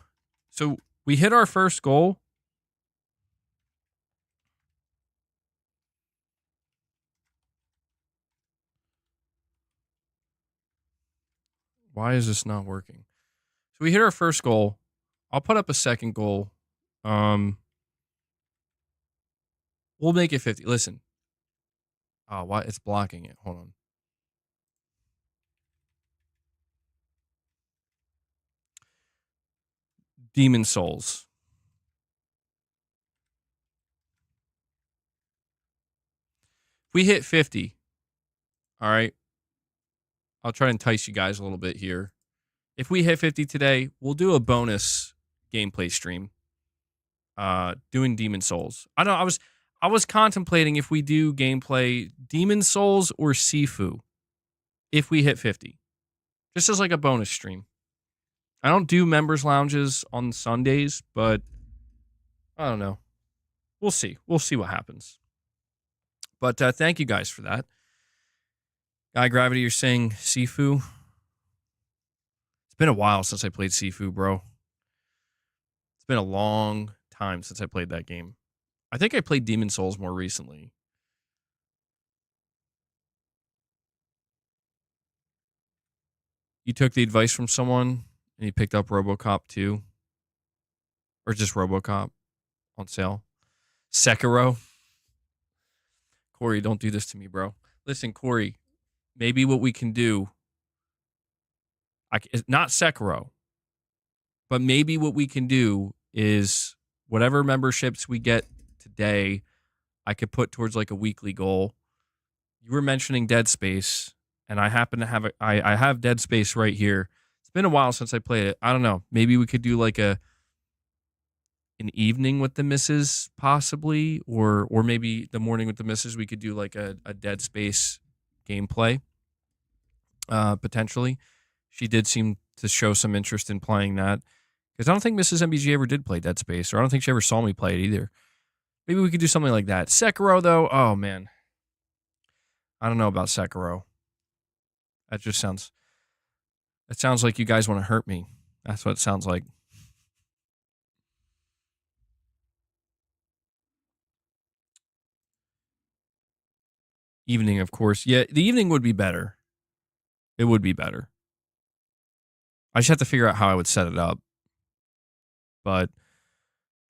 so we hit our first goal. Why is this not working? So we hit our first goal. I'll put up a second goal. We'll make it 50. Listen. Oh, why? It's blocking it. Hold on. Demon Souls. If we hit 50, all right, I'll try to entice you guys a little bit here. If we hit 50 today, we'll do a bonus gameplay stream doing Demon Souls. I was contemplating if we do gameplay Demon Souls or Sifu if we hit 50. Just as like a bonus stream. I don't do members lounges on Sundays, but I don't know. We'll see. We'll see what happens. But thank you guys for that. Guy Gravity, you're saying Sifu? It's been a while since I played Sifu, bro. It's been a long time since I played that game. I think I played Demon Souls more recently. You took the advice from someone and you picked up RoboCop 2? Or just RoboCop on sale? Sekiro? Corey, don't do this to me, bro. Listen, Corey, maybe what we can do, not Sekiro, but maybe what we can do is whatever memberships we get today, I could put towards like a weekly goal. You were mentioning Dead Space, and I happen to have I have Dead Space right here. It's been a while since I played it. I don't know. Maybe we could do like an evening with the missus, possibly, or maybe the morning with the missus. We could do like a Dead Space gameplay, potentially. She did seem to show some interest in playing that because I don't think Mrs. MBG ever did play Dead Space, or I don't think she ever saw me play it either. Maybe we could do something like that. Sekiro, though, oh man, I don't know about Sekiro. That just sounds. It sounds like you guys want to hurt me. That's what it sounds like. Evening, of course. Yeah, the evening would be better. It would be better. I just have to figure out how I would set it up. But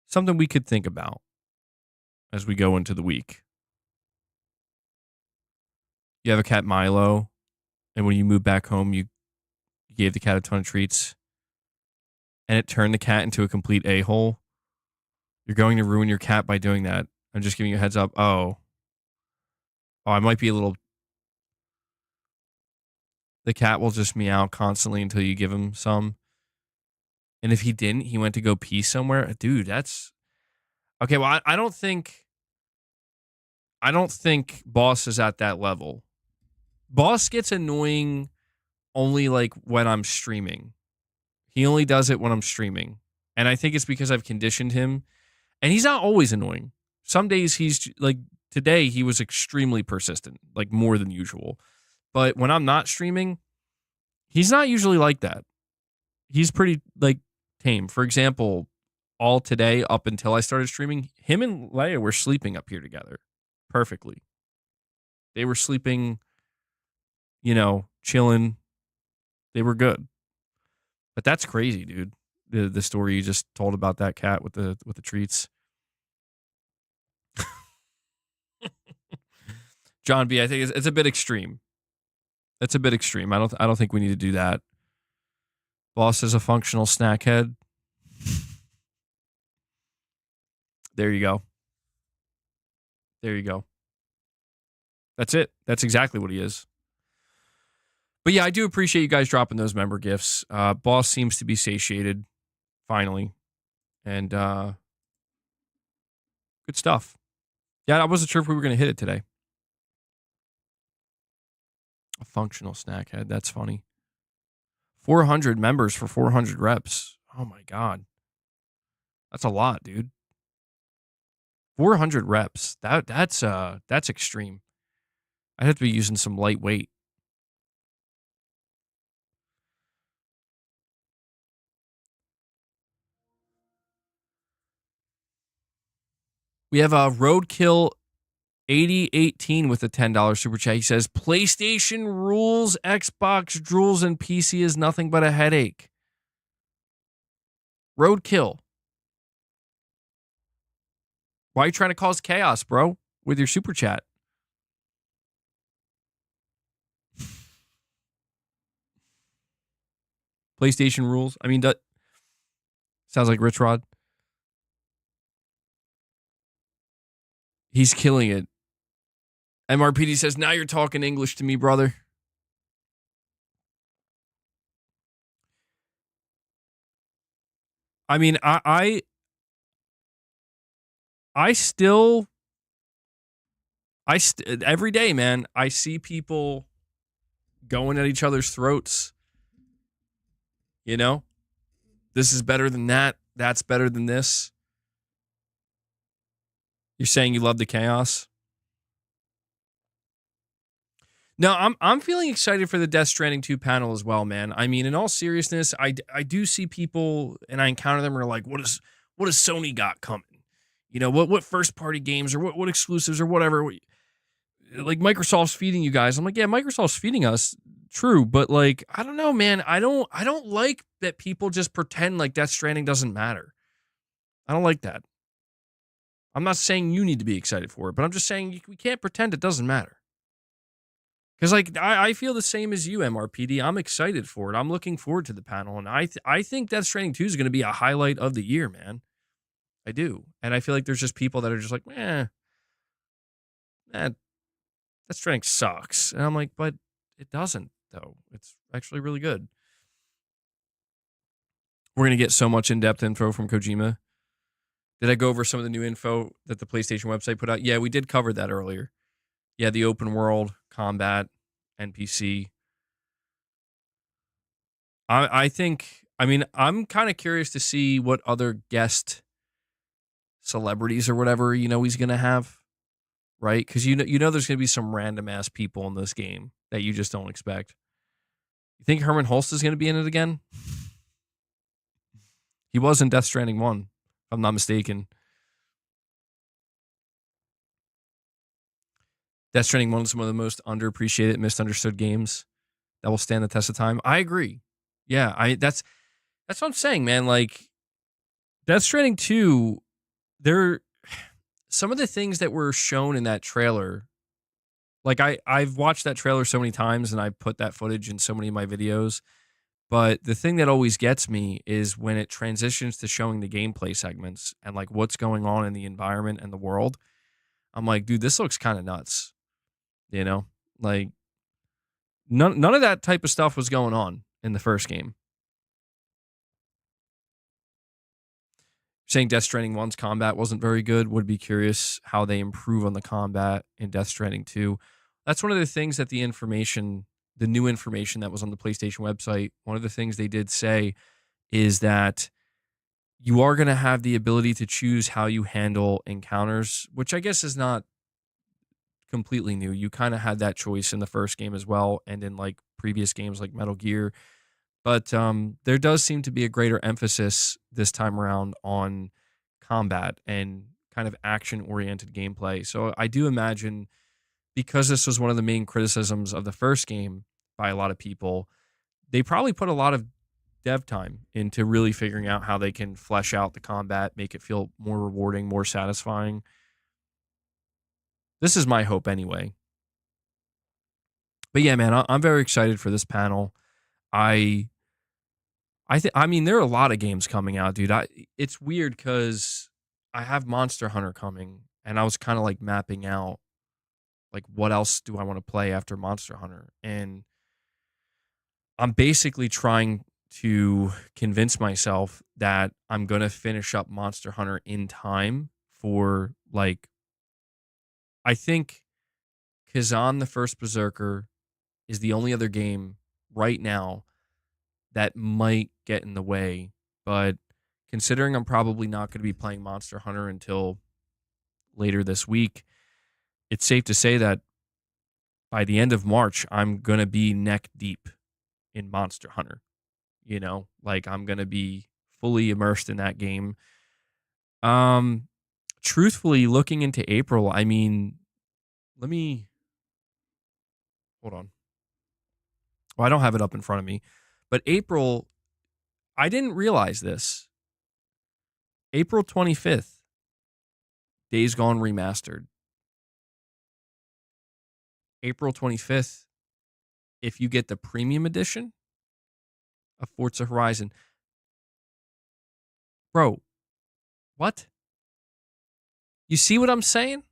something we could think about as we go into the week. You have a cat, Milo, and when you move back home, you gave the cat a ton of treats, and it turned the cat into a complete a-hole. You're going to ruin your cat by doing that. I'm just giving you a heads up. Oh, I might be a little... The cat will just meow constantly until you give him some. And if he didn't, he went to go pee somewhere. Dude, that's... Okay, well, I don't think Boss is at that level. Boss gets annoying only like when I'm streaming. He only does it when I'm streaming. And I think it's because I've conditioned him. And he's not always annoying. Some days he's like, today he was extremely persistent, like more than usual. But when I'm not streaming, he's not usually like that. He's pretty like tame. For example, all today up until I started streaming, him and Leia were sleeping up here together perfectly. They were sleeping, chilling. They were good. But that's crazy, dude. The story you just told about that cat with the treats. John B, I think it's a bit extreme. That's a bit extreme. I don't think we need to do that. Boss is a functional snack head. There you go. There you go. That's it. That's exactly what he is. But yeah, I do appreciate you guys dropping those member gifts. Boss seems to be satiated, finally. And good stuff. Yeah, I wasn't sure if we were going to hit it today. A functional snack head. That's funny. 400 members for 400 reps. Oh my God. That's a lot, dude. 400 reps. That's extreme. I'd have to be using some lightweight. We have a Roadkill 8018 with a $10 super chat. He says, PlayStation rules, Xbox drools, and PC is nothing but a headache. Roadkill. Why are you trying to cause chaos, bro, with your super chat? PlayStation rules. I mean, that sounds like Rich Rod. He's killing it. MRPD says, now you're talking English to me, brother. I mean, I still every day, man, I see people going at each other's throats. You know, this is better than that. That's better than this. You're saying you love the chaos? No, I'm feeling excited for the Death Stranding 2 panel as well, man. I mean, in all seriousness, I do see people and I encounter them who are like, what does Sony got coming? You know, what first party games or what exclusives or whatever. Like Microsoft's feeding you guys. I'm like, yeah, Microsoft's feeding us. True, but like, I don't know, man. I don't like that people just pretend like Death Stranding doesn't matter. I don't like that. I'm not saying you need to be excited for it, but I'm just saying we can't pretend it doesn't matter. Because like I feel the same as you, MRPD. I'm excited for it. I'm looking forward to the panel, and I think Death Stranding 2 is going to be a highlight of the year, man. I do, and I feel like there's just people that are just like, man, Death Stranding sucks, and I'm like, but it doesn't though. It's actually really good. We're gonna get so much in-depth info from Kojima. Did I go over some of the new info that the PlayStation website put out? Yeah, we did cover that earlier. Yeah, the open world, combat, NPC. I think, I mean, I'm kind of curious to see what other guest celebrities or whatever, he's going to have, right? Because you know there's going to be some random ass people in this game that you just don't expect. You think Herman Holst is going to be in it again? He was in Death Stranding 1, if I'm not mistaken. Death Stranding 1 is one of the most underappreciated, misunderstood games that will stand the test of time. I agree. Yeah, that's what I'm saying, man. Like, Death Stranding 2, some of the things that were shown in that trailer, like I've watched that trailer so many times and I put that footage in so many of my videos. But the thing that always gets me is when it transitions to showing the gameplay segments and like what's going on in the environment and the world. I'm like, dude, this looks kind of nuts. Like none of that type of stuff was going on in the first game. Saying Death Stranding 1's combat wasn't very good. Would be curious how they improve on the combat in Death Stranding 2. That's one of the things that the new information that was on the PlayStation website, one of the things they did say is that you are going to have the ability to choose how you handle encounters, which I guess is not completely new. You kind of had that choice in the first game as well, and in like previous games like Metal Gear. But there does seem to be a greater emphasis this time around on combat and kind of action-oriented gameplay. So I do imagine, because this was one of the main criticisms of the first game by a lot of people, they probably put a lot of dev time into really figuring out how they can flesh out the combat, make it feel more rewarding, more satisfying. This is my hope anyway. But yeah, man, I'm very excited for this panel. I mean, there are a lot of games coming out, dude. It's weird because I have Monster Hunter coming, and I was kind of like mapping out, like, what else do I want to play after Monster Hunter? And I'm basically trying to convince myself that I'm going to finish up Monster Hunter in time for, like, I think Kazan the First Berserker is the only other game right now that might get in the way. But considering I'm probably not going to be playing Monster Hunter until later this week, it's safe to say that by the end of March, I'm going to be neck deep in Monster Hunter. Like I'm going to be fully immersed in that game. Truthfully, looking into April, I mean, let me hold on. Well, I don't have it up in front of me, but April, I didn't realize this, April 25th, Days Gone Remastered. April 25th, if you get the premium edition of Forza Horizon. Bro, what? You see what I'm saying?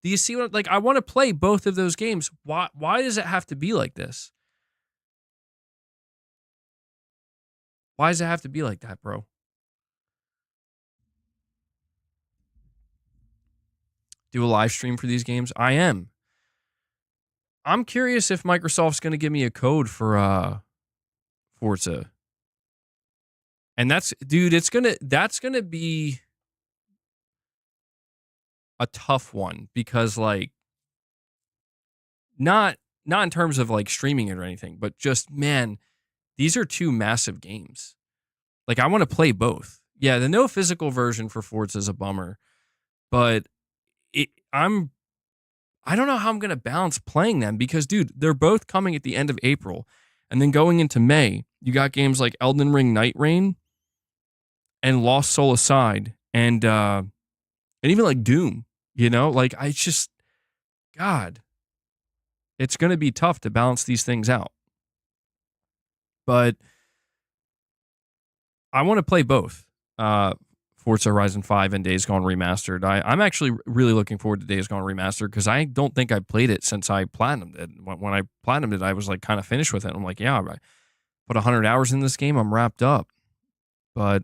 Do you see what, like, I want to play both of those games. Why does it have to be like this? Why does it have to be like that, bro? Do a live stream for these games? I am. I'm curious if Microsoft's going to give me a code for Forza. And that's going to be a tough one because, like, not in terms of like streaming it or anything, but just, man, these are two massive games. Like, I want to play both. Yeah, the no physical version for Forza is a bummer, but I don't know how I'm going to balance playing them because, dude, they're both coming at the end of April. And then going into May, you got games like Elden Ring Night Rain and Lost Soul Aside and even like Doom, you know? Like, I just, God, it's going to be tough to balance these things out. But I want to play both Forza Horizon 5 and Days Gone Remastered. I'm actually really looking forward to Days Gone Remastered because I don't think I played it since I platinumed it. When I platinumed it, I was like kind of finished with it. I'm like, yeah, I put 100 hours in this game. I'm wrapped up. But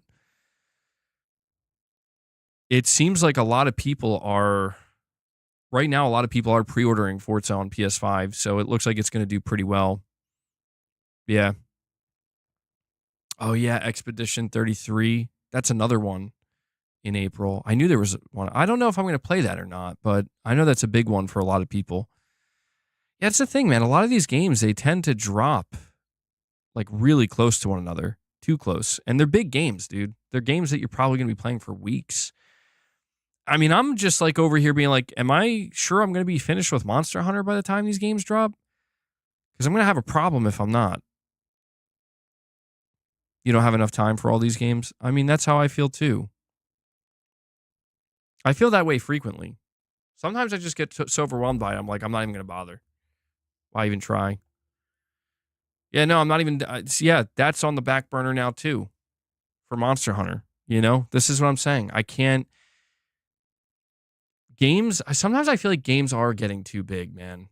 it seems like a lot of people are pre-ordering Forza on PS5. So it looks like it's going to do pretty well. Yeah. Oh, yeah. Expedition 33. That's another one in April. I knew there was one. I don't know if I'm going to play that or not, but I know that's a big one for a lot of people. Yeah, it's the thing, man. A lot of these games, they tend to drop like really close to one another, too close. And they're big games, dude. They're games that you're probably going to be playing for weeks. I mean, I'm just like over here being like, am I sure I'm going to be finished with Monster Hunter by the time these games drop? Because I'm going to have a problem if I'm not. You don't have enough time for all these games. I mean, that's how I feel too. I feel that way frequently. Sometimes I just get so overwhelmed by it. I'm like, I'm not even going to bother. Why even try? Yeah, no, I'm not even. Yeah, that's on the back burner now too for Monster Hunter. You know, this is what I'm saying. I can't. Games, sometimes I feel like games are getting too big, man.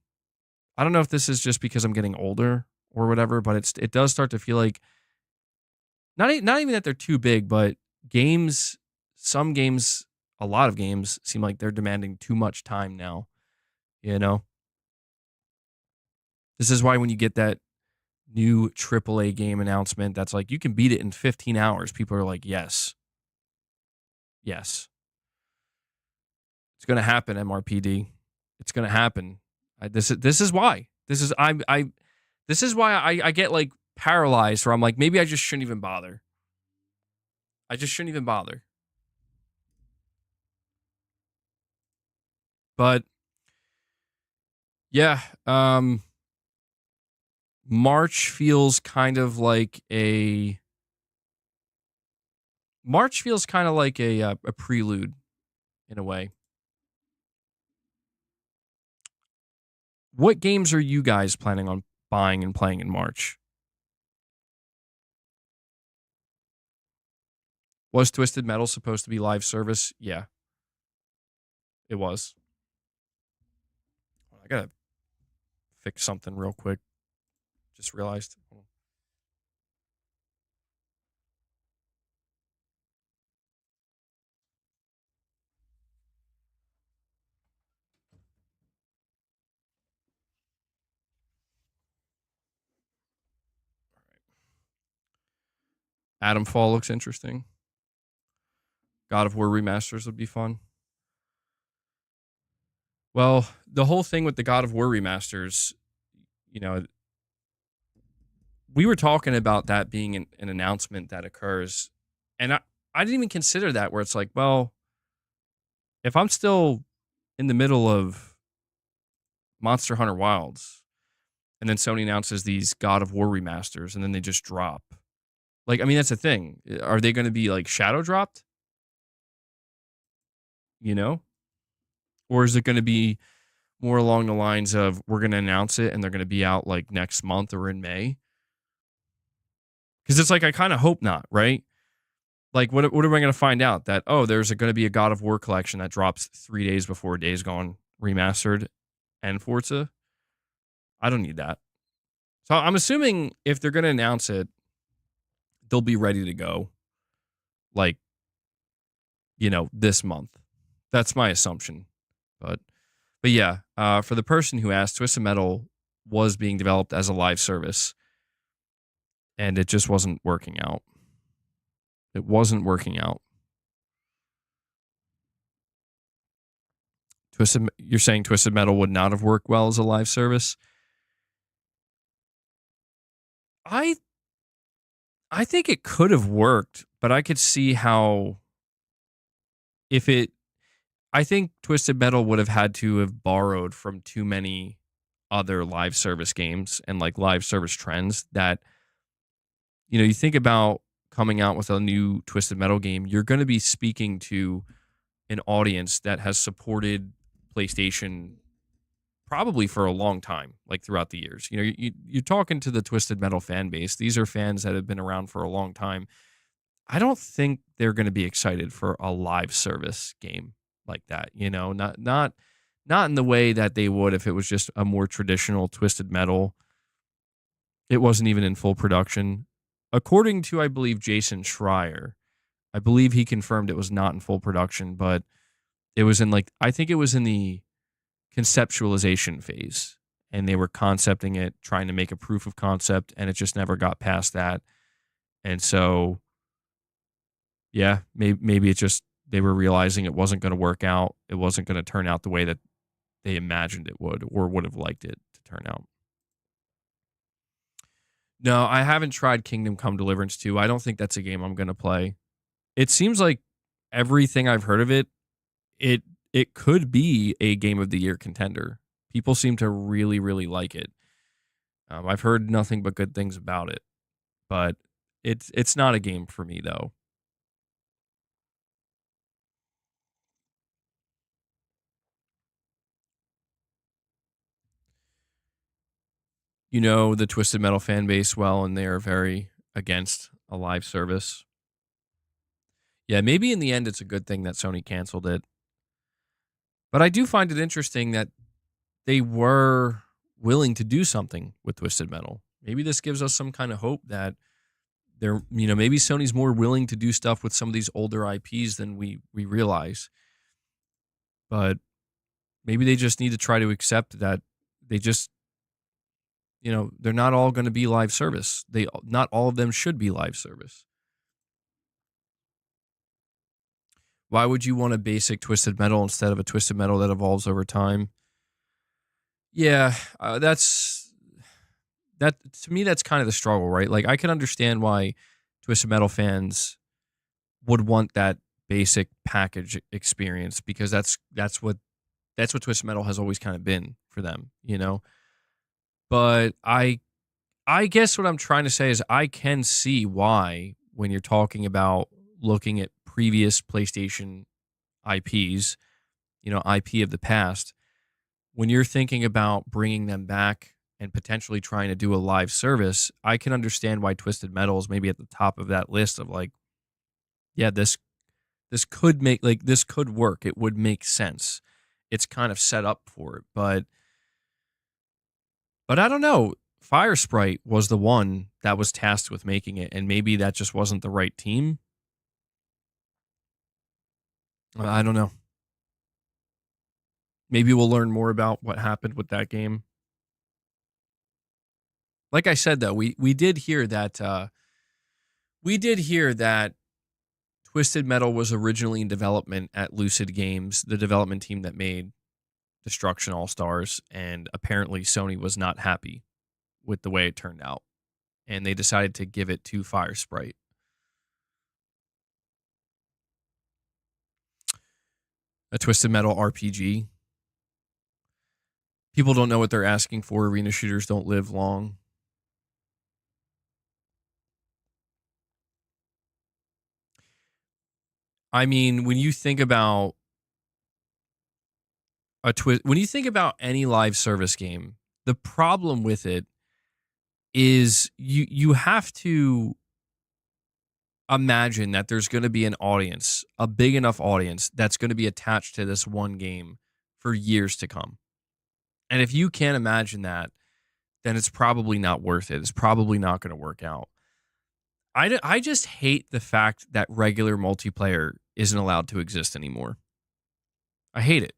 I don't know if this is just because I'm getting older or whatever, but it does start to feel like not even that they're too big, but some games, a lot of games seem like they're demanding too much time now, you know? This is why when you get that new AAA game announcement that's like, you can beat it in 15 hours, people are like, yes. Yes. It's going to happen, MRPD. It's going to happen. This is why. This is why I get like paralyzed where I'm like, maybe I just shouldn't even bother. I just shouldn't even bother. But yeah, March feels kind of like a prelude in a way. What games are you guys planning on buying and playing in March? Was Twisted Metal supposed to be live service? Yeah, it was. I gotta fix something real quick. Just realized. Adam Fall looks interesting. God of War remasters would be fun. Well, the whole thing with the God of War remasters, you know, we were talking about that being an announcement that occurs. And I didn't even consider that where it's like, well, if I'm still in the middle of Monster Hunter Wilds and then Sony announces these God of War remasters and then they just drop. Like, I mean, that's the thing. Are they going to be like shadow dropped? you know? Or is it going to be more along the lines of we're going to announce it and they're going to be out like next month or in May? Because it's like, I kind of hope not, right? Like, what am I going to find out? That, oh, there's going to be a God of War collection that drops 3 days before Days Gone remastered and Forza? I don't need that. So I'm assuming if they're going to announce it, they'll be ready to go, like, this month. That's my assumption. But yeah, for the person who asked, Twisted Metal was being developed as a live service, and it just wasn't working out. It wasn't working out. You're saying Twisted Metal would not have worked well as a live service? I think it could have worked, but I could see how if it I think Twisted Metal would have had to have borrowed from too many other live service games and like live service trends that you think about coming out with a new Twisted Metal game, you're going to be speaking to an audience that has supported PlayStation probably for a long time, like throughout the years. You're talking to the Twisted Metal fan base. These are fans that have been around for a long time. I don't think they're going to be excited for a live service game like that. Not in the way that they would if it was just a more traditional Twisted Metal. It wasn't even in full production. According to, I believe, Jason Schreier, I believe he confirmed it was not in full production, but it was I think it was in the conceptualization phase, and they were concepting it, trying to make a proof of concept, and it just never got past that. And so, yeah, maybe it just, they were realizing it wasn't going to work out. It wasn't going to turn out the way that they imagined it would or would have liked it to turn out. No, I haven't tried Kingdom Come Deliverance 2. I don't think that's a game I'm going to play. It seems like everything I've heard of it, it could be a Game of the Year contender. People seem to really, really like it. I've heard nothing but good things about it, but it's not a game for me though. The Twisted Metal fan base well, and they are very against a live service. Yeah, maybe in the end it's a good thing that Sony canceled it. But I do find it interesting that they were willing to do something with Twisted Metal. Maybe this gives us some kind of hope that maybe Sony's more willing to do stuff with some of these older IPs than we realize. But maybe they just need to try to accept that they just, they're not all going to be live service. Not all of them should be live service. Why would you want a basic Twisted Metal instead of a Twisted Metal that evolves over time? Yeah, that to me, that's kind of the struggle, right? Like, I can understand why Twisted Metal fans would want that basic package experience, because that's what Twisted Metal has always kind of been for them, But I guess what I'm trying to say is I can see why, when you're talking about looking at previous PlayStation IPs, IP of the past, when you're thinking about bringing them back and potentially trying to do a live service, I can understand why Twisted Metal is maybe at the top of that list of like, yeah, this could this could work. It would make sense. It's kind of set up for it, but I don't know. Fire Sprite was the one that was tasked with making it, and maybe that just wasn't the right team. I don't know. Maybe we'll learn more about what happened with that game. Like I said, though, we did hear that Twisted Metal was originally in development at Lucid Games, the development team that made Destruction All Stars, and apparently Sony was not happy with the way it turned out, and they decided to give it to Fire Sprite. A Twisted Metal RPG. People don't know what they're asking for. Arena shooters don't live long. I mean, when you think about a twist. When you think about any live service game, the problem with it is you have to imagine that there's going to be an audience, a big enough audience that's going to be attached to this one game for years to come. And if you can't imagine that, then it's probably not worth it. It's probably not going to work out. I just hate the fact that regular multiplayer isn't allowed to exist anymore. I hate it.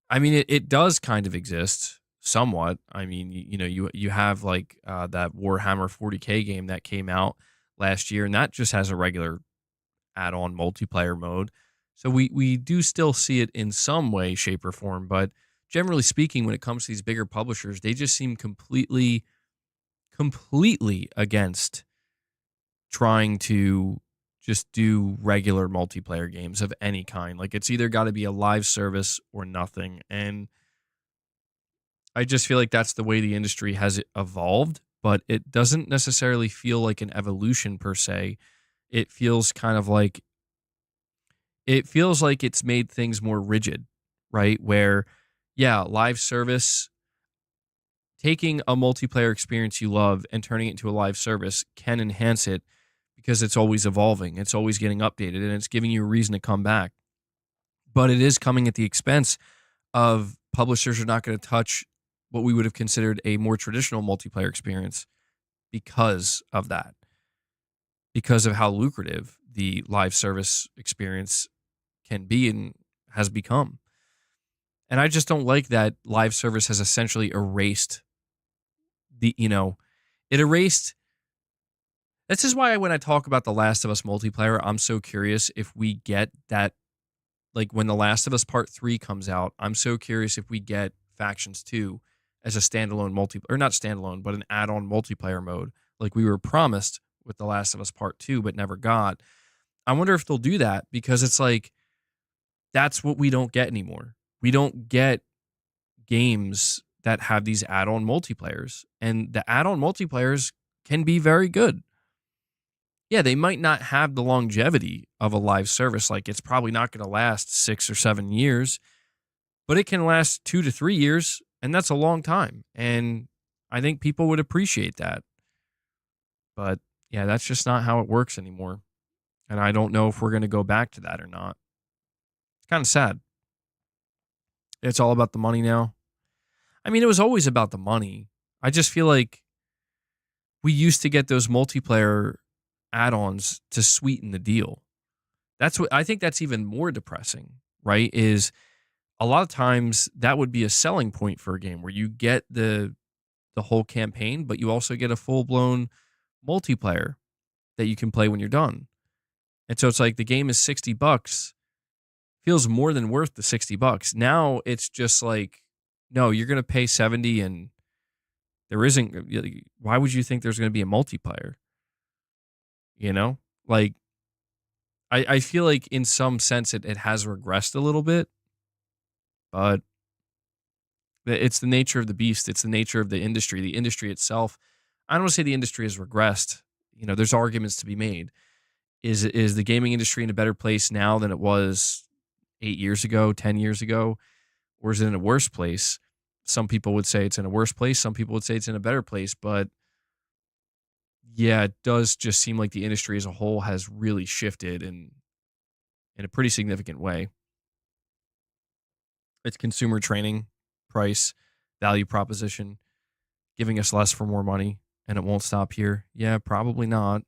I mean, it does kind of exist somewhat. I mean, you have like that Warhammer 40K game that came out last year, and that just has a regular add-on multiplayer mode. So we do still see it in some way, shape, or form. But generally speaking, when it comes to these bigger publishers, they just seem completely against trying to just do regular multiplayer games of any kind. Like, it's either got to be a live service or nothing. And I just feel like that's the way the industry has evolved, but it doesn't necessarily feel like an evolution per se. It feels kind of like it's made things more rigid, right? Where, yeah, live service, taking a multiplayer experience you love and turning it into a live service can enhance it because it's always evolving. It's always getting updated and it's giving you a reason to come back. But it is coming at the expense of publishers are not going to touch what we would have considered a more traditional multiplayer experience because of that, because of how lucrative the live service experience can be and has become. And I just don't like that live service has essentially erased it erased. This is why when I talk about The Last of Us multiplayer, I'm so curious if we get that, like when The Last of Us Part 3 comes out, I'm so curious if we get Factions 2 as a standalone or not standalone, but an add-on multiplayer mode, like we were promised with The Last of Us Part 2, but never got. I wonder if they'll do that because it's like, that's what we don't get anymore. We don't get games that have these add-on multiplayers, and the add-on multiplayers can be very good. Yeah, they might not have the longevity of a live service. Like, it's probably not going to last 6 or 7 years, but it can last 2 to 3 years, and that's a long time. And I think people would appreciate that. But yeah, that's just not how it works anymore. And I don't know if we're going to go back to that or not. It's kind of sad. It's all about the money now. I mean, it was always about the money. I just feel like we used to get those multiplayer add-ons to sweeten the deal. That's what I think that's even more depressing, right? Is a lot of times that would be a selling point for a game where you get the whole campaign, but you also get a full-blown multiplayer that you can play when you're done. And so it's like the game is $60, feels more than worth the $60. Now it's just like, no, you're going to pay 70 and there isn't. Why would you think there's going to be a multiplayer? Like, I feel like in some sense it has regressed a little bit, but it's the nature of the beast. It's the nature of the industry. The industry itself, I don't want to say the industry has regressed. There's arguments to be made. Is the gaming industry in a better place now than it was 8 years ago, 10 years ago? Or is it in a worse place? Some people would say it's in a worse place. Some people would say it's in a better place. But yeah, it does just seem like the industry as a whole has really shifted in a pretty significant way. It's consumer training, price, value proposition, giving us less for more money, and it won't stop here. Yeah, probably not.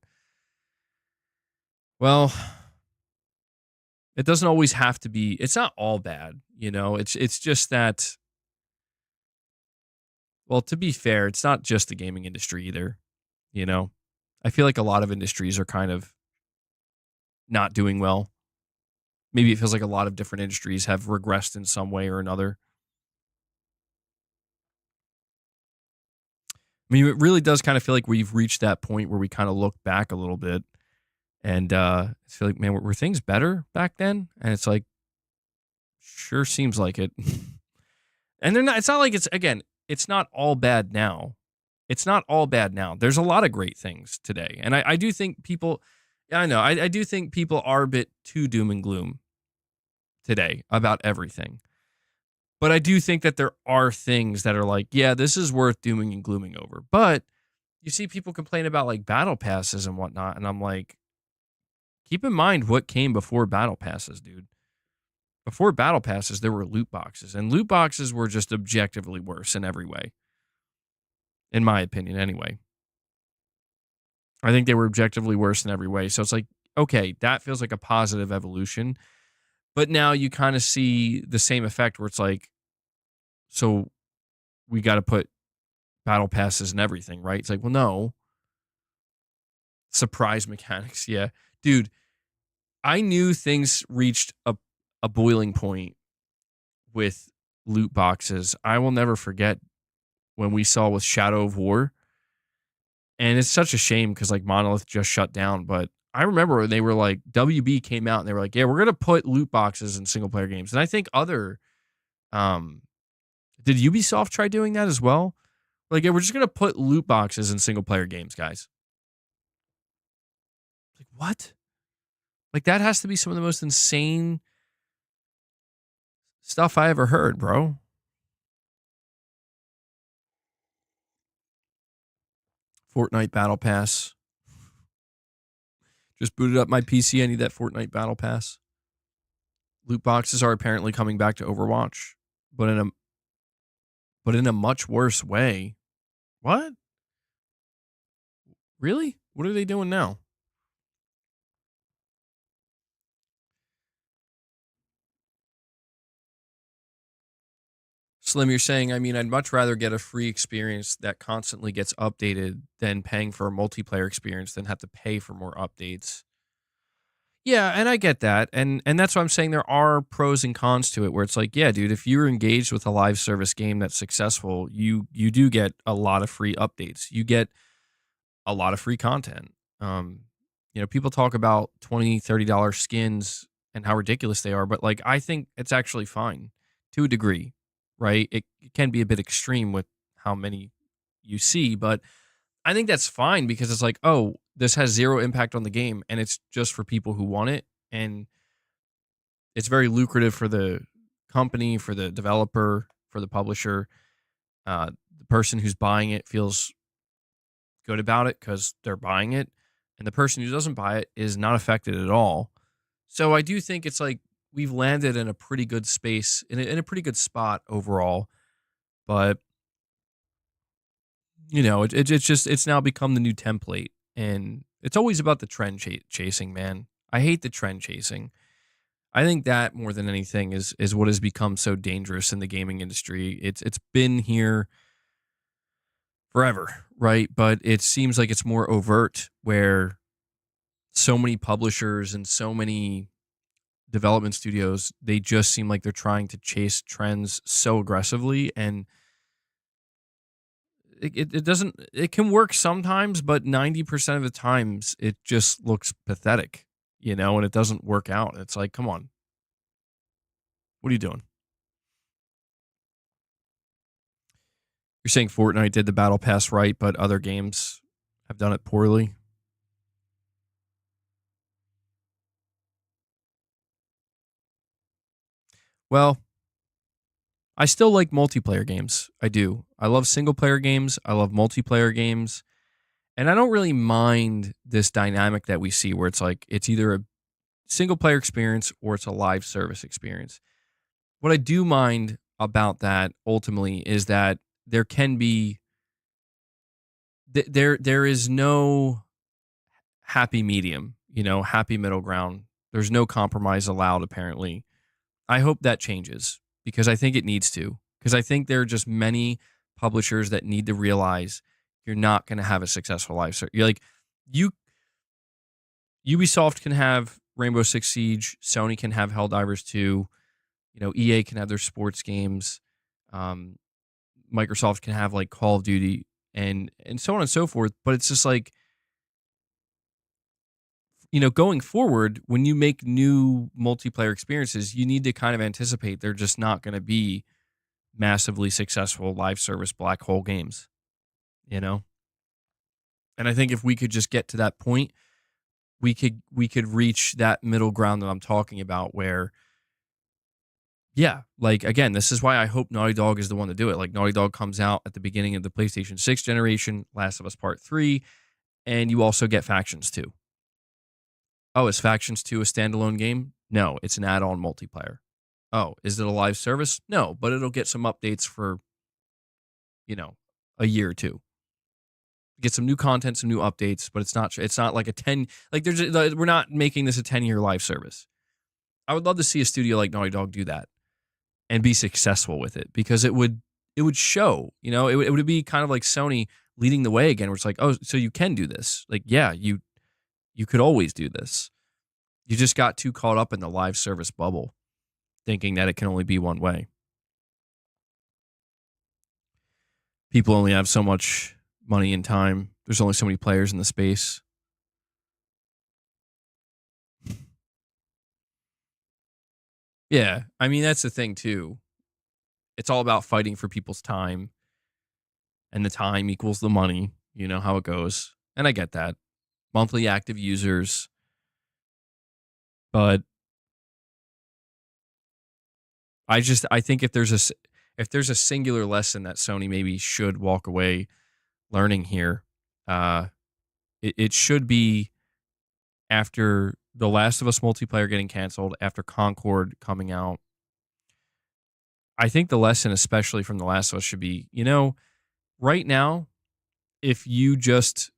Well, it doesn't always have to be. It's not all bad, It's just that. Well, to be fair, it's not just the gaming industry either. I feel like a lot of industries are kind of not doing well. Maybe it feels like a lot of different industries have regressed in some way or another. I mean, it really does kind of feel like we've reached that point where we kind of look back a little bit and I feel like, man, were things better back then? And it's like, sure seems like it. And they're not. It's not like it's not all bad now. It's not all bad now. There's a lot of great things today. And I do think people, I know, I do think people are a bit too doom and gloom today about everything. But I do think that there are things that are like, yeah, this is worth dooming and glooming over. But you see people complain about like battle passes and whatnot, and I'm like, keep in mind what came before battle passes, dude. Before battle passes, there were loot boxes, and loot boxes were just objectively worse in every way, in my opinion, anyway. I think they were objectively worse in every way. So it's like, okay, that feels like a positive evolution. But now you kind of see the same effect where it's like, so we got to put battle passes and everything, right? It's like, well, no. Surprise mechanics. Yeah. Dude, I knew things reached a boiling point with loot boxes. I will never forget when we saw with Shadow of War. And it's such a shame because like Monolith just shut down. But I remember when they were like, WB came out and they were like, yeah, we're going to put loot boxes in single player games. And I think um, did Ubisoft try doing that as well? Like, yeah, we're just going to put loot boxes in single player games, guys. Like, what? Like, that has to be some of the most insane stuff I ever heard, bro. Fortnite Battle Pass. Just booted up my PC. I need that Fortnite Battle Pass. Loot boxes are apparently coming back to Overwatch, but in a much worse way. What? Really? What are they doing now? Slim, you're saying, I mean, I'd much rather get a free experience that constantly gets updated than paying for a multiplayer experience than have to pay for more updates. Yeah, and I get that. And that's why I'm saying there are pros and cons to it where it's like, yeah, dude, if you're engaged with a live service game that's successful, you do get a lot of free updates. You get a lot of free content. Um, people talk about $20, $30 skins and how ridiculous they are, but like I think it's actually fine to a degree, right? It can be a bit extreme with how many you see, but I think that's fine because it's like, oh, this has zero impact on the game and it's just for people who want it. And it's very lucrative for the company, for the developer, for the publisher. The person who's buying it feels good about it because they're buying it. And the person who doesn't buy it is not affected at all. So I do think it's like we've landed in a pretty good space, in a pretty good spot overall. But it's now become the new template, and it's always about the trend chasing, man. I hate the trend chasing. I think that more than anything is what has become so dangerous in the gaming industry. It's been here forever, right? But it seems like it's more overt where so many publishers and so many development studios, they just seem like they're trying to chase trends so aggressively, and it doesn't, it can work sometimes, but 90% of the times it just looks pathetic, and it doesn't work out. It's like, come on, what are you doing? You're saying Fortnite did the battle pass right, but other games have done it poorly. Well, I still like multiplayer games. I do. I love single player games. I love multiplayer games. And I don't really mind this dynamic that we see where it's like it's either a single player experience or it's a live service experience. What I do mind about that ultimately is that there can be there is no happy medium, happy middle ground. There's no compromise allowed apparently. I hope that changes because I think it needs to. Because I think there are just many publishers that need to realize you're not going to have a successful live service. You're like you Ubisoft can have Rainbow Six Siege, Sony can have Helldivers 2, EA can have their sports games, um, Microsoft can have like Call of Duty and so on and so forth. But it's just like, going forward, when you make new multiplayer experiences, you need to kind of anticipate they're just not going to be massively successful live service black hole games, you know? And I think if we could just get to that point, we could reach that middle ground that I'm talking about where Yeah, like, again, this is why I hope Naughty Dog is the one to do it. Like, Naughty Dog comes out at the beginning of the PlayStation 6 generation, Last of Us Part 3, and you also get Factions 2. Oh, is Factions 2 a standalone game? No, it's an add-on multiplayer. Oh, is it a live service? No, but it'll get some updates for, you know, a year or two. Get some new content, some new updates, but it's not like a 10 like we're not making this a 10-year live service. I would love to see a studio like Naughty Dog do that and be successful with it because it would show, it would be kind of like Sony leading the way again where it's like, "Oh, so you can do this." Like, yeah, you could always do this. You just got too caught up in the live service bubble thinking that it can only be one way. People only have so much money and time. There's only so many players in the space. Yeah, I mean that's the thing too. It's all about fighting for people's time, and the time equals the money. You know how it goes, and I get that. Monthly active users, but I think if there's a singular lesson that Sony maybe should walk away learning here, uh, it should be after The Last of Us multiplayer getting canceled, after Concord coming out. I think the lesson, especially from The Last of Us, should be, right now, if you just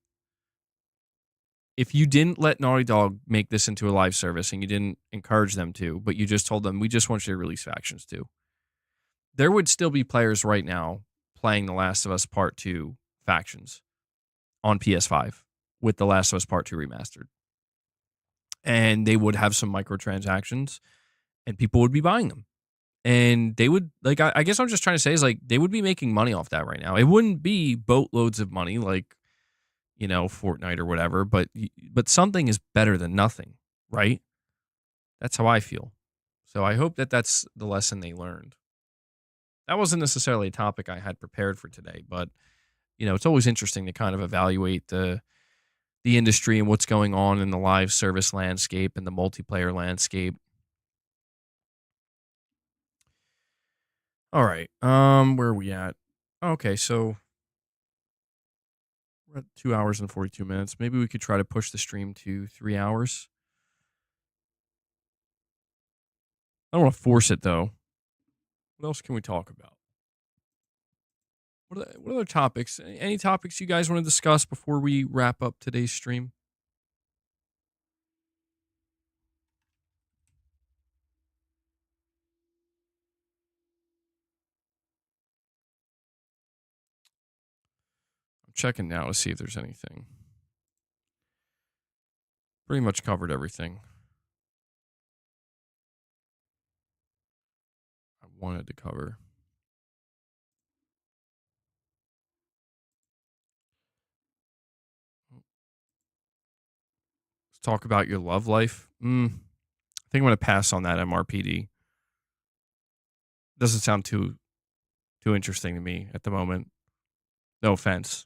if you didn't let Naughty Dog make this into a live service and you didn't encourage them to, but you just told them, we just want you to release Factions 2, there would still be players right now playing The Last of Us Part 2 Factions on PS5 with The Last of Us Part 2 remastered. And they would have some microtransactions and people would be buying them. And they would, like, I guess I'm just trying to say is, like, they would be making money off that right now. It wouldn't be boatloads of money like, Fortnite or whatever, but something is better than nothing, right? That's how I feel. So I hope that that's the lesson they learned. That wasn't necessarily a topic I had prepared for today, but it's always interesting to kind of evaluate the industry and what's going on in the live service landscape and the multiplayer landscape. All right. Where are we at? Okay, so we're at 2 hours and 42 minutes. Maybe we could try to push the stream to 3 hours. I don't want to force it though. What else can we talk about? What other topics? Any topics you guys want to discuss before we wrap up today's stream? I'm checking now to see if there's anything. Pretty much covered everything I wanted to cover. Let's talk about your love life. I think I'm going to pass on that MRPD. Doesn't sound too interesting to me at the moment. No offense.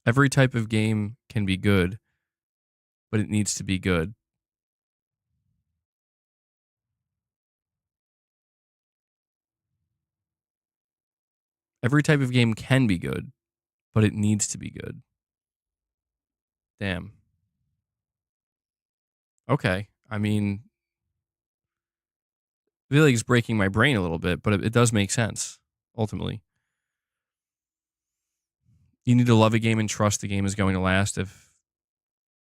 Every type of game can be good, but it needs to be good. Every type of game can be good, but it needs to be good. Damn. Okay. I mean, I feel like it's breaking my brain a little bit, but it does make sense, ultimately. You need to love a game and trust the game is going to last. If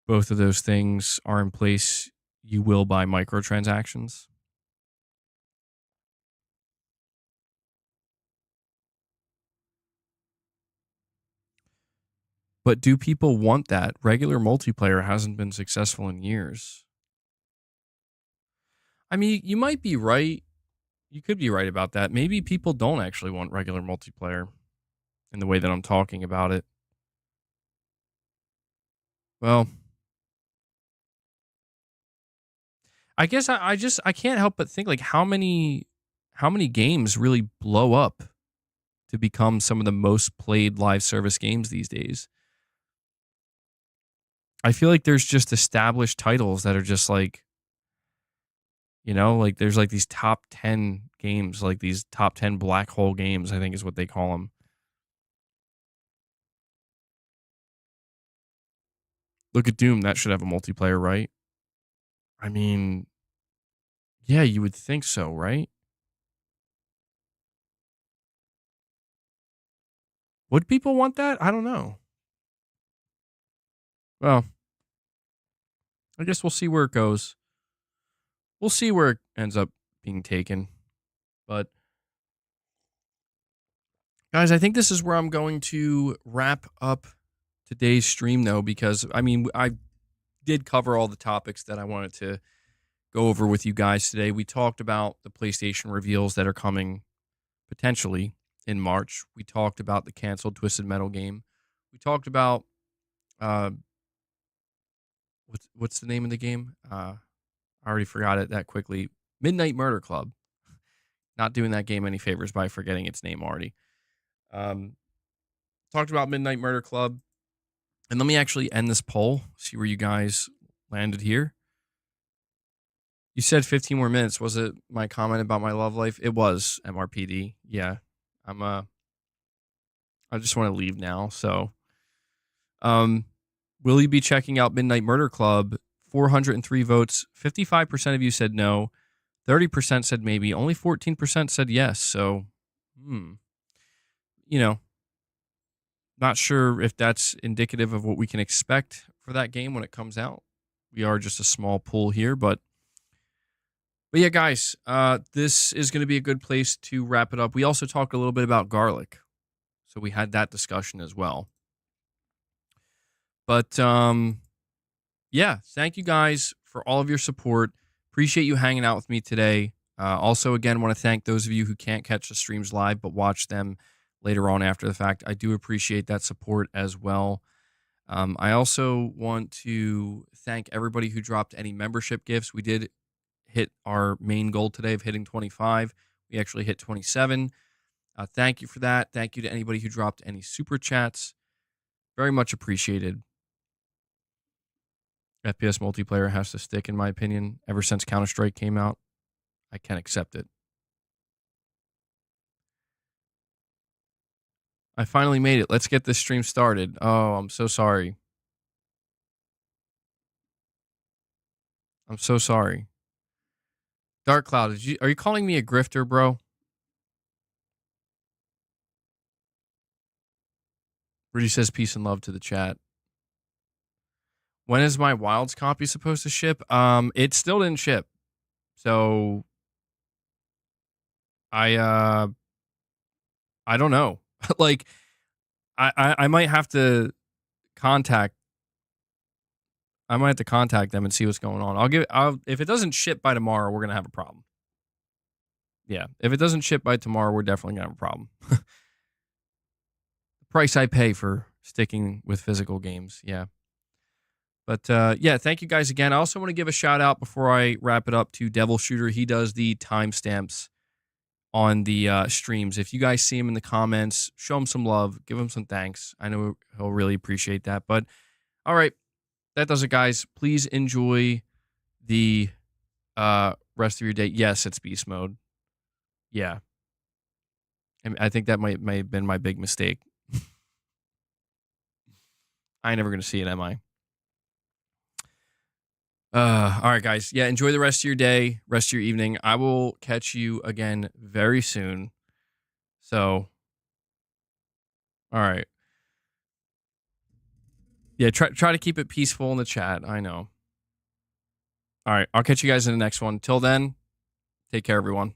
both of those things are in place, you will buy microtransactions. But do people want that? Regular multiplayer hasn't been successful in years. I mean, you might be right. You could be right about that. Maybe people don't actually want regular multiplayer in the way that I'm talking about it. Well, I guess I can't help but think, like, how many games really blow up to become some of the most played live service games these days. I feel like there's just established titles that are just like, like there's like these top 10 games, like these top 10 black hole games, I think is what they call them. Look at Doom. That should have a multiplayer, right? I mean, yeah, you would think so, right? Would people want that? I don't know. Well, I guess we'll see where it goes. We'll see where it ends up being taken. But guys, I think this is where I'm going to wrap up today's stream, though, because I mean, I did cover all the topics that I wanted to go over with you guys today. We talked about the PlayStation reveals that are coming potentially in March. We talked about the canceled Twisted Metal game. We talked about uh, what's the name of the game? I already forgot it that quickly. Midnight Murder Club. Not doing that game any favors by forgetting its name already. Um, Talked about Midnight Murder Club. And let me actually end this poll, see where you guys landed here. You said 15 more minutes. Was it my comment about my love life? It was MRPD. Yeah. I just want to leave now. So, will you be checking out Midnight Murder Club? 403 votes. 55% of you said no. 30% said maybe. Only 14% said yes. So, not sure if that's indicative of what we can expect for that game when it comes out. We are just a small pool here, but yeah, guys, this is going to be a good place to wrap it up. We also talked a little bit about garlic, so we had that discussion as well. But yeah, thank you guys for all of your support. Appreciate you hanging out with me today. Also, again, want to thank those of you who can't catch the streams live but watch them later on after the fact. I do appreciate that support as well. I also want to thank everybody who dropped any membership gifts. We did hit our main goal today of hitting 25. We actually hit 27. Thank you for that. Thank you to anybody who dropped any super chats. Very much appreciated. FPS multiplayer has to stick, in my opinion. Ever since Counter-Strike came out, I can't accept it. I finally made it. Let's get this stream started. Oh, I'm so sorry. I'm so sorry. Dark Cloud, are you calling me a grifter, bro? Rudy says peace and love to the chat. When is my Wilds copy supposed to ship? It still didn't ship. So I don't know. Like I might have to contact them and see what's going on. If it doesn't ship by tomorrow, we're gonna have a problem. Yeah, if it doesn't ship by tomorrow, we're definitely gonna have a problem. The price I pay for sticking with physical games, yeah. But yeah, thank you guys again. I also want to give a shout out before I wrap it up to Devil Shooter. He does the timestamps on the streams. If you guys see him in the comments, show him some love, give him some thanks. I know he'll really appreciate that. But all right, that does it, guys. Please enjoy the rest of your day. Yes, it's beast mode. Yeah. I think that may have been my big mistake. I ain't never going to see it, am I? All right, guys. Yeah, enjoy the rest of your day, rest of your evening. I will catch you again very soon. So, all right. Yeah, try to keep it peaceful in the chat. I know. All right, I'll catch you guys in the next one. Till then, take care, everyone.